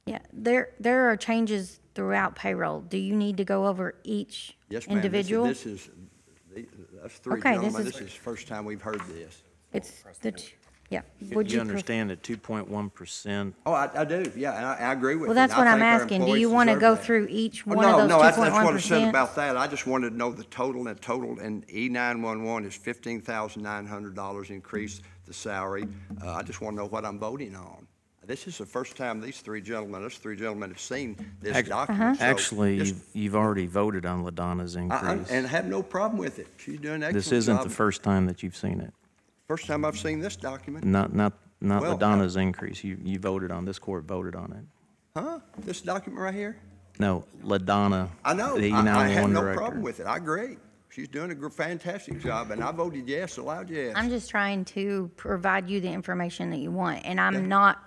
yeah, there are changes throughout payroll. Do you need to go over each Yes, ma'am. individual? That's three Okay, this gentlemen. is- This is the first time we've heard this. It's yeah. You Would you? understand that 2.1%, Oh, I do, yeah, and I agree with you. Well, that's I what I'm think our asking. Do employees you want to deserve go that. through each Oh, one of those no, that's what I said 2.1%? about that. I just wanted to know the total, and E911 is $15,900 increase the salary. I just want to know what I'm voting on. This is the first time us three gentlemen have seen this document. so actually, just- you've already voted on LaDonna's increase. And have no problem with it. She's doing an excellent This isn't job. the first time that you've seen it. First time I've seen this document. Not Well, LaDonna's increase. You voted on, this court voted on it. Huh? This document right here? No, LaDonna, I know. the I have E911 no director. problem with it. I agree. She's doing a fantastic job, and I voted yes, allowed yes. I'm just trying to provide you the information that you want, and I'm not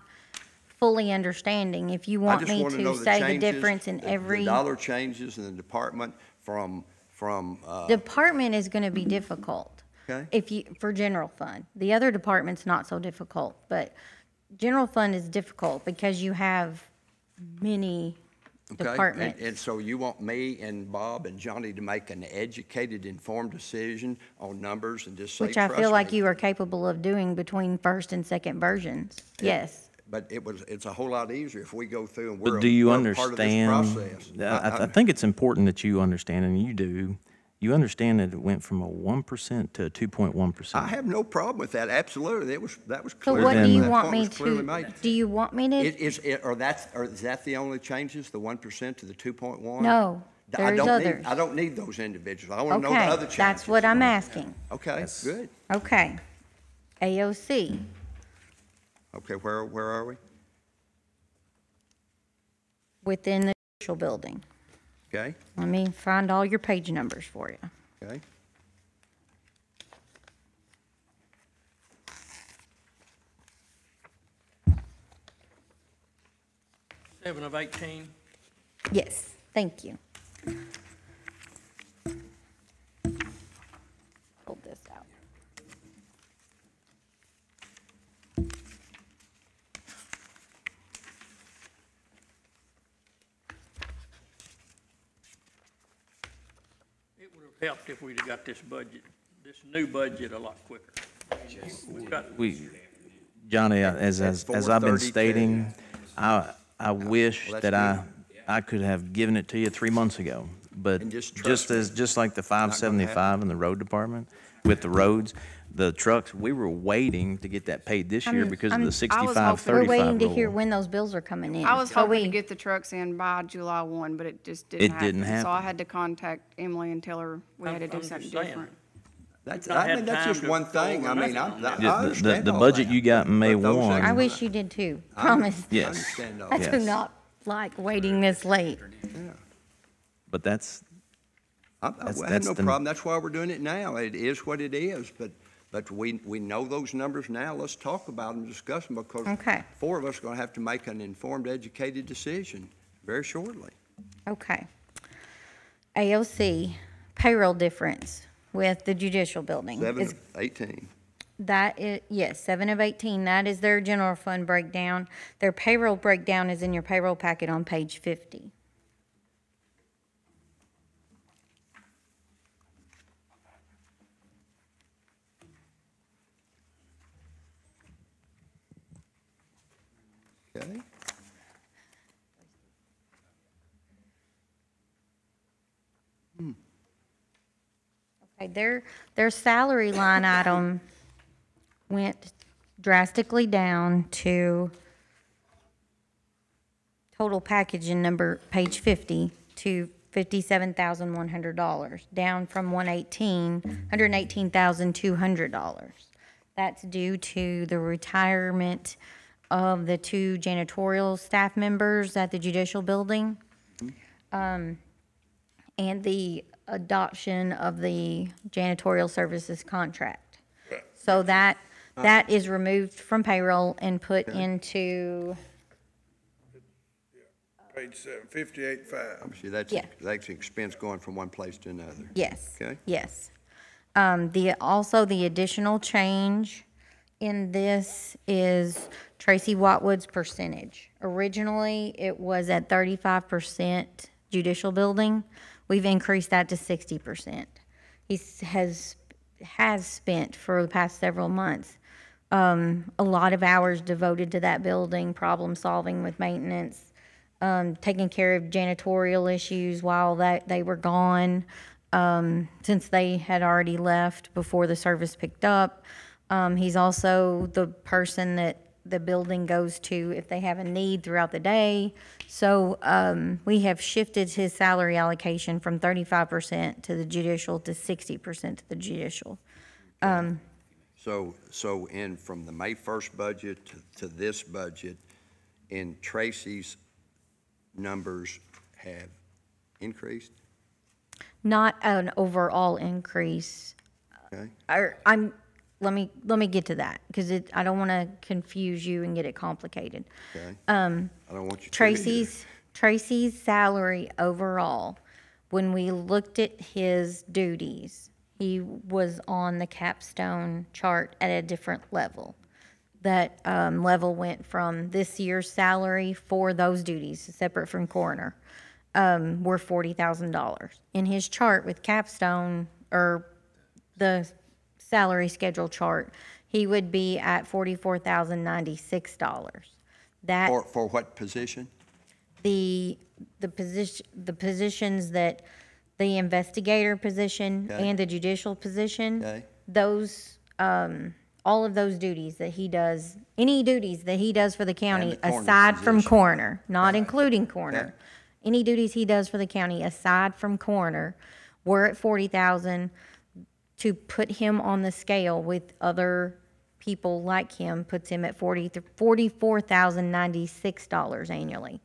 fully understanding. If you I want just me want to know to the say the changes, difference in every The dollar changes in the department from, department is going to be difficult. Okay. If you, for general fund. The other department's not so difficult, but general fund is difficult because you have many okay? departments. And so you want me and Bob and Johnny to make an educated, informed decision on numbers and just say, Which I trust feel like me. you are capable of doing between first and second versions. Yes. But it's a whole lot easier if we go through and But we're do you a part of this understand? process. I think it's important that you understand, and you do. You understand that it went from a 1% to a 2.1%. I have no problem with that, absolutely. That was So clear. what do you That want point me was clearly to, made. do you want me to? Is that the only changes, the 1% to the 2.1? No, there's others. I don't need those individuals. I want to know the Okay, other changes. that's what I'm asking. Okay, good. Okay. AOC, Okay, where are we? within the judicial building. Okay, Let me find all your page numbers for you. okay. 7 of 18. Yes, thank you. Hold this out. It would have helped if we'd have got this budget, this new budget a lot quicker. We've got, Johnny, as I've been 432. stating, I wish Well, that's that I could have given it to you 3 months ago. But And just trust me, just like the 575 in the road department, with the roads. The trucks, we were waiting to get that paid this year because of the I was 65-35 hoping- We're waiting to hear rule. when those bills are coming in. I was So hoping to we- get the trucks in by July 1, but it just It didn't happen. didn't So I happen. had to contact Emily and tell her we had to do I'm something just saying. different. That's, not I had mean, that's time just to one go thing. over I mean, nothing on that. I The understand the all budget that, you got in May but those 1. things- I wish you did too, promise. I Yes. understand all I that. do Yes. not like waiting this late. But that's, I That's- have that's no the- problem. That's why we're doing it now. It is what it is, but we know those numbers now. Let's talk about them, discuss them, because Okay. 4 of us are going to have to make an informed, educated decision very shortly. Okay. AOC, payroll difference with the judicial building. 7 is- of 18. That is, yes, 7 of 18, that is their general fund breakdown. Their payroll breakdown is in your payroll packet on page 50. Okay? Okay, their salary line item went drastically down to total package in number, page 50, to $57,100, down from $118,200. That's due to the retirement of the 2 janitorial staff members at the judicial building, and the adoption of the janitorial services contract. So that is removed from payroll and put into, Page 7, 58.5. See, that's Yeah. an expense going from one place to another. yes. Okay. Yes. Also, the additional change in this is Tracy Watwood's percentage. Originally, it was at 35% judicial building. We've increased that to 60%. He has spent for the past several months a lot of hours devoted to that building, problem solving with maintenance, taking care of janitorial issues while they were gone, since they had already left before the service picked up. He's also the person that the building goes to if they have a need throughout the day. So we have shifted his salary allocation from 35% to the judicial to 60% to the judicial. So from the May 1st budget to this budget, in Tracy's numbers have increased? Not an overall increase. Okay? Let me get to that, because I don't want to confuse you and get it complicated. Okay? I don't want you to. Tracy's salary overall, when we looked at his duties, he was on the capstone chart at a different level. That level went from this year's salary for those duties, separate from coroner, were $40,000. In his chart with capstone, or the salary schedule chart, he would be at $44,096. That For what position? the positions that the investigator position Okay. and the judicial position, Okay. those all of those duties that he does, any duties that he does for the county the coroner's aside from position. coroner, not including coroner, any duties he does for the county aside from coroner, were at 40,000. To put him on the scale with other people like him puts him at $44,096 annually.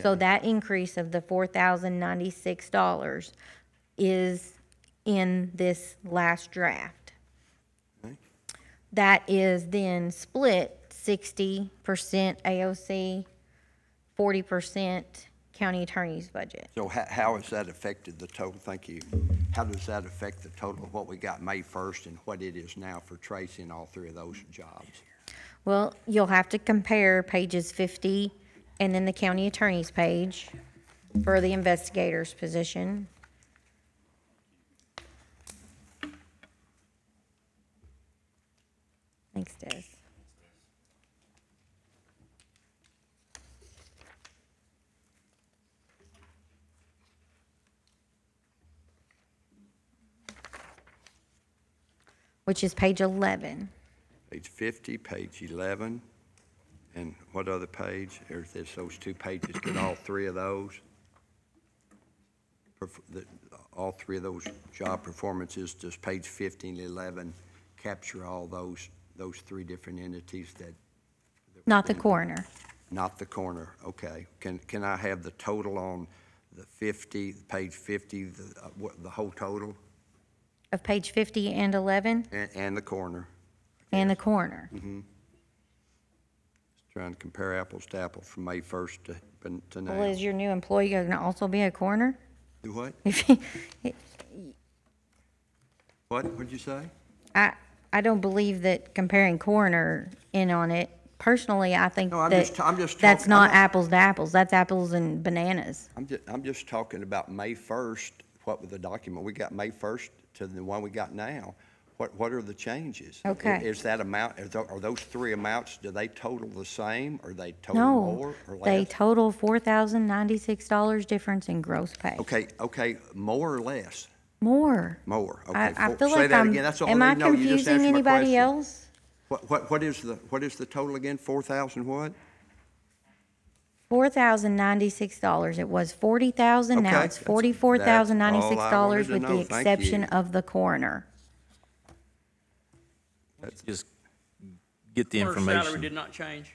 So that increase of the $4,096 is in this last draft. Okay. That is then split 60% AOC, 40% county attorney's budget. So how has that affected the total? Thank you. How does that affect the total of what we got May 1st and what it is now for Tracy and all 3 of those jobs? Well, you'll have to compare pages 50 and then the county attorney's page for the investigator's position. Thanks, Des. which is page 11. Page 50, page 11, and what other page? There's those two pages, get all three of those? All three of those job performances, does page 50 and 11 capture all those three different entities that? Not the coroner. Not the coroner, okay. Can I have the total on the 50, page 50, the whole total? Of page 50 and 11, And the coroner? and the coroner. Mm-hmm. Just trying to compare apples to apples from May 1st to now. Well, is your new employee going to also be a coroner? Do what? If he- What'd you say? I don't believe that comparing coroner in on it, personally, I think No, I'm that just that's talking- not I'm not- apples to apples, that's apples and bananas. I'm just talking about May 1st, what was the document we got May 1st to the one we got now. What are the changes? Okay. Is that amount, are those three amounts, do they total the same, or they total No, more or they less? total $4,096 difference in gross pay. Okay, more or less? More. More, okay. I feel Say like that I'm, again. That's all am I I need to know. You just confusing answered my anybody question. else? What is the total again? 4,000 what? $4,096. It was $40,000, now Okay, it's that's all I $44,096 wanted to with know. the Thank exception you. of the coroner. Just get the Coroner's salary information. did not change.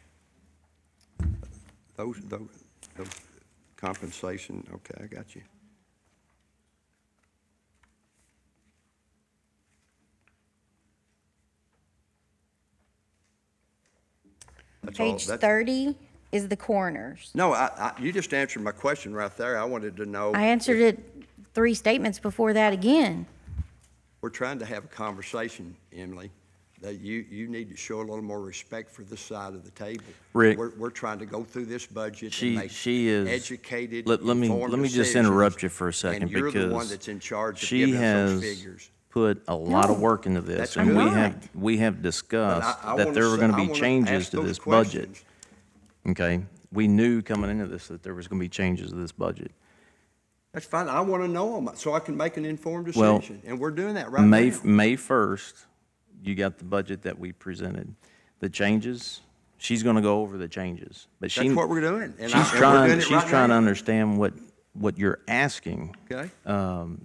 Those compensation, okay, I got you. That's all- Page that's- 30 is the coroner's. No, you just answered my question right there. I wanted to know. I answered it 3 statements before that again. We're trying to have a conversation, Emily, that you need to show a little more respect for this side of the table. Rick. We're trying to go through this budget She- and make she is- educated, let me informed just decisions, interrupt you for a second, and you're the one because that's in charge of she giving us those has figures. put a lot of No, work into this, That's and good. we have But discussed I that wanna there were say- gonna I be wanna changes ask to those this budget. questions. Okay? We knew coming into this that there was gonna be changes to this budget. That's fine. I want to know them so I can make an informed Well, decision. And we're doing that right now. May 1st, you got the budget that we presented. The changes, she's gonna go over the changes, but she. That's what we're doing. And She's we're trying, doing it she's right trying to now. understand what you're asking. Okay.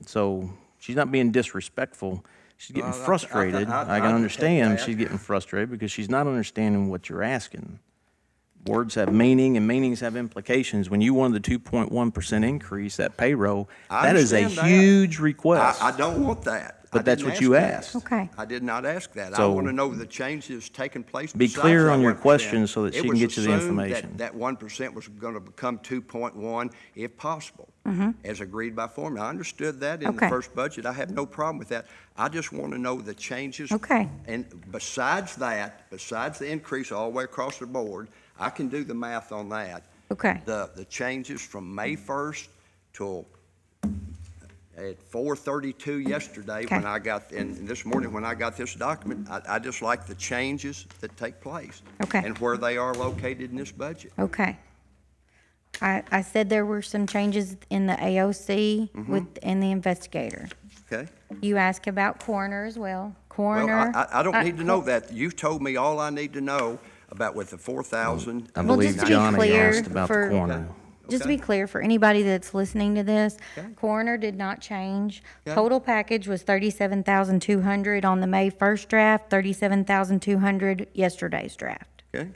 So she's not being disrespectful. She's getting Well, frustrated. I I can detect understand that. she's getting frustrated because she's not understanding what you're asking. Words have meaning and meanings have implications. When you wanted the 2.1% increase at payroll, I that is a understand that. huge request. I don't want that. But I that's didn't what you that. asked. Okay. I did not ask that. I So- want to know the changes taking place. Be besides clear that on your 1%. question so that It she can was get you the assumed information. That 1% was going to become 2.1 if possible, as agreed by formula. I understood that in the Okay. first budget. I have no problem with that. I just want to know the changes. Okay. And besides that, besides the increase all the way across the board, I can do the math on that. Okay. The changes from May 1st till at 4:32 yesterday when Okay. I got, and this morning when I got this document, I just like the changes that take place. Okay. And where they are located in this budget. Okay. I said there were some changes in the AOC and the investigator. Okay? You asked about coroner as well. Well, Coroner. I don't need to know that. You've told me all I need to know about with the 4,000. I Well, believe just to be Johnny clear, asked about the for- corner. Just to Okay. be clear, for anybody that's listening to this, Okay. coroner did not change. Okay. Total package was 37,200 on the May 1st draft, 37,200 yesterday's draft. Okay?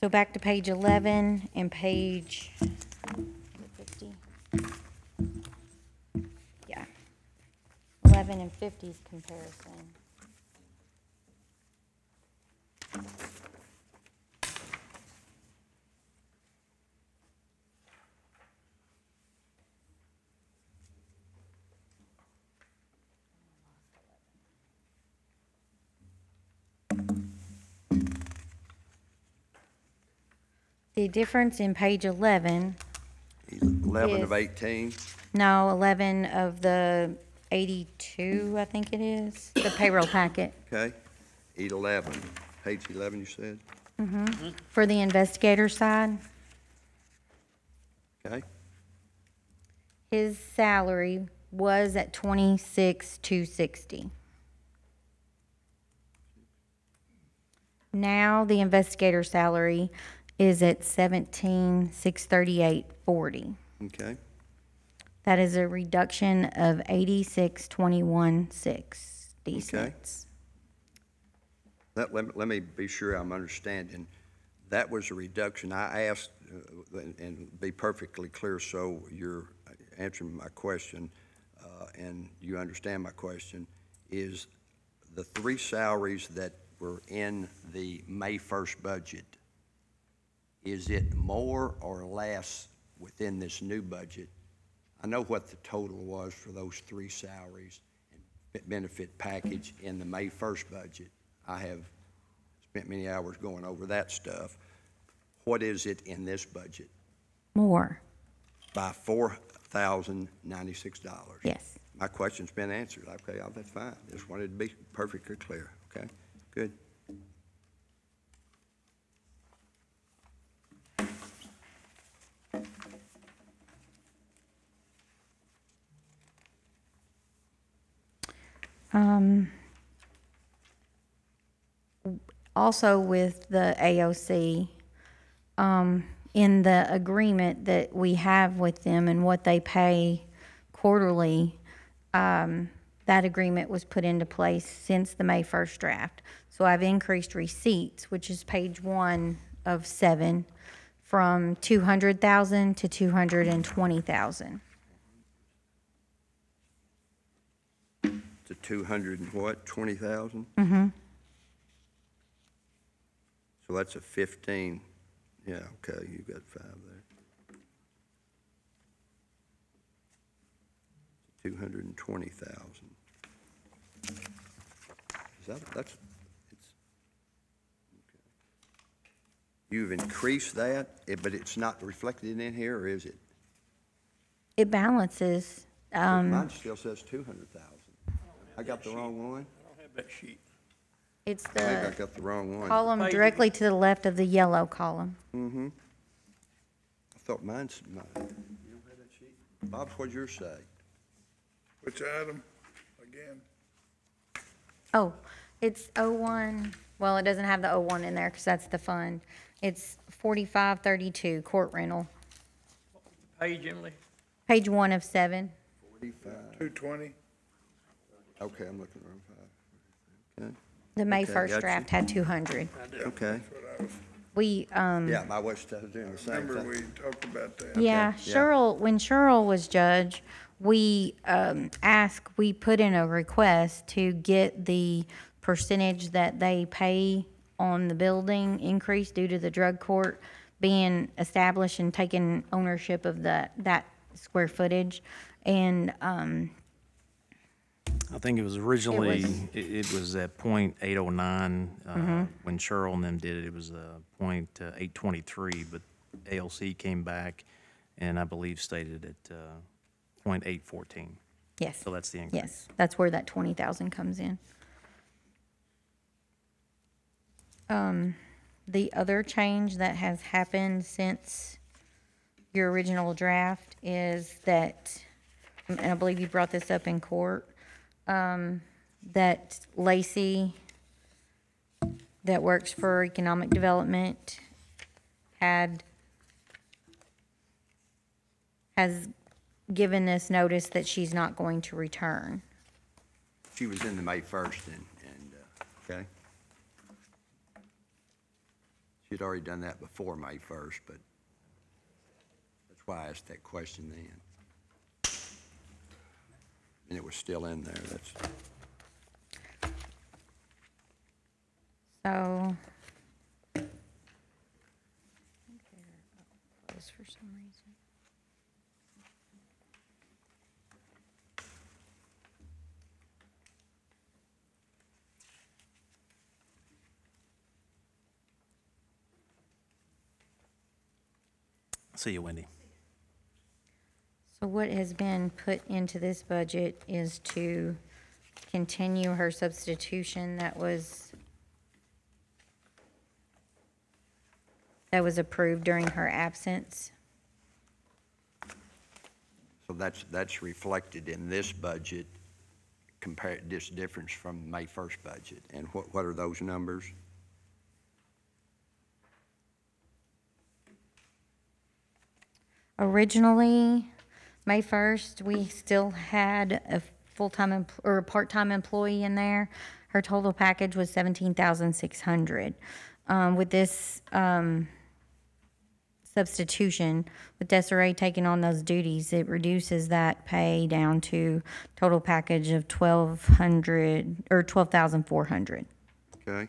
So back to page 11 and page 50. Yeah. 11 and 50's comparison. The difference in page 11, 11 of Yes. 18. no, 11 of the 82, I think it is, the payroll packet. Okay? 11. Page 11, you said? For the investigator side, Okay? his salary was at 26,260. Now the investigator salary is at 17,638.40. Okay. That is a reduction of 86.2160 cents. Let me be sure I'm understanding. That was a reduction. I asked, and be perfectly clear, so you're answering my question, and you understand my question, is the three salaries that were in the May 1st budget, is it more or less within this new budget? I know what the total was for those three salaries and benefit package in the May 1st budget. I have spent many hours going over that stuff. What is it in this budget? More, By $4,096. yes. My question's been answered. Okay, that's fine. Just wanted to be perfectly clear. Okay, good. Also with the AOC, in the agreement that we have with them and what they pay quarterly, that agreement was put into place since the May 1st draft. So I've increased receipts, which is page 1 of 7, from 200,000 to 220,000. To 200 and what, 20,000? Mm-hmm. So that's a 15, yeah, okay, you got 5 there. 220,000. That's, it's, okay. You've increased that, but it's not reflected in here, or is it? It balances. Mine still says 200,000. I got the wrong one? I don't have that sheet. It's I think I the got the wrong one. column directly to the left of the yellow column. Mm-hmm. I thought mine's, you don't have that sheet? Bob, what'd yours say? Which item, again? Oh, it's 01, well, it doesn't have the 01 in there because that's the fund. It's 4532, court rental, Page, Emily? page 1 of 7. 45. 220? Okay, I'm looking wrong 5. Okay, The May Okay, 1st gotcha. draft had 200. okay. That's what I was, We, Yeah, my wife's doing the same remember thing. we talked about that. yeah, yeah. Cheryl, when Cheryl was judge, we we put in a request to get the percentage that they pay on the building increase due to the drug court being established and taking ownership of that square footage. And, I think it was originally, was- it was at .809. When Cheryl and them did it, it was .823, but ALC came back and I believe stated at .814. yes. So that's the increase. Yes, that's where that 20,000 comes in. The other change that has happened since your original draft is that, and I believe you brought this up in court, that Lacey, that works for Economic Development, has given us notice that she's not going to return. She was in the May 1st and okay. She'd already done that before May 1st, but that's why I asked that question then. And it was still in there, that's, So. Closed for some reason. See you, Wendy. So what has been put into this budget is to continue her substitution that was approved during her absence. So that's reflected in this budget, compare this difference from May 1st budget. And what are those numbers? Originally, May 1st, we still had a full-time or a part-time employee in there. Her total package was 17,600. With this substitution, with Desiree taking on those duties, it reduces that pay down to total package of 1,200 or 12,400. Okay.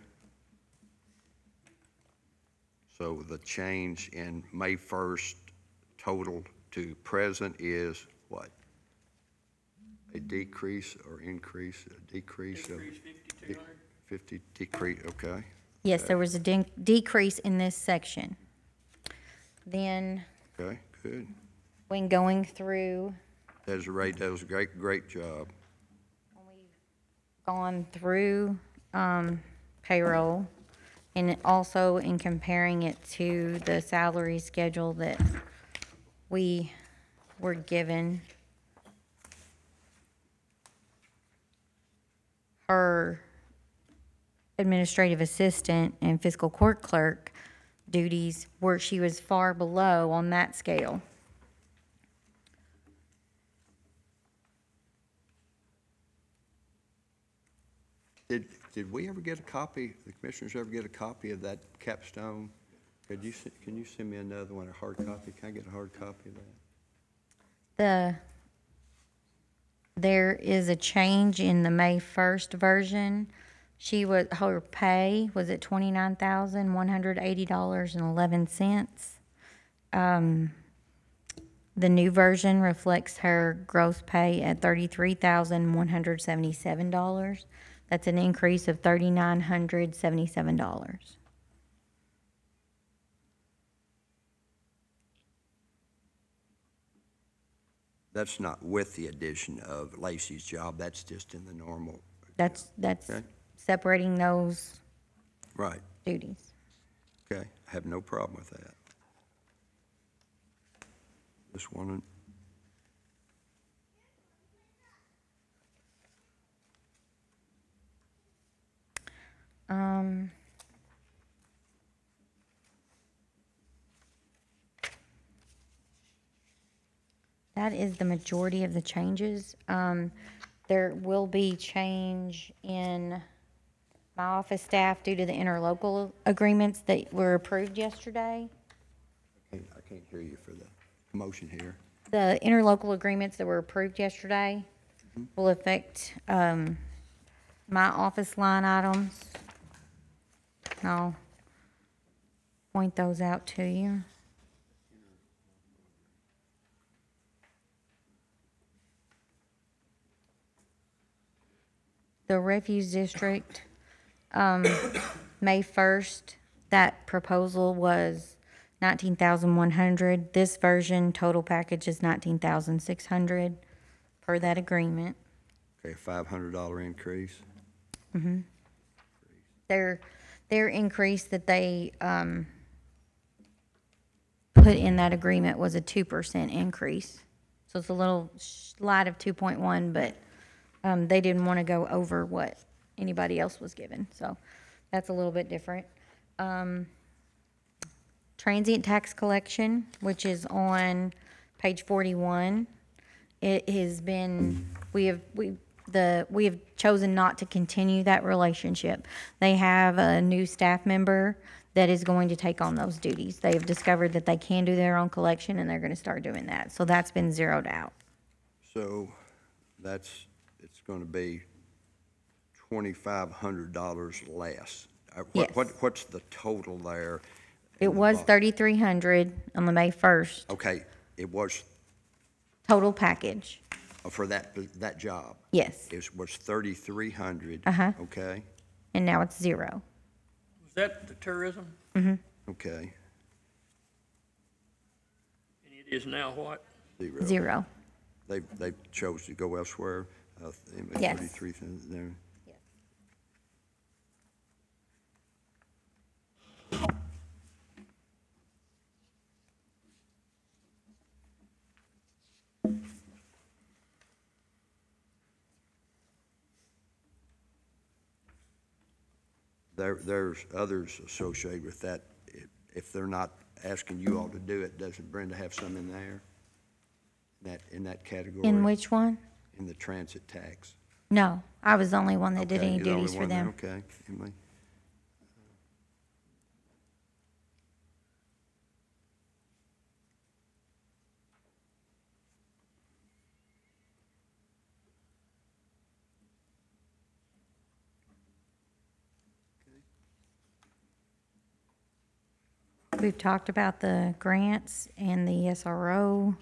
So the change in May 1st total to present is what? A decrease or increase, a decrease of? Decrease 5,200. 50, decrease, okay. Yes, there was a decrease in this section. Then, Okay, good. when going through, Desiree does a great job. gone through payroll, and also in comparing it to the salary schedule that we were given, her administrative assistant and fiscal court clerk duties where she was far below on that scale. Did we ever get a copy, the commissioners ever get a copy of that capstone? Can you send me another one, a hard copy? Can I get a hard copy of that? There is a change in the May 1st version. Her pay was at $29,180.11. The new version reflects her gross pay at $33,177. That's an increase of $3,977. That's not with the addition of Lacey's job, that's just in the normal. That's Okay. separating those Right, duties. okay, I have no problem with that. Just wanted, That is the majority of the changes. There will be change in my office staff due to the interlocal agreements that were approved yesterday. I can't hear you for the motion here. The interlocal agreements that were approved yesterday will affect my office line items. And I'll point those out to you. The refuse district, May 1st, that proposal was 19,100. This version, total package is 19,600 per that agreement. Okay, $500 increase. Their increase that they put in that agreement was a 2% increase. So it's a little slight of 2.1, but they didn't want to go over what anybody else was given. So that's a little bit different. Transient tax collection, which is on page 41. It has been, we have chosen not to continue that relationship. They have a new staff member that is going to take on those duties. They have discovered that they can do their own collection, and they're going to start doing that. So that's been zeroed out. So it's going to be $2,500 less. Yes. What's the total there? It was 3,300 on the May 1st, Okay, it was total package. for that job. Yes, It was 3,300. Uh-huh. Okay, and now it's 0. Was that the tourism? okay, And it is now what? 0. They chose to go elsewhere. Yes. 33,000 there. There's others associated with that. If they're not asking you all to do it, doesn't Brenda have some in there? In that category? In which one? In the transit tax? No, I was the only one that did Okay, any you're the only duties for one there, them. Okay, Emily. We've talked about the grants and the SRO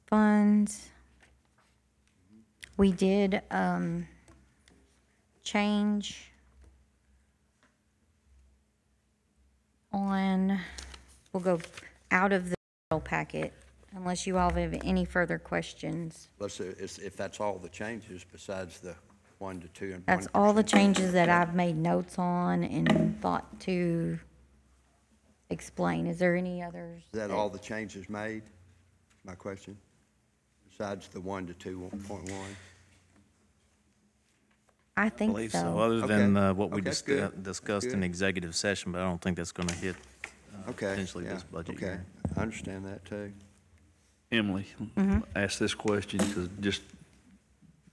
funds. We did, change on, we'll go out of the packet unless you all have any further questions. If that's all the changes besides the 1 to 2 and 1%. That's all the changes that I've made notes on and thought to explain. Is there any others? Is that all the changes made? My question? Besides the 1 to 2.1? I I think believe so, so. other than Okay. what we Okay, good. discussed in Good. executive session, but I don't think that's going to hit Okay. potentially yeah, this budget Okay, year. I understand that too. Emily, ask this question because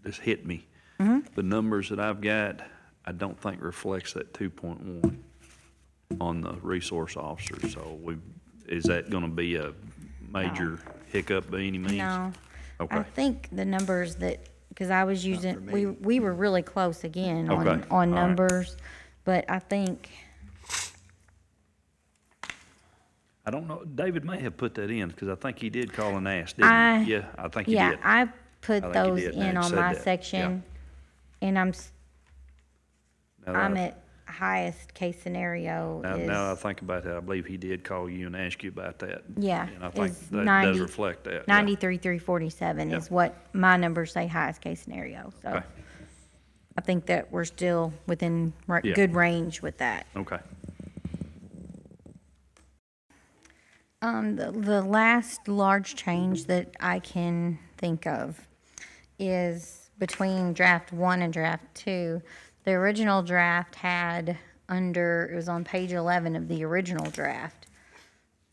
this hit me. The numbers that I've got, I don't think reflects that 2.1 on the resource officer. So is that going to be a major hiccup by any means? No. I Okay. think the numbers that, because I was using, for me. we were really close again Okay, on all right. numbers, but I think, I don't know. David may have put that in because I think he did call and ask, didn't he? Yeah, I think he yeah, did. I put I think you those did, now in you on said my that, section, and Now that I'm I- at highest case scenario Now I is, think about that, I believe he did call you and ask you about that. yeah, And I think is that does 90 reflect that. yeah. 93,347 Yeah. is what my numbers say highest case scenario, so. Okay. I think that we're still within Yeah. good range with that. Okay. The last large change that I can think of is between draft 1 and draft 2. The original draft had it was on page 11 of the original draft,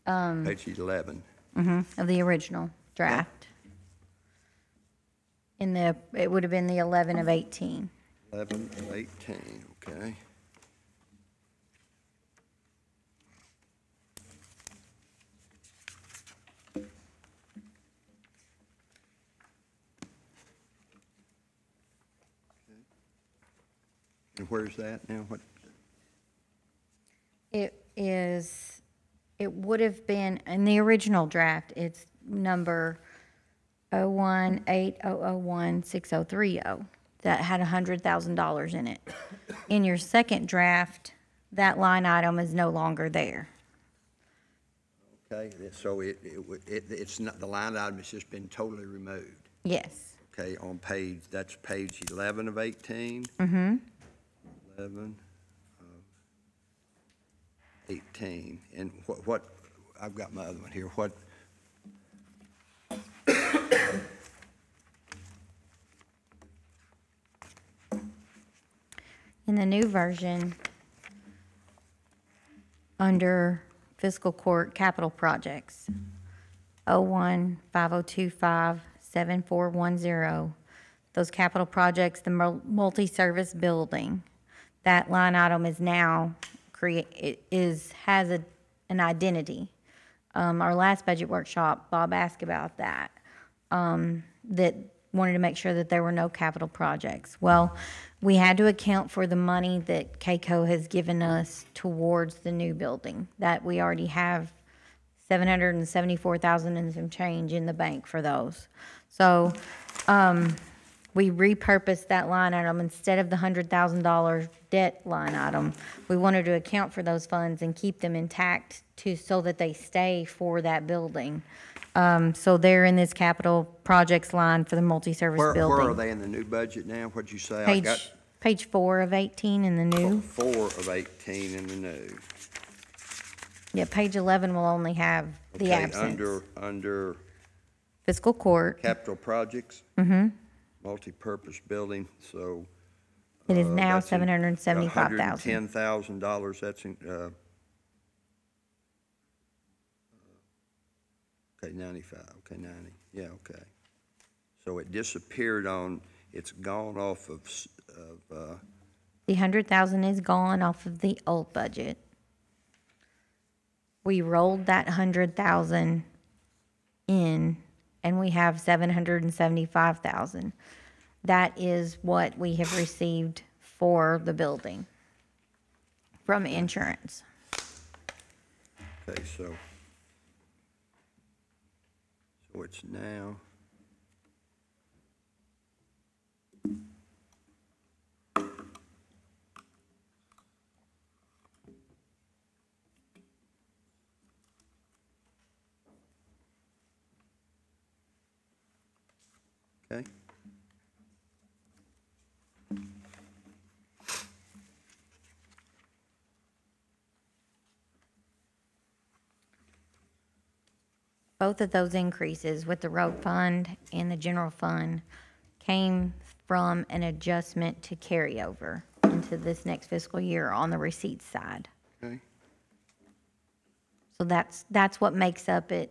Page 11. of the original draft. It would have been the 11 of 18. 11 of 18, okay. And where's that now? What, It would have been, in the original draft, it's number 018001630. That had $100,000 in it. In your second draft, that line item is no longer there. okay, so it's not, the line item has just been totally removed. Yes. Okay, that's page 11 of 18? 11 of 18. And what, I've got my other one here. What, In the new version, under fiscal court capital projects, 0150257410, those capital projects, the multi-service building, that line item is now has an identity. Our last budget workshop, Bob asked about that, that wanted to make sure that there were no capital projects. Well, we had to account for the money that KCO has given us towards the new building, that we already have $774,000 and some change in the bank for those. So, we repurposed that line item. Instead of the $100,000 debt line item, we wanted to account for those funds and keep them intact so that they stay for that building. So they're in this capital projects line for the multi-service where building. are they in the new budget now? What'd you say? I got Page 4 of 18 in the new. 4 of 18 in the new. Yeah, page 11 will only have the Okay, absence. under Fiscal court. capital projects? Multi-purpose building, so It is now That's in- $775,000. $110,000, that's in, okay, 95, okay, 90, yeah, okay. So it disappeared on, it's gone off of, The 100,000 is gone off of the old budget. We rolled that 100,000 in, and we have 775,000. That is what we have received for the building from insurance. okay, so it's now, okay, Both of those increases with the road fund and the general fund came from an adjustment to carryover into this next fiscal year on the receipts side. okay. So that's what makes up the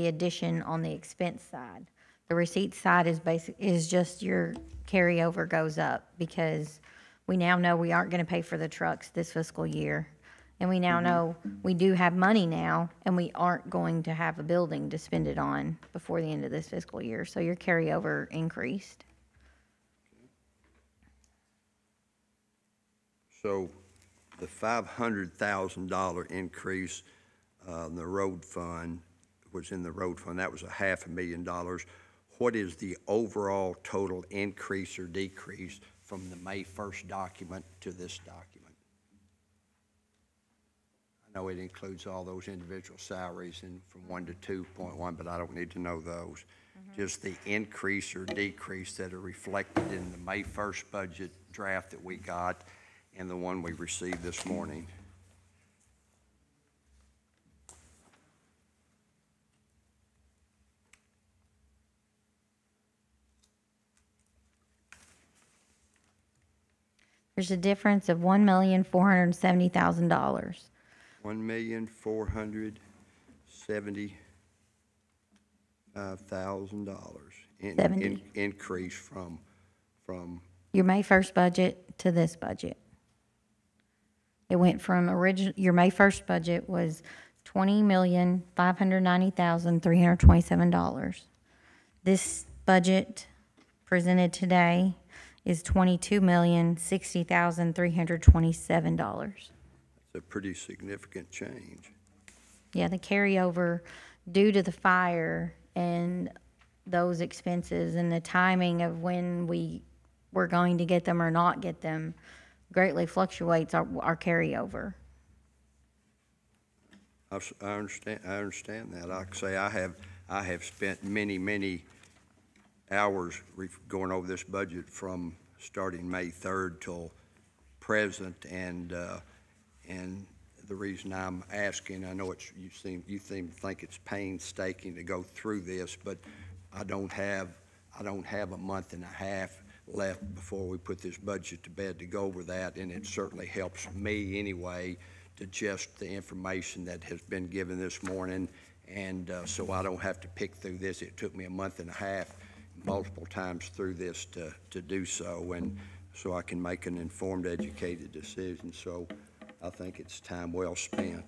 addition on the expense side. The receipt side is just your carryover goes up because we now know we aren't gonna pay for the trucks this fiscal year. And we now know we do have money now and we aren't going to have a building to spend it on before the end of this fiscal year. So your carryover increased. So the $500,000 increase in the road fund was in the road fund, that was $500,000. What is the overall total increase or decrease from the May 1st document to this document? I know it includes all those individual salaries and from 1 to 2.1, but I don't need to know those. Just the increase or decrease that are reflected in the May 1st budget draft that we got and the one we received this morning. There's a difference of $1,470,000. $1,475,000 increase from Your May 1st budget to this budget. It went from your May 1st budget was $20,590,327. This budget presented today is $22,060,327. It's a pretty significant change. Yeah, the carryover due to the fire and those expenses and the timing of when we were going to get them or not get them greatly fluctuates our carryover. I understand that. Like I say, I have spent many hours going over this budget from starting May 3rd till present, and the reason I'm asking, I know you seem to think it's painstaking to go through this, but I don't have a month and a half left before we put this budget to bed to go over that, and it certainly helps me anyway to digest the information that has been given this morning, and so I don't have to pick through this. It took me a month and a half multiple times through this to do so, and so I can make an informed, educated decision. So I think it's time well spent.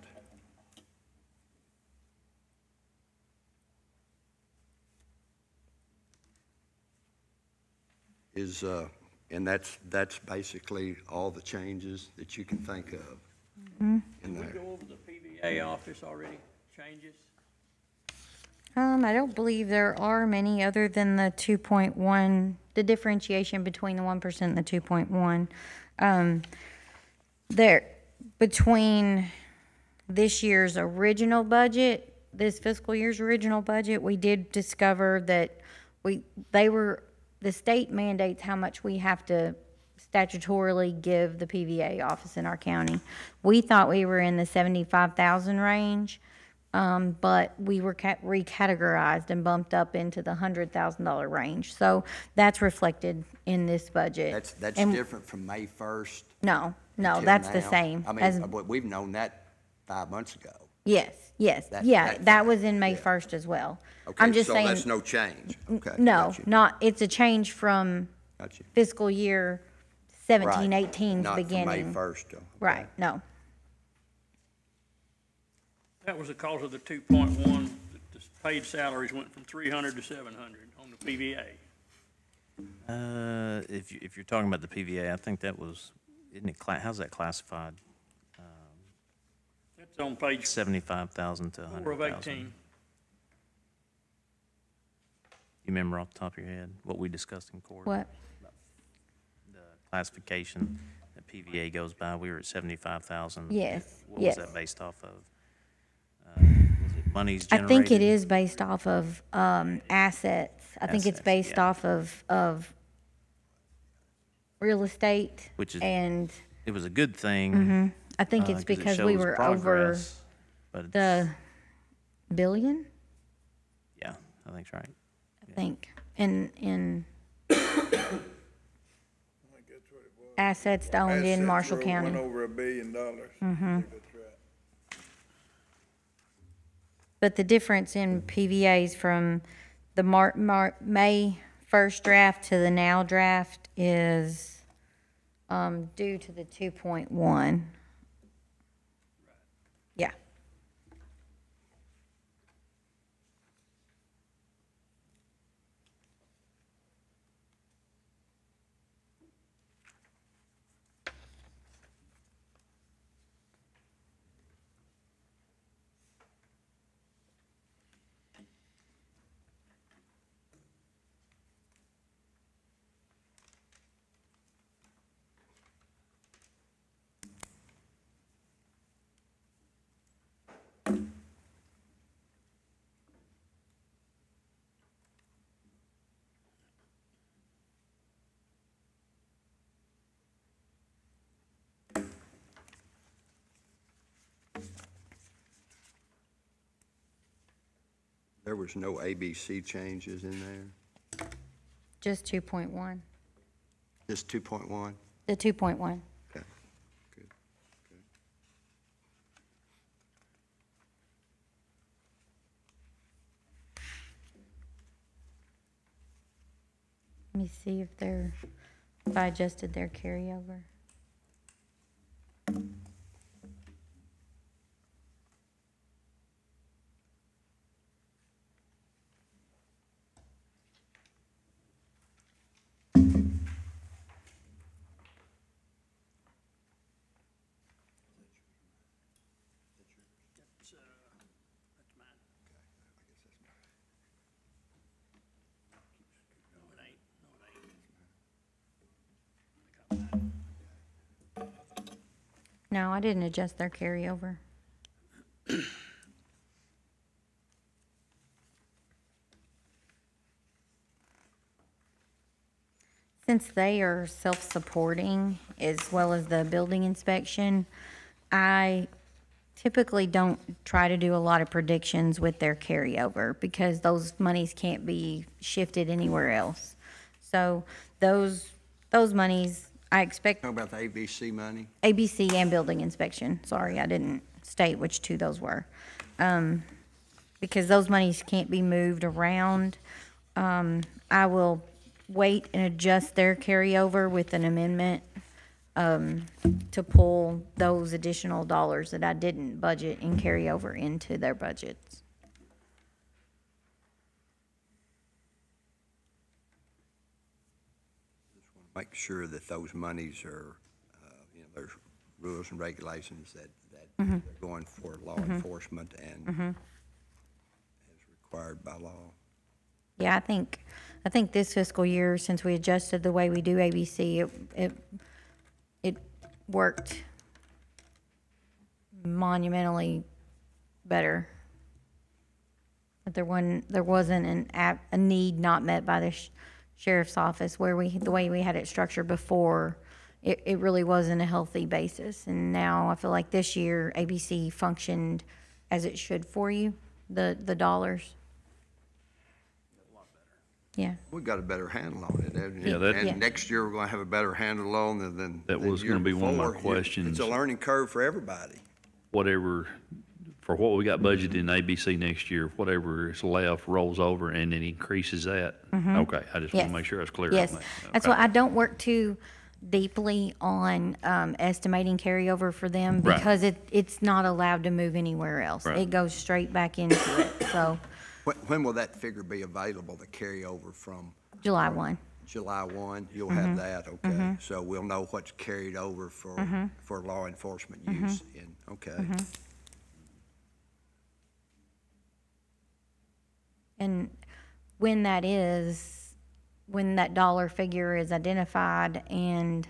And that's basically all the changes that you can think of in Did we there. go over the PVA office already, changes? I don't believe there are many other than the 2.1, the differentiation between the 1% and the 2.1. Between this year's original budget, this fiscal year's original budget, we did discover that the state mandates how much we have to statutorily give the PVA office in our county. We thought we were in the 75,000 range, but we were recategorized and bumped up into the $100,000 range. So that's reflected in this budget. That's And different from May 1st No, until that's the now? same. I as- mean, we've known that 5 months ago. Yes, That- yeah, that- that was in May yeah. 1st as well. Okay, I'm just so saying, that's no change. Okay. no, got you, not, it's a change from got you. fiscal year 17, Right. 18's Not from May beginning. 1st. though. Right, no. That was the cause of the 2.1, the paid salaries went from 300 to 700 on the PVA. If you're talking about the PVA, I think that was, isn't it, how's that classified? That's on page 75,000 to 4 of 100,000. 18. You remember off the top of your head what we discussed in court? What? The classification that PVA goes by, we were at 75,000. Yes, What yes. was that based off of? Was it monies I generated? think it is based off of assets. I think it's Assets, based yeah. off of real estate. Which is- And It was a good thing. I think it's 'cause it because we shows were over progress, but it's- the billion, Yeah, I think that's right. I think, in assets owned in Assets Marshall went County. over $1 billion. I think that's right. But the difference in PVAs from the May 1st draft to the now draft is due to the 2.1. Yeah. There was no ABC changes in there? Just 2.1. Just 2.1? The 2.1. Okay, good. Let me see if I adjusted their carryover. That's mine. No, it ain't. No, it ain't. No, I didn't adjust their carryover. Since they are self-supporting as well as the building inspection, I typically don't try to do a lot of predictions with their carryover because those monies can't be shifted anywhere else. So those monies, I expect Talk about the ABC money? ABC and building inspection. Sorry, I didn't state which two those were. Because those monies can't be moved around. I will wait and adjust their carryover with an amendment to pull those additional dollars that I didn't budget and carry over into their budgets. Make sure that those monies are, there's rules and regulations that they're going for law enforcement and as required by law. Yeah, I think this fiscal year, since we adjusted the way we do ABC, it worked monumentally better. But there wasn't a need not met by the sheriff's office where the way we had it structured before, it really wasn't a healthy basis. And now I feel like this year ABC functioned as it should for you, the dollars. Yeah. We got a better handle on it. Yeah, that- And next year, we're gonna have a better handle on it than That than was the year gonna be one of my before. questions. It's a learning curve for everybody. Whatever, for what we got budgeted in ABC next year, whatever is left rolls over and it increases that? Okay, I just want Yes. to make sure I was clear on Yes, that. that's Okay. why I don't work too deeply on estimating carryover for them Right. because it's not allowed to move anywhere else. Right. It goes straight back into it, so When will that figure be available, the carryover from July 1. July 1? You'll Mm-hmm. have that, okay? So we'll know what's carried over Mm-hmm. for law enforcement use in, okay. And when that dollar figure is identified and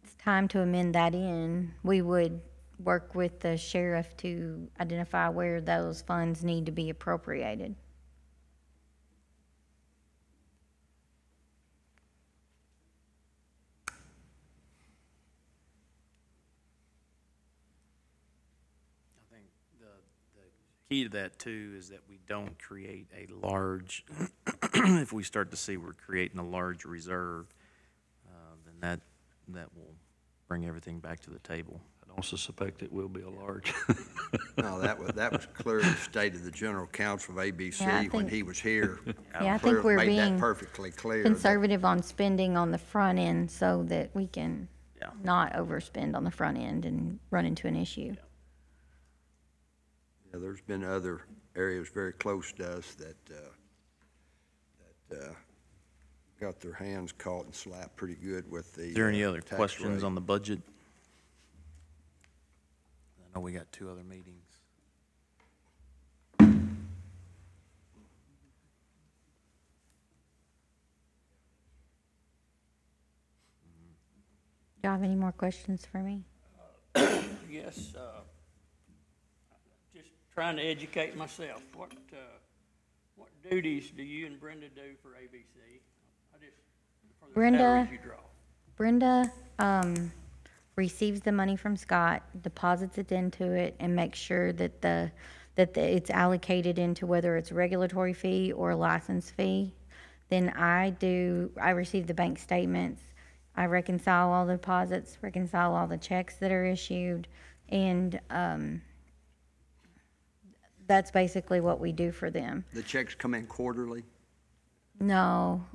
it's time to amend that in, we would work with the sheriff to identify where those funds need to be appropriated. I think the key to that too is that we don't create a large, if we start to see we're creating a large reserve, then that will bring everything back to the table. I don't suspect it will be a large. No, that was clearly stated, the general counsel of Yeah, I ABC when think- he was here. Yeah, I think we're Made that being perfectly clear. conservative on spending on the front end so that we can Yeah. not overspend on the front end and run into an issue. Yeah, there's been other areas very close to us that got their hands caught and slapped pretty good with the Is there any other tax questions rate. on the budget? I know we got 2 other meetings. Do you have any more questions for me? Yes, just trying to educate myself. What duties do you and Brenda do for ABC? For the Brenda- salaries you draw. Brenda receives the money from Scott, deposits it into it, and makes sure that it's allocated into whether it's a regulatory fee or a license fee. Then I receive the bank statements, I reconcile all the deposits, reconcile all the checks that are issued, and that's basically what we do for them. The checks come in quarterly? No,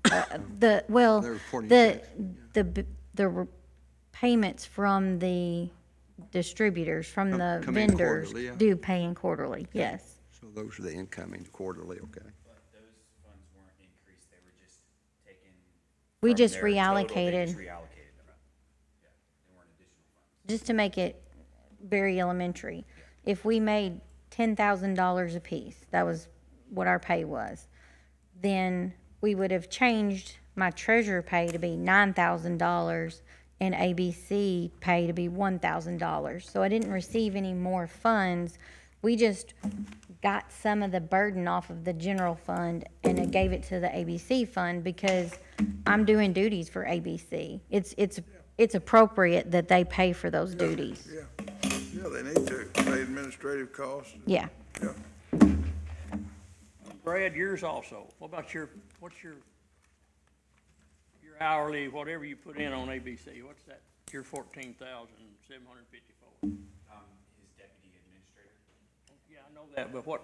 They're reporting checks, the payments from the distributors, from the come in vendors quarterly, yeah. do pay in quarterly, yes. So those are the incoming quarterly, okay. But those funds weren't increased, they were just taken. We from just their total, they reallocated. just reallocated them. Yeah, they weren't additional funds. Just to make it very elementary, if we made $10,000 apiece, that was what our pay was, then we would have changed my treasurer pay to be $9,000 and ABC pay to be $1,000. So I didn't receive any more funds. We just got some of the burden off of the general fund and it gave it to the ABC fund because I'm doing duties for ABC. It's appropriate that they pay for those duties. Yeah, they need to pay administrative costs. Yeah. Yeah. Brad, yours also. What's your hourly, whatever you put in on ABC? What's that? Your 14,754. His deputy administrator, Yeah, I know that, but what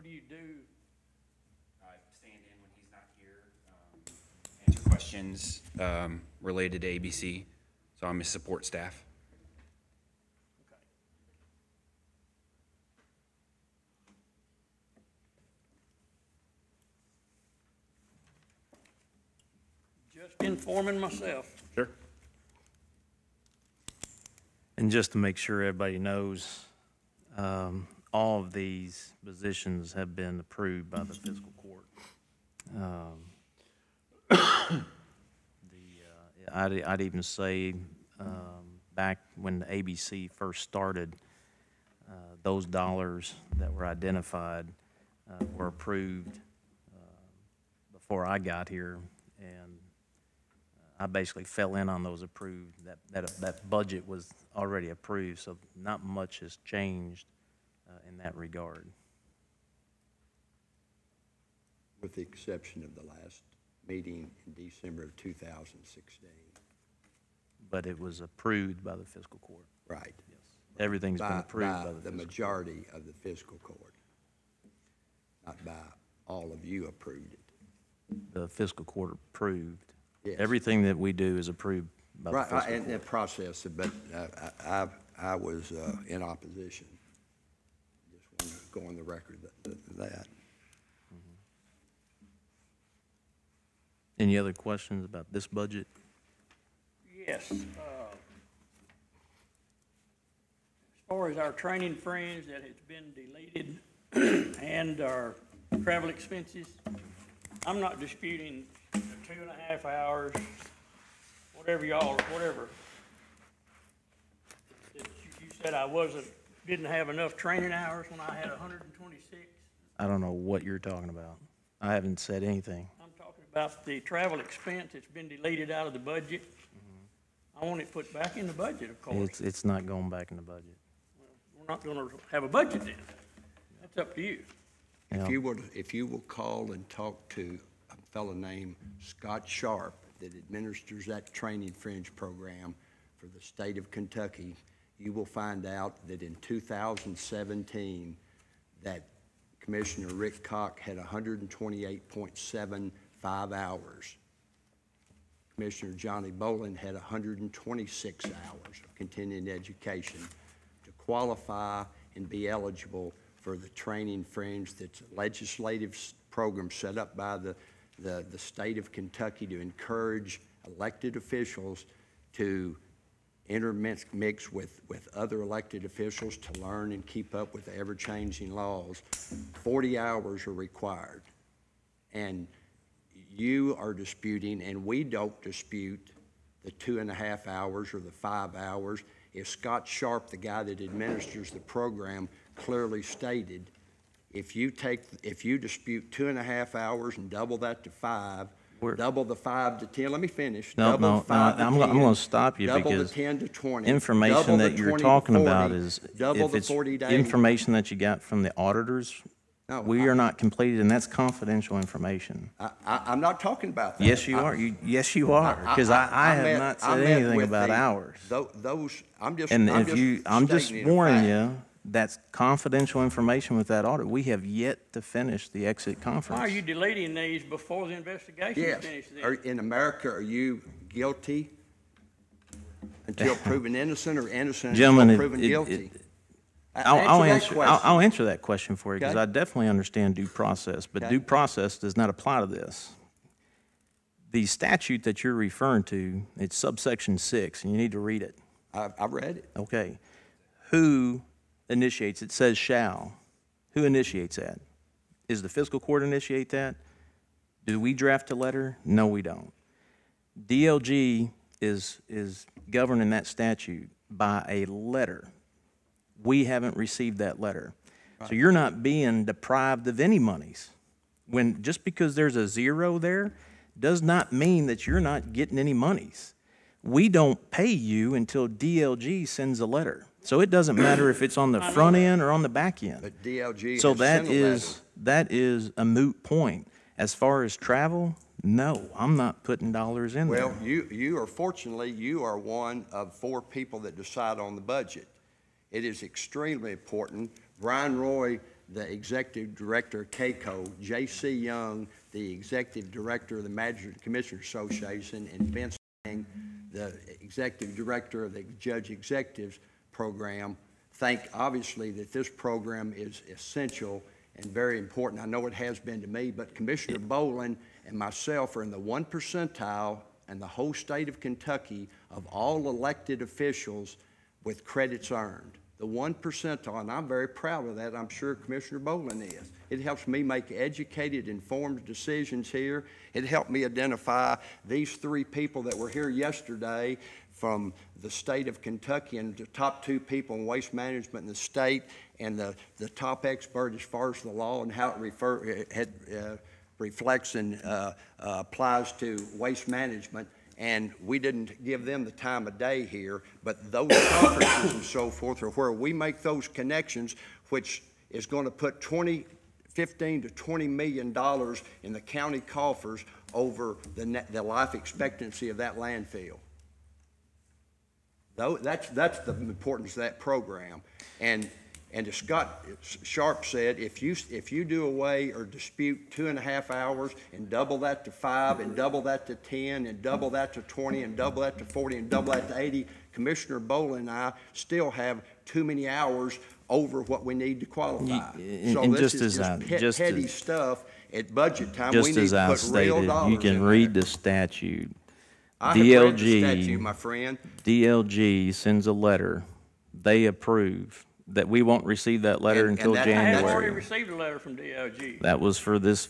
do you do? stand in when he's not here, answer questions, related to ABC. So I'm his support staff. Just informing myself. Sure. And just to make sure everybody knows, all of these positions have been approved by the fiscal court. I'd even say, back when the ABC first started, those dollars that were identified were approved before I got here, and I basically fell in on those approved. That budget was already approved, so not much has changed in that regard. With the exception of the last meeting in December of 2016. But it was approved by the fiscal court. Right. Yes. Everything's been approved by the fiscal court. Majority of the fiscal court. Not by all of you approved it. The fiscal court approved. Yes. Everything that we do is approved by the fiscal Right, and court. the process, but I was in opposition. Just want to go on the record that. Any other questions about this budget? Yes. As far as our training friends that has been deleted and our travel expenses, I'm not disputing the 2.5 hours, whatever. You said I didn't have enough training hours when I had 126. I don't know what you're talking about. I haven't said anything. I'm talking about the travel expense that's been deleted out of the budget. I want it put back in the budget, of course. It's not going back in the budget. We're not gonna have a budget then. That's up to you. If you will call and talk to a fellow named Scott Sharp that administers that training fringe program for the state of Kentucky, you will find out that in 2017, that Commissioner Rick Koch had 128.75 hours. Commissioner Johnny Boland had 126 hours of continuing education to qualify and be eligible for the training fringe that's a legislative program set up by the state of Kentucky to encourage elected officials to intermix with other elected officials to learn and keep up with the ever-changing laws. 40 hours are required. And you are disputing, and we don't dispute, the 2.5 hours or the 5 hours. If Scott Sharp, the guy that administers the program, clearly stated, if you dispute 2.5 hours and double that to 5, double the 5 to 10, let me finish. I'm going to stop you double because the 10 to 20, information double that the you're 20 to talking 40, about is, double if the it's 40 days. information that you got from the auditors, No, we are not completed, and that's confidential information. I'm not talking about that. Yes, you are. Yes, you are, because I have not said anything about hours. I'm just I'm warning fact. you, that's confidential information with that audit. We have yet to finish the exit conference. Why are you deleting these before the investigation is Yes. finished then? In America, are you guilty until proven innocent or innocent until Gentlemen, proven guilty? I'll Answer that question. I'll answer that question for you, because Okay. I definitely understand due process, but Okay. due process does not apply to this. The statute that you're referring to, it's subsection 6, and you need to read it. I read it. Okay. Who initiates? It says shall. Who initiates that? Is the fiscal court initiate that? Do we draft a letter? No, we don't. DLG is governing that statute by a letter. We haven't received that letter. So you're not being deprived of any monies. Just because there's a 0 there does not mean that you're not getting any monies. We don't pay you until DLG sends a letter. So it doesn't matter if it's on the front end or on the back end. But DLG So has sent a letter. that is a moot point. As far as travel, no, I'm not putting dollars in there. Well, you are fortunately, you are one of 4 people that decide on the budget. It is extremely important. Brian Roy, the executive director of CAECO, J.C. Young, the executive director of the Magistrate and Commissioner Association, and Vince Lang, the executive director of the Judge Executives Program, think obviously that this program is essential and very important. I know it has been to me, but Commissioner Boland and myself are in the 1 percentile in the whole state of Kentucky of all elected officials with credits earned. The 1 percentile, and I'm very proud of that. I'm sure Commissioner Boland is. It helps me make educated, informed decisions here. It helped me identify these 3 people that were here yesterday from the state of Kentucky, and the top 2 people in waste management in the state, and the top expert as far as the law and how it reflects and applies to waste management. And we didn't give them the time of day here, but those conferences and so forth are where we make those connections which is going to put $15 to $20 million in the county coffers over the life expectancy of that landfill. Though that's the importance of that program. And as Scott Sharp said, if you do away or dispute 2.5 hours and double that to 5 and double that to 10 and double that to 20 and double that to 40 and double that to 80, Commissioner Boland and I still have too many hours over what we need to qualify. So and this just is as just petty stuff at budget time. We Just need as to I put real stated, dollars you can in read there. the statute. I have read the statute, my friend. DLG sends a letter, they approve, that we won't receive that letter And until that- I have already January. received a letter from DLG. That was for this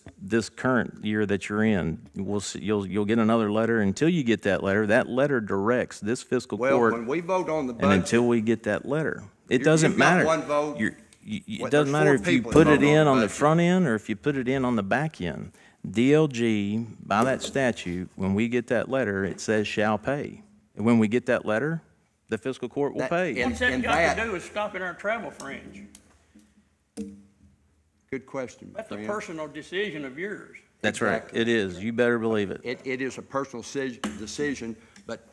current year that you're in. We'll see, you'll get another letter. Until you get that letter directs this fiscal Well, court. when we vote on the And budget, until we get that letter, it You've doesn't got matter. one vote. It What, doesn't there's matter 4 if you people put that it vote on in the on the budget. front end or if you put it in on the back end. DLG, by that statute, when we get that letter, it says shall pay. And when we get that letter, the fiscal court will That- pay. and- What's that got that- to do with stopping our travel fringe? good question, my That's a friend. personal decision of yours. That's right. Exactly. It is. You better believe it. It is a personal decision, but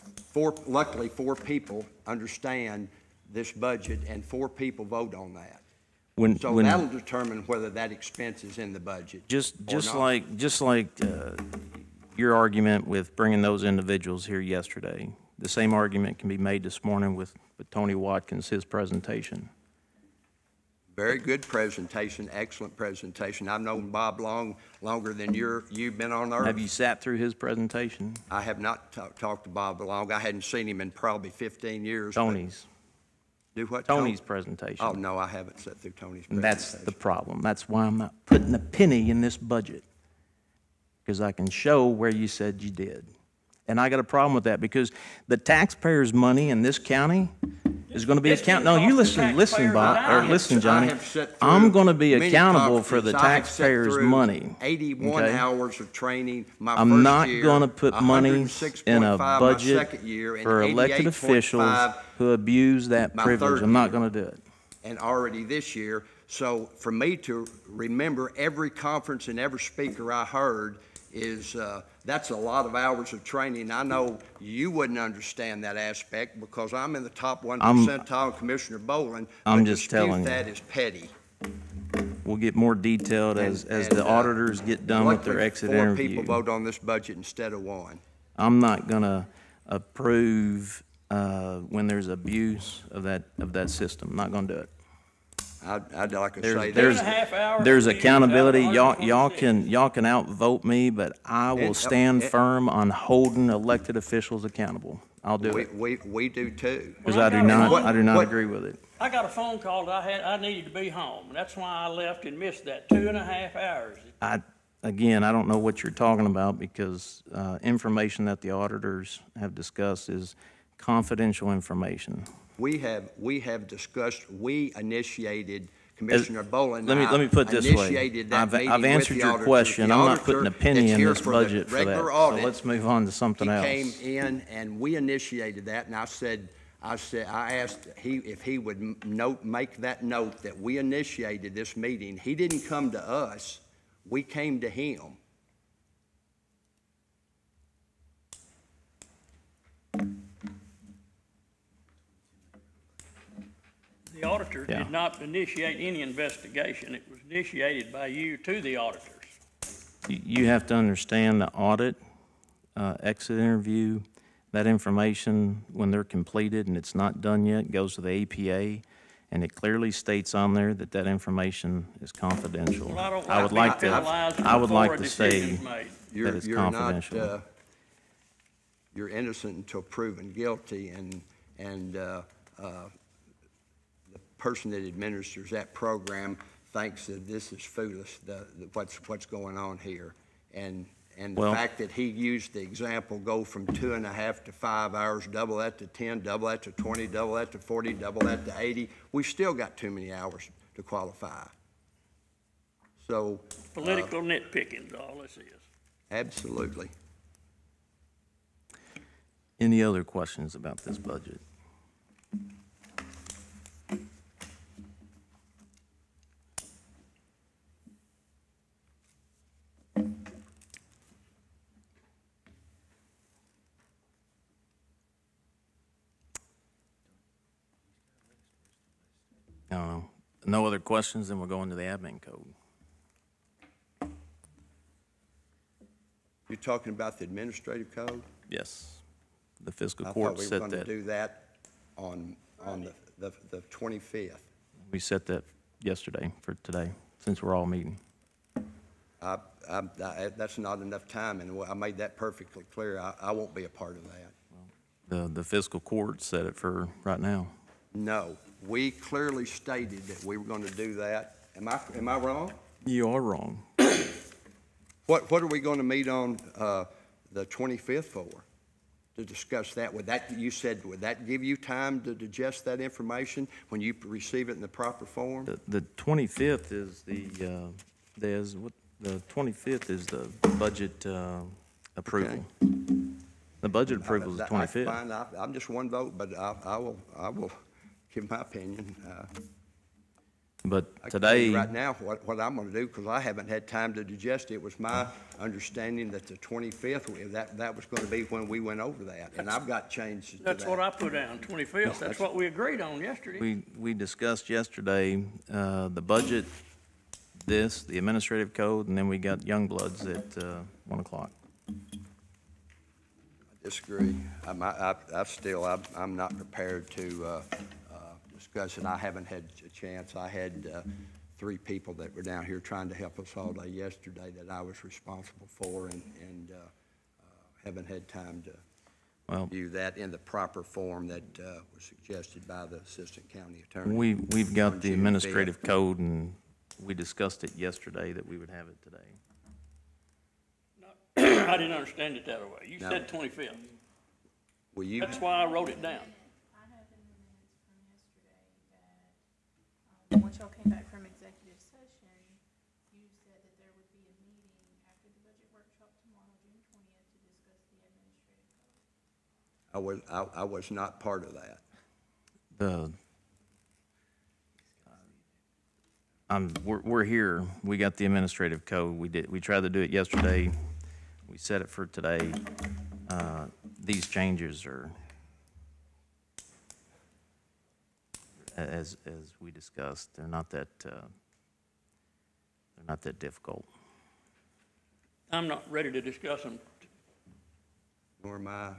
luckily 4 people understand this budget and 4 people vote on that. When, So when, that'll determine whether that expense is in the budget. just not. like your argument with bringing those individuals here yesterday, the same argument can be made this morning with Tony Watkins, his presentation. Very good presentation, excellent presentation. I've known Bob longer than you've been on earth. Have you sat through his presentation? I have not talked to Bob long. I hadn't seen him in probably 15 years. but- Tony's. Do what? Tony's Tom? presentation. Oh, no, I haven't sat through Tony's And presentation. that's the problem. That's why I'm not putting a penny in this budget. Because I can show where you said you did. And I got a problem with that because the taxpayers' money in this county is going to be This account. didn't No, you cost the listen, listen, taxpayers Bob, a or dime. listen, I Johnny. have sat through I'm going to be many accountable for the conferences. I have sat taxpayers' through money. 81 okay? hours of training my I'm first not year, going to put money in a 106.5 my budget second year, and for elected 88.5 officials who abuse that my privilege. third I'm not year. going to do it. and already this year. So for me to remember every conference and every speaker I heard is, that's a lot of hours of training. I know you wouldn't understand that aspect because I'm in the top 1 percentile, Commissioner Boland. I'm but just to dispute telling you. that is petty. We'll get more detailed as the auditors get done with their Luckily, exit 4 interview. people vote on this budget instead of 1. I'm not going to approve when there's abuse of that system. I'm not going to do it. I'd like to There's- say there's- that. 2.5 hours. There's to use accountability. out of Y'all 126. can outvote me, but I will And, stand firm on holding elected officials accountable. I'll do it. We do too. Because Well, I do got a not, phone- I do not what- agree with it. I got a phone call that I needed to be home, and that's why I left and missed that 2.5 hours. Again, I don't know what you're talking about because information that the auditors have discussed is confidential information. We have discussed, we initiated, Commissioner Boland Let and me put it I this way. initiated that I've meeting with answered the your auditor. question. The I'm not auditor putting a penny that's in here this for the budget for that. regular So audit, let's move on to something else. He came in and we initiated that, and I asked if he would make that note that we initiated this meeting. He didn't come to us, we came to him. The auditors Yeah. did not initiate any investigation. It was initiated by you to the auditors. You have to understand the audit, exit interview, that information, when they're completed and it's not done yet, goes to the APA, and it clearly states on there that that information is confidential. Well, I don't I would like like being to, penalized I would before like a to say decision's made. that it's confidential. You're innocent until proven guilty, and the person that administers that program thinks that this is foolish, what's going on here. And the Well- fact that he used the example, go from 2.5 to 5 hours, double that to 10, double that to 20, double that to 40, double that to 80, we still got too many hours to qualify. So, Political nitpicking is all this is. absolutely. Any other questions about this budget? No other questions, then we'll go into the admin code. You're talking about the administrative code? Yes. The fiscal I court thought we were set going to that. do that on the 25th. We set that yesterday for today, since we're all meeting. That's not enough time, and I made that perfectly clear. I won't be a part of that. The fiscal court set it for right now. No, we clearly stated that we were going to do that. Am I wrong? You are wrong. What are we going to meet on the 25th for? To discuss that? You said, would that give you time to digest that information when you receive it in the proper form? The 25th is the 25th is the budget approval. The budget approval is the 25th. Fine, I'm just one vote, but I will give my opinion. But I can tell you today, right now what I'm going to do, because I haven't had time to digest it. It was my understanding that the 25th, that was going to be when we went over that, and I've got changes to that. That's what I put down, 25th. That's what we agreed on yesterday. we discussed yesterday, the budget, the administrative code, and then we got young bloods at 1 o'clock. Disagree. I'm not prepared to discuss it. I haven't had a chance. I had 3 people that were down here trying to help us all day yesterday that I was responsible for, and haven't had time to view that in the proper form that was suggested by the assistant county attorney. We've got on the June administrative 5th. code, and we discussed it yesterday that we would have it today. I didn't understand it that way. You No. said 25th. Will you? That's why I wrote it down. I have in the minutes from yesterday that, once y'all came back from executive session, you said that there would be a meeting after the budget workshop tomorrow, June 20th, to discuss the administrative code. I was not part of that. We're here. We got the administrative code. We tried to do it yesterday. We set it for today. These changes are, as we discussed, they're not that difficult. I'm not ready to discuss them. Nor my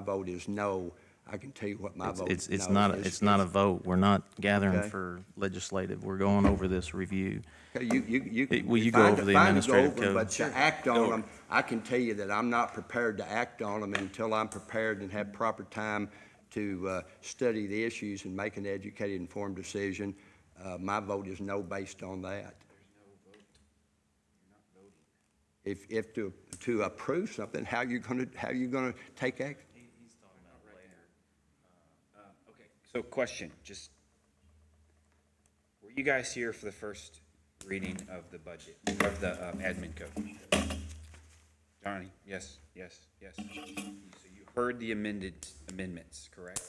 vote is no. I can tell you what my vote is. It's not a vote. We're not gathering Okay. for legislative. We're going over this review. Okay, you Will you fine go to- over the fine to go administrative over 'em, code? But to act on them, I can tell you that I'm not prepared to act on them until I'm prepared and have proper time to study the issues and make an educated, informed decision. My vote is no based on that. If to approve something, how you gonna take action? Okay, so question, just, were you guys here for the first reading of the budget, of the admin code? Donnie, yes. So you heard the amendments, correct?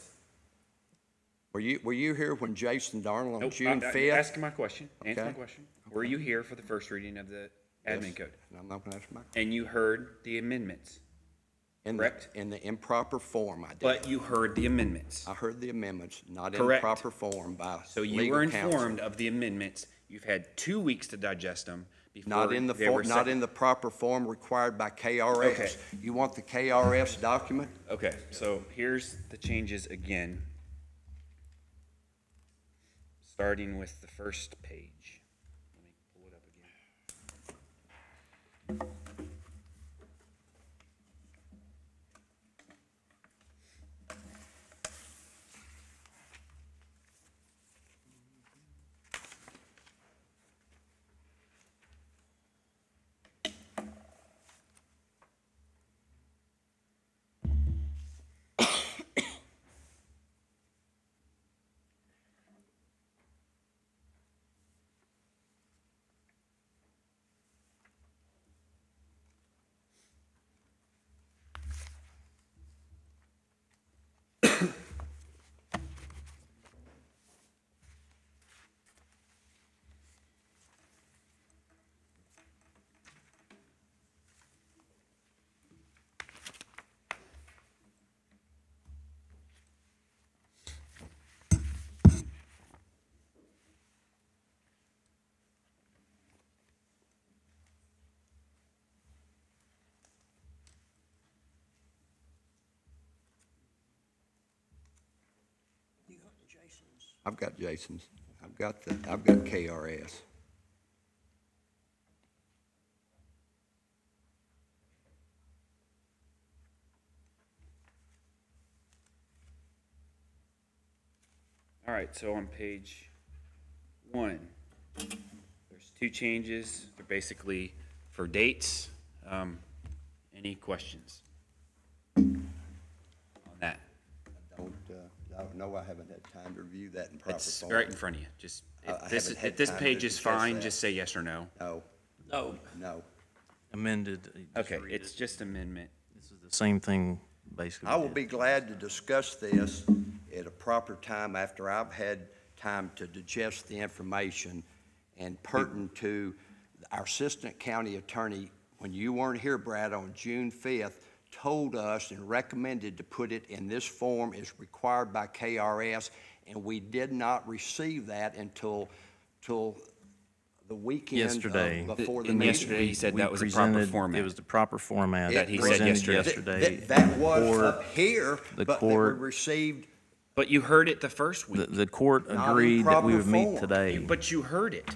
Were you here when Jason Darnell on Nope, June I'm 5th? asking my question, answer my Okay. question. Were you here for the first reading of the admin code? I'm not gonna ask my, And you heard the amendments, correct? in the improper form, I did. But you heard the amendments. I heard the amendments, not in Correct. proper form by So you legal were counsel. informed of the amendments. You've had 2 weeks to digest them before Not in the they were not sent. in the proper form required by KRS. Okay. You want the KRS document? Okay, so here's the changes again. Starting with the first page. Let me pull it up again. I've got Jason's. I've got KRS. All right, so on page 1, there's 2 changes. They're basically for dates. Any questions on that? I don't know, I haven't had time to review that in proper It's form. right in front of you. Just, I if this haven't had time page to is discuss fine, that. just say yes or no. No, No, no. Amended. just Okay, read it's it. just amendment. This is the same thing, basically. I we will did. be glad to discuss this at a proper time after I've had time to digest the information and pertinent to our assistant county attorney, when you weren't here, Brad, on June 5th, told us and recommended to put it in this form as required by KRS, and we did not receive that until the weekend Yesterday. before the And meeting. yesterday, he said We that was a proper presented- format. It was the proper format. That he said presented yesterday. That was Court- up here, the but that we court- received But you heard it the first week. The court Not in agreed that we proper would meet form. today. But you heard it.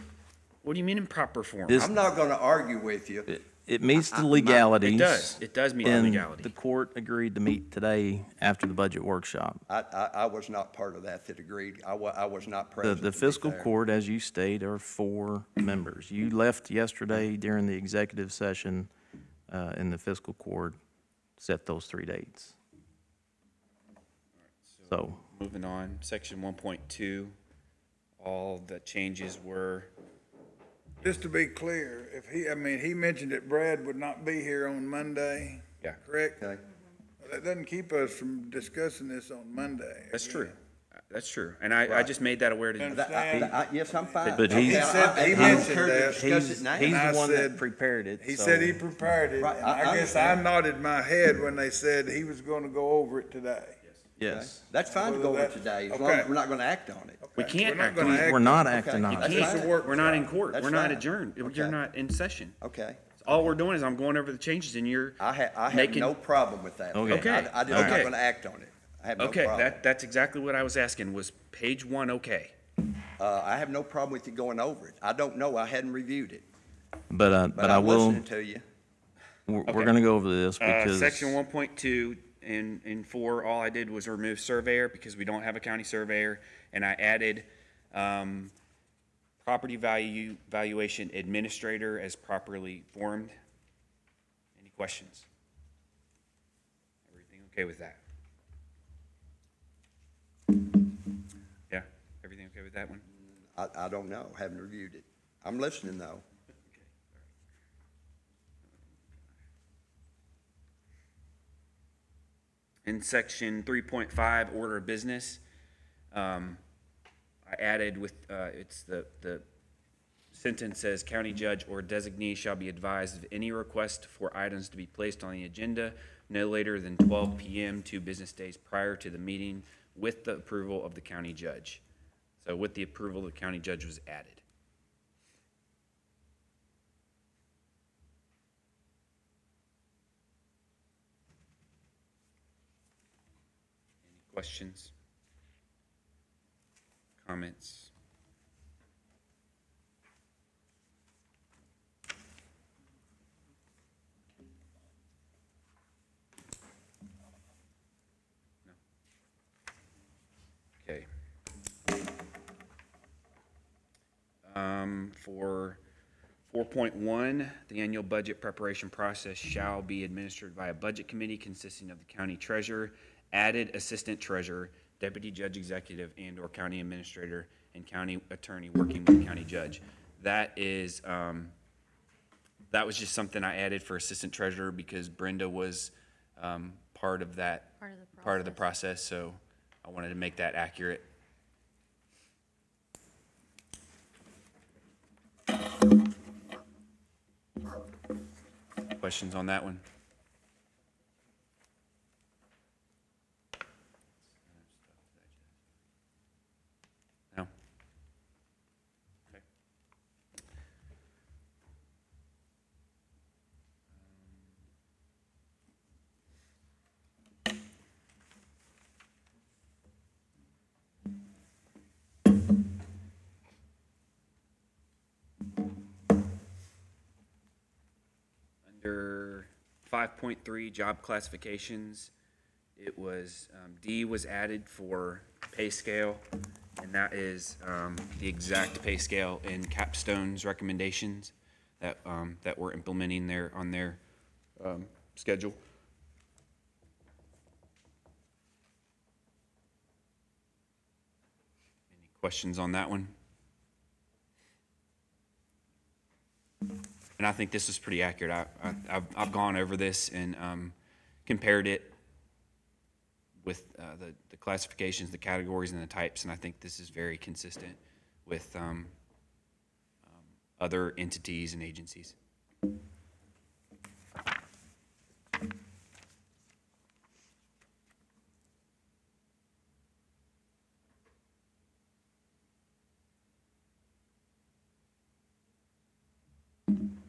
What do you mean in proper form? This- I'm not gonna argue with you. It meets the legalities. It does. It does meet the and legality. the court agreed to meet today after the budget workshop. I was not part of that agreed. I was not present. The to be fiscal fair. court, as you state, are 4 members. You left yesterday during the executive session, and the fiscal court set those 3 dates. So, Moving on, section 1.2, all the changes were, Just to be clear, if he mentioned that Brad would not be here on Monday. Yeah. Correct? Okay. Well, that doesn't keep us from discussing this on Monday. that's again. true. That's true. And I just made that aware to, Understand? Yes, I'm fine. But he- Okay, He I'm mentioned prepared to that. discuss he's it now. he's And I the one that said- prepared it. He so- said he prepared it, Right, and I I guess I understand. nodded my head when they said he was gonna go over it today. Yes. That's fine to go over Whether that- today, as long as okay. we're not gonna act on it. we can't We're not act gonna on it. act We're on not it. acting on That's it. Just a fine. workshop. We're not in court. That's We're not fine. adjourned. You're Okay. not in session. Okay. All we're doing is I'm going over the changes and you're I have making. no problem with that. Okay. Okay. I'm just not Okay. gonna act on it. I have no Okay, problem. that's exactly what I was asking, was page 1 okay? I have no problem with you going over it. I don't know, I hadn't reviewed it, But but I I'm will, listening to you. we're Okay. gonna go over this because. Section 1.2 in 4, all I did was remove surveyor because we don't have a county surveyor, and I added property valuation administrator as properly formed. Any questions? Everything okay with that? Yeah, everything okay with that one? I don't know, haven't reviewed it. I'm listening though. In section 3.5, order of business, I added with, it's the sentence says, county judge or designee shall be advised of any request for items to be placed on the agenda no later than 12 p.m. 2 business days prior to the meeting with the approval of the county judge. So with the approval, the county judge was added. Any questions? Comments? No. Okay. For 4.1, the annual budget preparation process shall be administered by a budget committee consisting of the county treasurer, added assistant treasurer, deputy judge executive, and/or county administrator, and county attorney working with the county judge. That is, that was just something I added for assistant treasurer because Brenda was part of that, part of the process, so I wanted to make that accurate. Questions on that one? No? Okay. Under 5.3 job classifications, it was, D was added for pay scale, and that is the exact pay scale in Capstone's recommendations that, that we're implementing there on their schedule. Any questions on that one? And I think this is pretty accurate. I've gone over this and compared it with the classifications, the categories, and the types, and I think this is very consistent with other entities and agencies.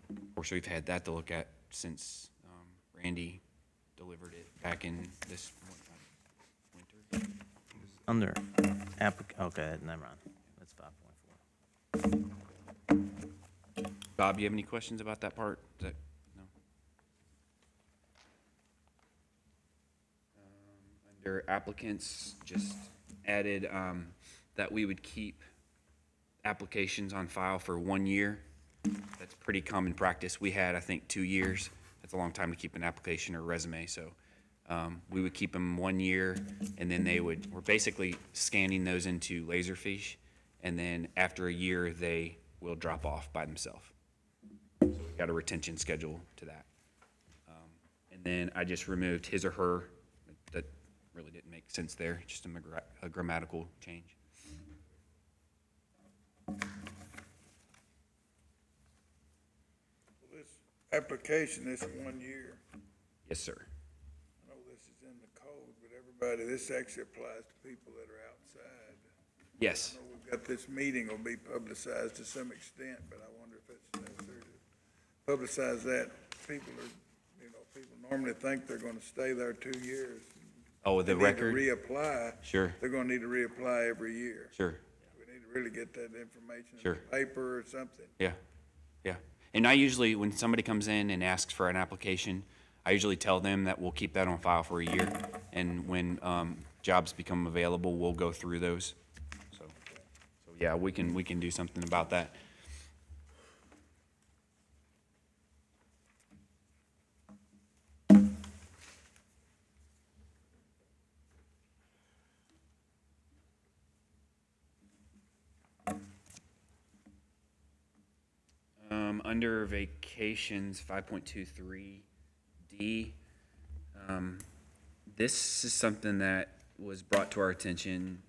Of course, we've had that to look at since Randy delivered it back in this winter. Under okay, never mind. That's 5.4. Bob, you have any questions about that part? No? Under applicants, just added that we would keep applications on file for 1 year. That's pretty common practice. We had, I think, 2 years. That's a long time to keep an application or resume, so we would keep them 1 year, and then we're basically scanning those into Laserfish, and then after a year, they will drop off by themselves. So we've got a retention schedule to that. And then I just removed his or her. That really didn't make sense there, just a grammatical change. Application is 1 year. Yes, sir. I know this is in the code, but everybody, this actually applies to people that are outside. Yes. I know we've got this meeting will be publicized to some extent, but I wonder if it's necessary to publicize that. People normally think they're gonna stay there 2 years. Oh, the record? They need to reapply. Sure. They're gonna need to reapply every year. Sure. We need to really get that information in Sure. the paper or something. Yeah, yeah. And I usually, when somebody comes in and asks for an application, I usually tell them that we'll keep that on file for a year. And when jobs become available, we'll go through those. So yeah, we can do something about that. Under vacations, 5.23D, this is something that was brought to our attention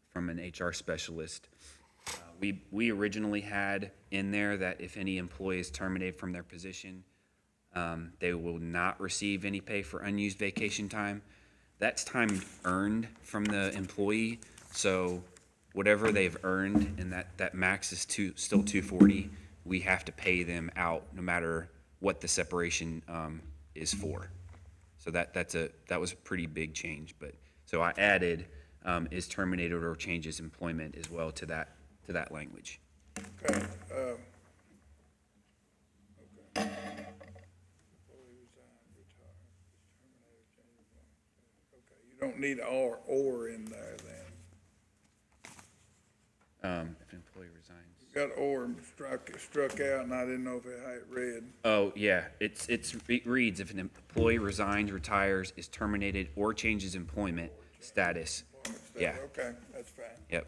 from an HR specialist. We originally had in there that if any employee is terminated from their position, they will not receive any pay for unused vacation time. That's time earned from the employee, so whatever they've earned, and that max is still 240, we have to pay them out no matter what the separation is for. So that was a pretty big change. But so I added is terminated or changes employment as well to that language. Okay. Okay. You don't need or in there then. If an employee resigns. You got or struck out, and I didn't know how it read. Oh, yeah, it reads, if an employee resigns, retires, is terminated, or changes employment status. Yeah. Okay, that's fine. Yep.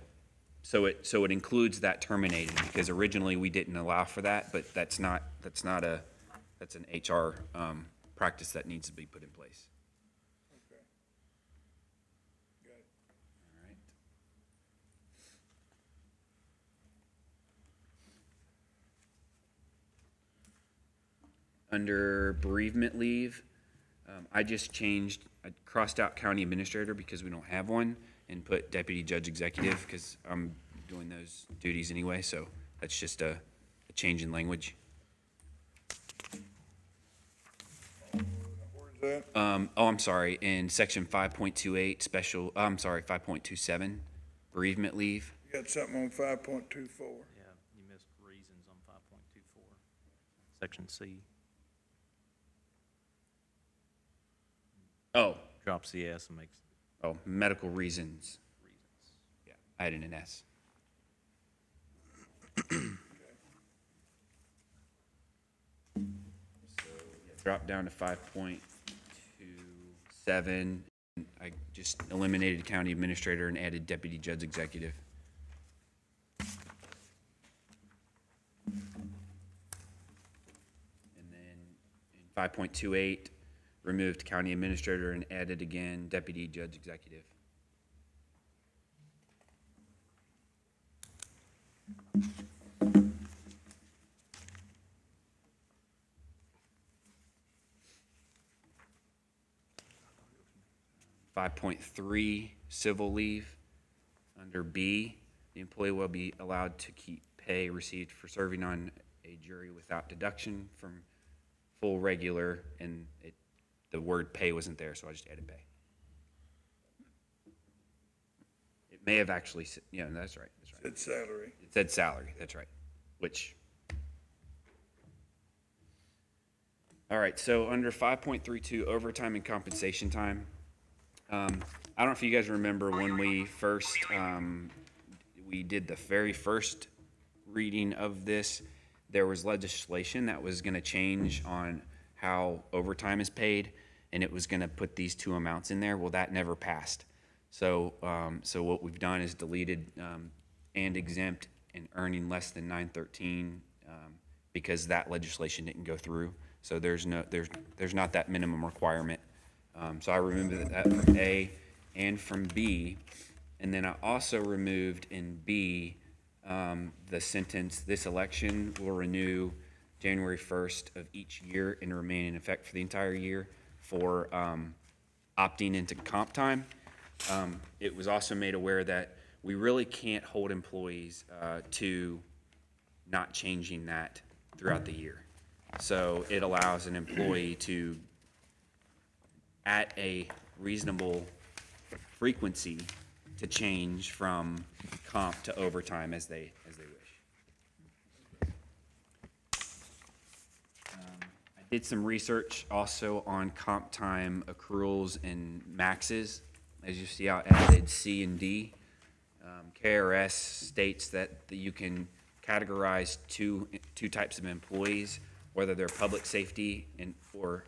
So it includes that terminated, because originally we didn't allow for that, but that's an HR practice that needs to be put in place. Okay. Got it. All right. Under bereavement leave, I crossed out county administrator because we don't have one, and put deputy judge executive because I'm doing those duties anyway, so that's just a change in language. Where's that? I'm sorry, in section 5.28 5.27, bereavement leave. You got something on 5.24. Yeah, you missed reasons on 5.24, section C. Drop CS and makes, Oh, medical reasons. Yeah, adding an S. Drop down to 5.27. I just eliminated county administrator and added deputy judge executive. And then in 5.28, removed county administrator and added again deputy judge executive. Five point three, civil leave. Under B, the employee will be allowed to keep pay received for serving on a jury without deduction from full regular, and the word pay wasn't there, so I just added pay. It may have actually, yeah, that's right, that's right. It's salary. It said salary, that's right, which. All right, so under 5.32, overtime and compensation time. I don't know if you guys remember when we first, we did the very first reading of this, there was legislation that was gonna change on how overtime is paid, and it was gonna put these two amounts in there. Well, that never passed. So, so what we've done is deleted, and exempt and earning less than 913, because that legislation didn't go through. So there's not that minimum requirement. So I removed that from A and from B. And then I also removed in B, the sentence, this election will renew January 1st of each year and remain in effect for the entire year for opting into comp time. It was also made aware that we really can't hold employees to not changing that throughout the year. So it allows an employee to, at a reasonable frequency, to change from comp to overtime as they wish. I did some research also on comp time accruals and maxes. As you see, I added C and D. KRS states that you can categorize two types of employees, whether they're public safety or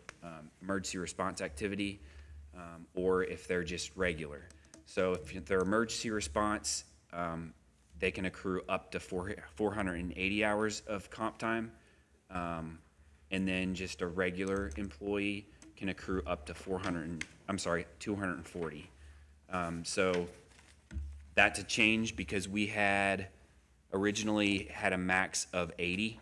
emergency response activity, or if they're just regular. So if they're emergency response, they can accrue up to 480 hours of comp time. And then just a regular employee can accrue up to 240. So that's a change because we had originally had a max of 80.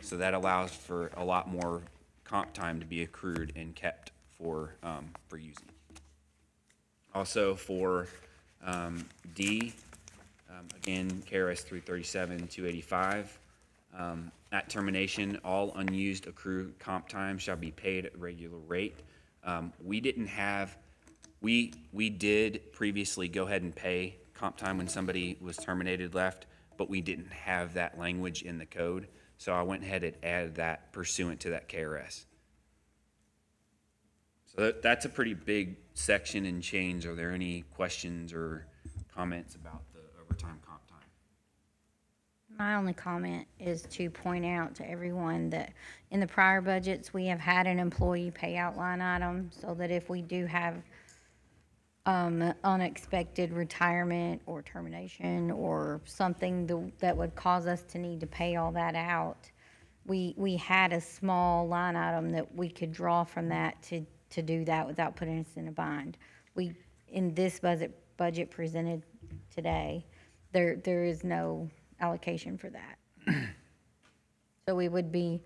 So that allows for a lot more comp time to be accrued and kept for using. Also for D, again, KRS 337-285. At termination, all unused accrued comp time shall be paid at regular rate. We did previously go ahead and pay comp time when somebody was terminated left, but we didn't have that language in the code. So I went ahead and added that pursuant to that KRS. So that's a pretty big section and change. Are there any questions or comments about the overtime comp time? My only comment is to point out to everyone that in the prior budgets, we have had an employee payout line item so that if we do have unexpected retirement or termination or something that would cause us to need to pay all that out, we had a small line item that we could draw from that to do that without putting us in a bind. In this budget presented today, there is no allocation for that. So we would be,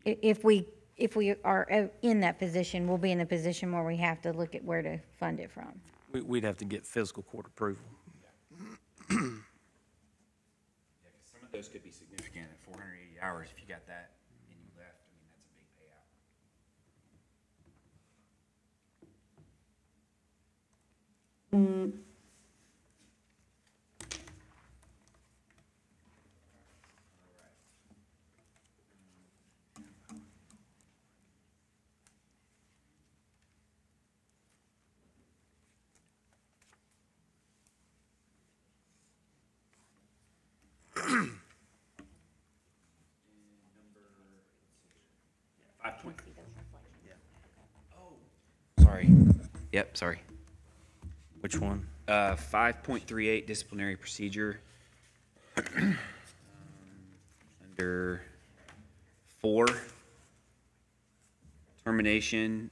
if we are in that position, we'll be in the position where we have to look at where to fund it from. we'd have to get fiscal court approval. Yeah, because some of those could be significant at 480 hours. If you got that and you left, I mean, that's a big payout. Sorry. Yep, sorry. Which one? 5.38 disciplinary procedure. Under 4, termination,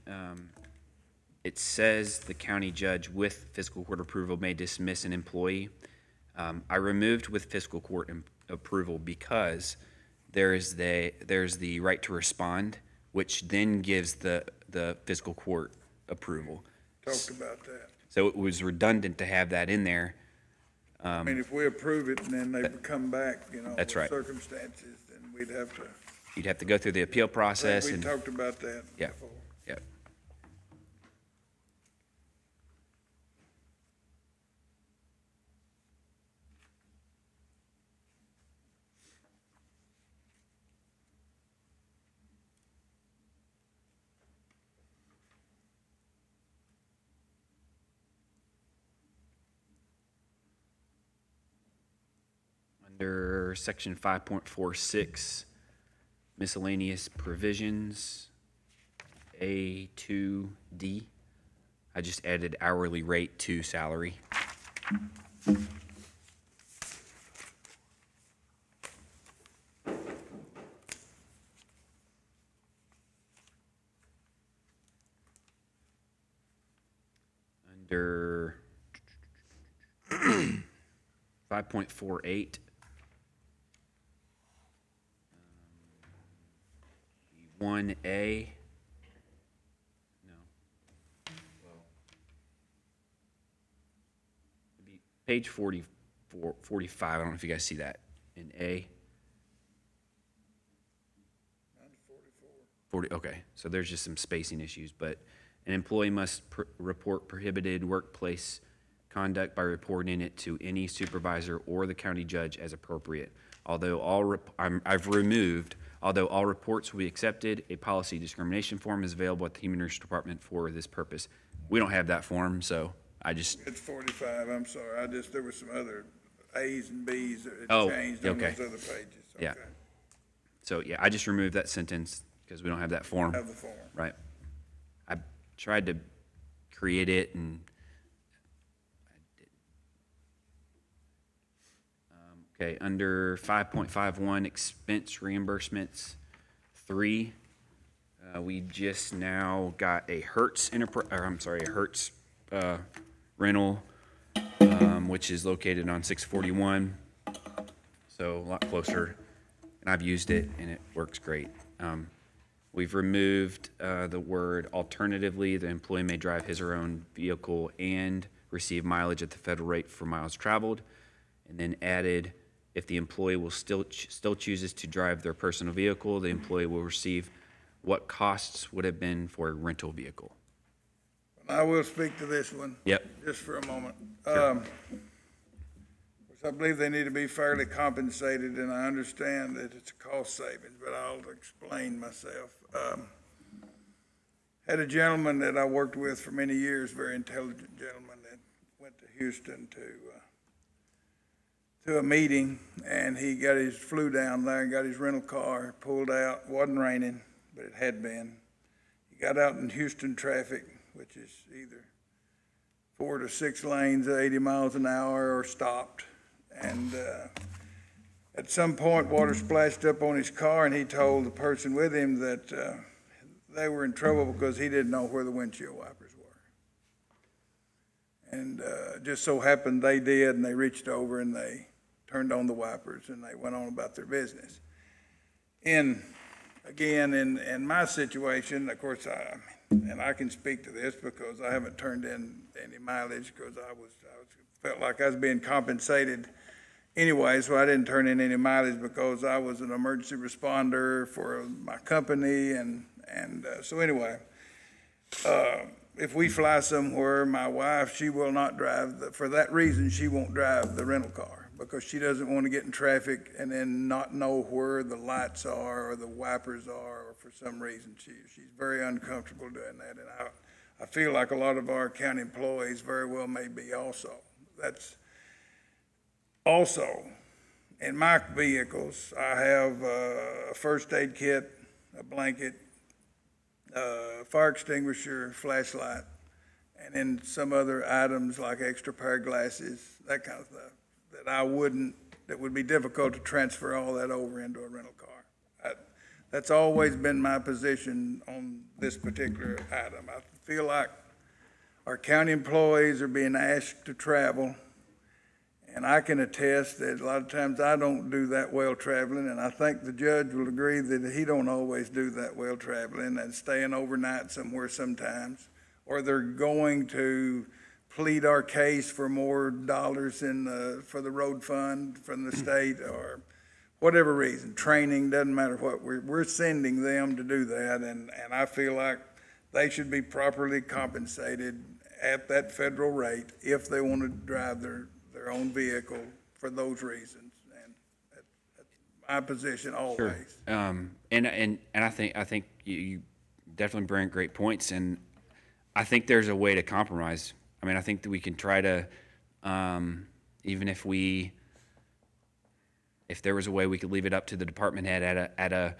it says the county judge with fiscal court approval may dismiss an employee. I removed with fiscal court approval because there's the right to respond, which then gives the fiscal court approval. Talked about that. So it was redundant to have that in there. I mean, if we approve it and then they come back, That's with right. circumstances, then we'd have to. You'd have to go through the appeal process We and, talked about that yeah, before. yeah. Under section 5.46, miscellaneous provisions, A2D, I just added hourly rate to salary. Under 5.48, 1A, no. Page 44, 45, I don't know if you guys see that in A. 40, okay, so there's just some spacing issues, but an employee must report prohibited workplace conduct by reporting it to any supervisor or the county judge as appropriate. Although I've removed, although all reports will be accepted, a policy discrimination form is available at the Human Resource Department for this purpose. We don't have that form, so I just, It's 45, I'm sorry, there were some other A's and B's that Oh, had changed on okay. those other pages. Yeah. Okay. so yeah, I just removed that sentence because we don't have that form. Have the form. Right. I tried to create it and I didn't. Okay, under 5.51, expense reimbursements, 3, we just now got a Hertz rental, which is located on 641, so a lot closer, and I've used it and it works great. We've removed the word alternatively, the employee may drive his or her own vehicle and receive mileage at the federal rate for miles traveled, and then added, if the employee will still chooses to drive their personal vehicle, the employee will receive what costs would have been for a rental vehicle. I will speak to this one. Yep. Just for a moment. Sure. I believe they need to be fairly compensated, and I understand that it's a cost savings, but I'll explain myself. Had a gentleman that I worked with for many years, very intelligent gentleman, that went to Houston to a meeting, and he flew down there and got his rental car, pulled out, wasn't raining, but it had been. He got out in Houston traffic, which is either 4 to 6 lanes at 80 miles an hour or stopped. And at some point, water splashed up on his car, and he told the person with him that they were in trouble because he didn't know where the windshield wipers were. And just so happened they did, and they reached over and they turned on the wipers, and they went on about their business. In my situation, of course, and I can speak to this because I haven't turned in any mileage because I felt like I was being compensated anyway, so I didn't turn in any mileage because I was an emergency responder for my company, and so anyway, if we fly somewhere, my wife, she will not drive, for that reason, she won't drive the rental car because she doesn't want to get in traffic and then not know where the lights are or the wipers are, or for some reason, she's very uncomfortable doing that, and I feel like a lot of our county employees very well may be also. That's also, in my vehicles, I have a first aid kit, a blanket, fire extinguisher, flashlight, and then some other items like extra pair of glasses, that kind of stuff, that would be difficult to transfer all that over into a rental car. That's always been my position on this particular item. I feel like our county employees are being asked to travel, and I can attest that a lot of times I don't do that well traveling, and I think the judge will agree that he don't always do that well traveling and staying overnight somewhere sometimes, or they're going to plead our case for more dollars for the road fund from the state, or whatever reason, training, doesn't matter what, we're sending them to do that, and I feel like they should be properly compensated at that federal rate if they want to drive their own vehicle for those reasons, and that's my position always. And I think you definitely bring great points, and I think there's a way to compromise. I mean, I think that we can try to, even if there was a way we could leave it up to the department head at a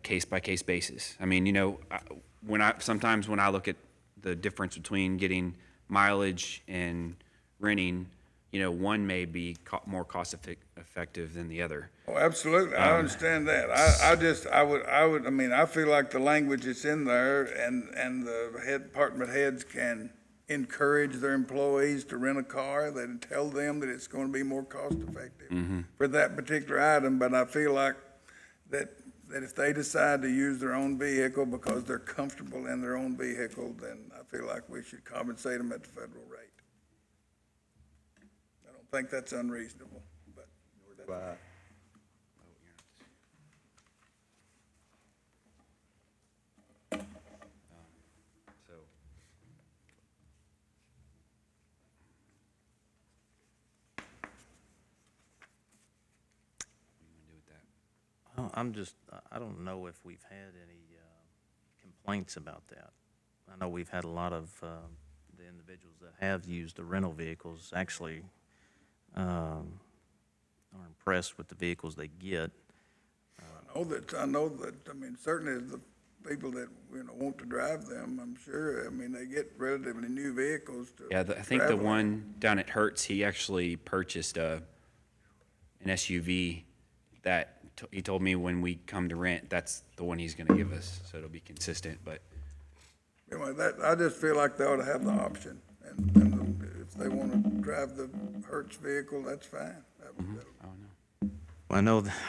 case by case basis. I mean, you know, sometimes when I look at the difference between getting mileage and renting, you know, one may be more cost effective than the other. Oh, absolutely. I understand that. I mean, I feel like the language that's in there and the department heads can encourage their employees to rent a car, then tell them that it's going to be more cost effective for that particular item. But I feel like that if they decide to use their own vehicle because they're comfortable in their own vehicle, then I feel like we should compensate them at the federal rate. I don't think that's unreasonable, but. I don't know if we've had any complaints about that. I know we've had a lot of the individuals that have used the rental vehicles actually are impressed with the vehicles they get. I know that, I mean, certainly the people that, you know, want to drive them, I'm sure, I mean, they get relatively new vehicles to. Yeah, I think the one down at Hertz, he actually purchased an SUV that he told me when we come to rent, that's the one he's going to give us, so it'll be consistent. But anyway, I just feel like they ought to have the option, and if they want to drive the Hertz vehicle, that's fine. Well,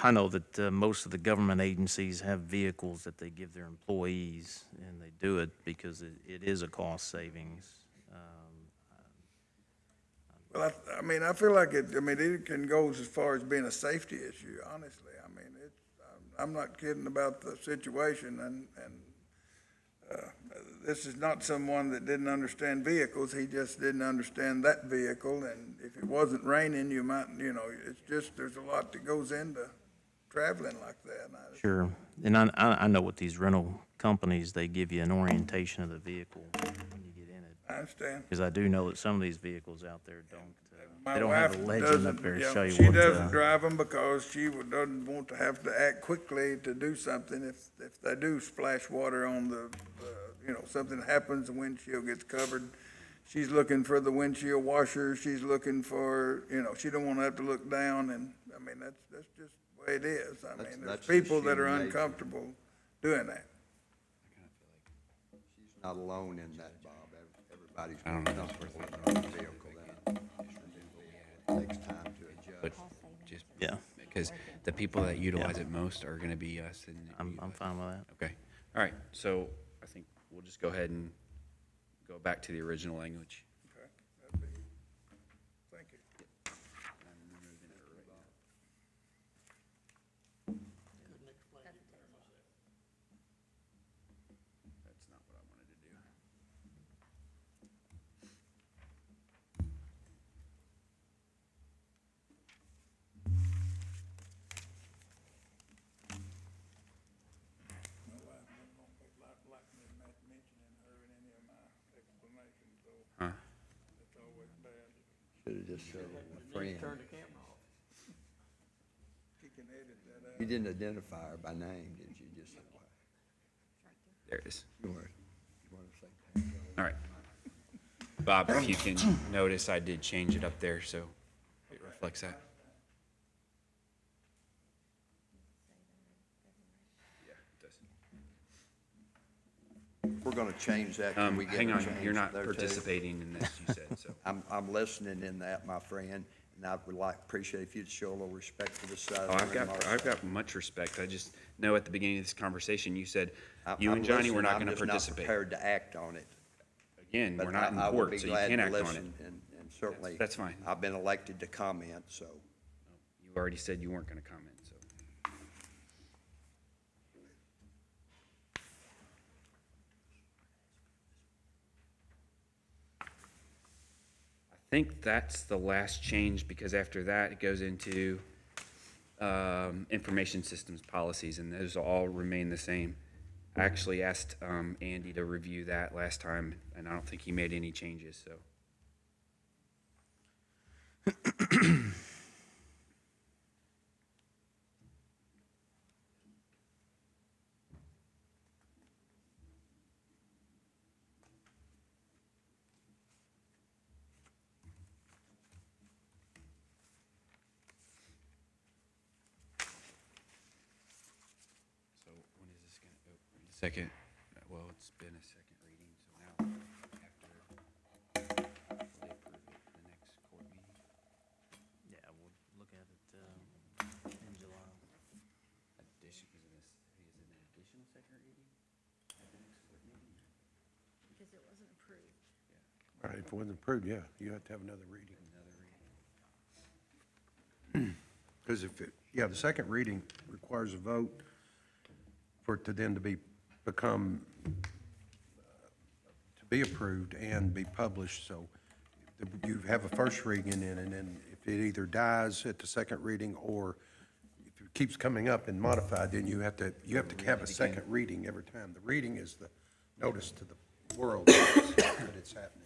I know that most of the government agencies have vehicles that they give their employees, and they do it because it is a cost savings. Well, I mean, I feel like it can go as far as being a safety issue, honestly. I mean, I'm not kidding about the situation, and this is not someone that didn't understand vehicles. He just didn't understand that vehicle, and if it wasn't raining, you might, you know, it's just, there's a lot that goes into traveling like that. Sure, and I know with these rental companies, they give you an orientation of the vehicle when you get in it. I understand. Because I do know that some of these vehicles out there don't, My they don't have a wife legend up doesn't, there to yeah, show you she what. doesn't drive them because she doesn't want to have to act quickly to do something if they do splash water on the you know, something happens, the windshield gets covered. She's looking for the windshield washer. She's looking for, you know, she don't want to have to look down, and I mean that's just the way it is. I mean, there's people that are uncomfortable doing that. She's not alone in that, Bob. Everybody's uncomfortable in their own vehicle. It takes time to adjust. but just Yeah. because the people that utilize it most are going to be us. And I'm fine with that. okay. All right. So I think we'll just go ahead and go back to the original language. Okay, that'd be, thank you. That's not what I wanted to do. My wife don't like me mentioning her in any of my explanations, so Huh? it's always bad. Should have just said my friend. Turn the camera off. He can edit that out. You didn't identify her by name, did you? Just said, There it is. You want to say? All right. Bob, if you can notice, I did change it up there, so it reflects that. Yeah, it does. We're going to change that. Can we get Hang it on, changed you're not there, too? participating in this, you said, so. I'm listening in that, my friend, and I would appreciate if you'd show a little respect to the side. Oh, I've got much respect. I just know at the beginning of this conversation, you said, you and Johnny were not going to participate. I'm just not prepared to act on it. Again, But we're not in I would be court, so you glad can't to act on it. listen, and certainly. That's fine. I've been elected to comment, so. You already said you weren't going to comment, so. I think that's the last change, because after that, it goes into information systems policies, and those all remain the same. I actually asked Andy to review that last time, and I don't think he made any changes, so. So when is this gonna, second, well, it's been a second reading, so now after they approve it, the next court meeting. Yeah, we'll look at it in July. Addition, is it an additional second reading at the next court meeting? Because it wasn't approved. Right, if it wasn't approved, yeah, you have to have another reading. Another reading. Because the second reading requires a vote for it to then to become, to be approved and be published, so you have a first reading, and then if it either dies at the second reading, or if it keeps coming up and modified, then you have to have a second reading every time. The reading is the notice to the world that it's happening.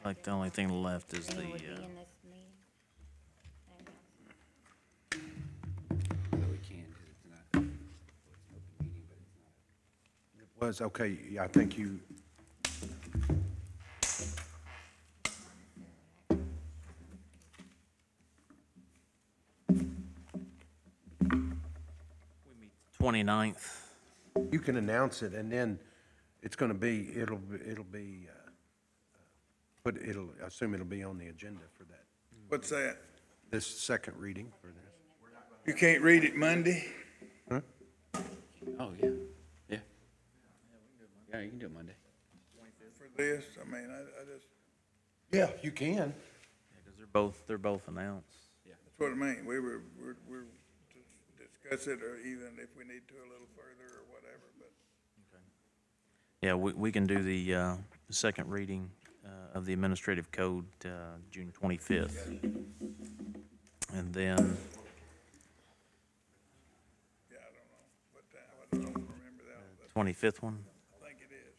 Like the only thing left is the, Would be in this meeting. No, we can, because it's not, well, it's an open meeting, but it's not. It was, okay, yeah, I think you, we meet 29th. you can announce it, and then it's gonna be, I assume it'll be on the agenda for that, What's that? this second reading for this. You can't read it Monday? Oh, yeah, yeah. Yeah, you can do it Monday. For this, I mean, I just, Yeah, you can. Yeah, because they're both announced. that's what I mean, we're to discuss it, or even if we need to a little further or whatever, but. Yeah, we can do the second reading of the administrative code June 25th. And then, Yeah, I don't know what time, I don't remember that, but 25th one? I think it is.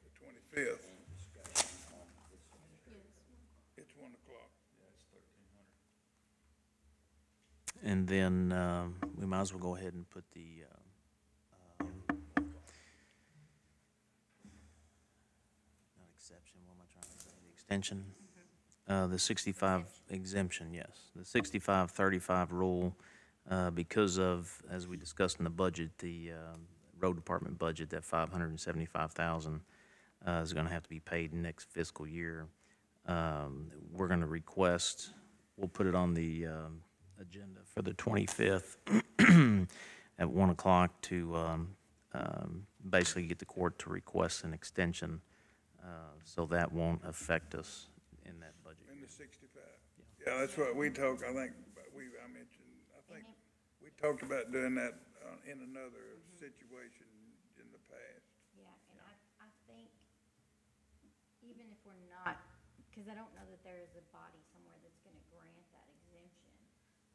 The 25th. It's 1 o'clock. And then we might as well go ahead and put the not exception, what am I trying to say? The extension? The 65 exemption, yes. The 65-35 rule, because of, as we discussed in the budget, the road department budget, that $575,000 is going to have to be paid next fiscal year. We're going to request, we'll put it on the agenda for the 25th at 1 o'clock to basically get the court to request an extension, so that won't affect us in that budget. In the 65. Yeah, that's what we talked, I think, I mentioned, I think, we talked about doing that in another situation in the past. Yeah, and I think, even if we're not, because I don't know that there is a body somewhere that's gonna grant that exemption,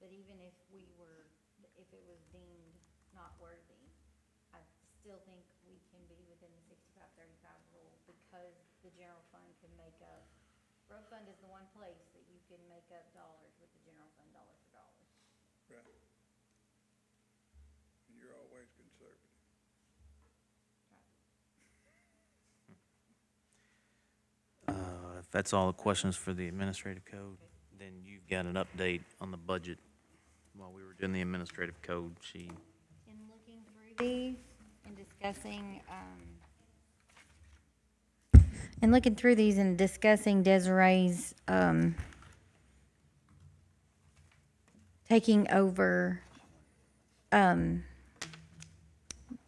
but even if we were, if it was deemed not worthy, I still think we can be within the 65-35 rule, because make up, road fund is the one place that you can make up dollars with the general fund, dollar for dollar. Right. And you're always conservative. If that's all the questions for the administrative code, then you've got an update on the budget. While we were doing the administrative code, she, In looking through these and discussing, Desiree's, taking over,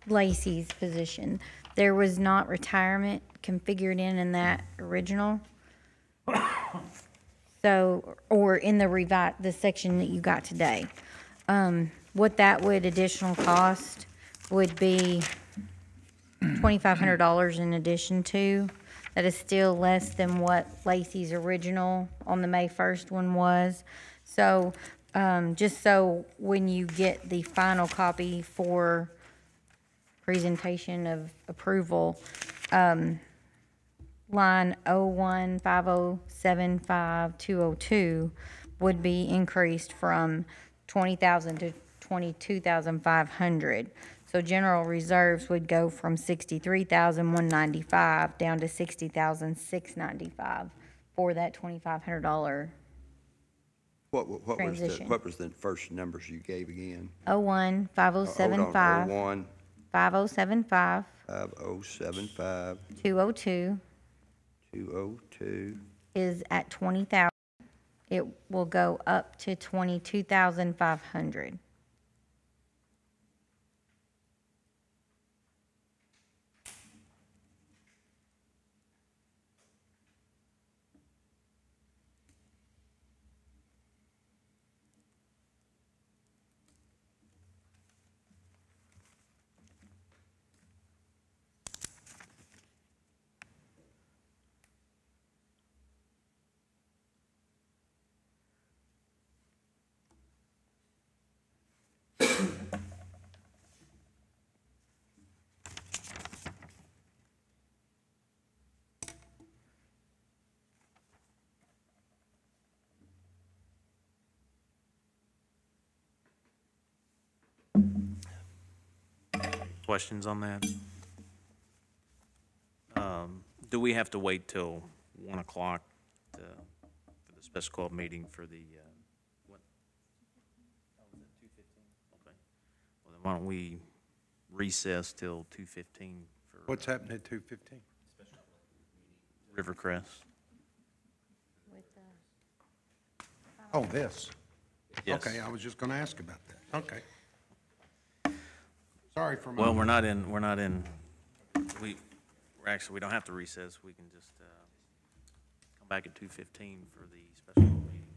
Lacey's position, there was not retirement configured in that original. So, or in the section that you got today. What that would additional cost would be $2,500 in addition to. That is still less than what Lacey's original on the May 1st one was. So, just so when you get the final copy for presentation of approval, line 015075202 would be increased from 20,000 to 22,500. So general reserves would go from 63,195 down to 60,695 for that $2,500 transition. What was the first numbers you gave again? 015075202 01 5075 5075 202 202. is at 20,000. It will go up to 22,500. questions on that? Do we have to wait till 1 o'clock for the special call meeting for the, what? Oh, was it 2:15? Okay. Well, then why don't we recess till 2:15 for What's happening at 2:15? Rivercrest? Oh, this? Yes. Okay, I was just gonna ask about that. Okay. Sorry for my. Well, we're actually, we don't have to recess. We can just come back at 2:15 for the special call meeting.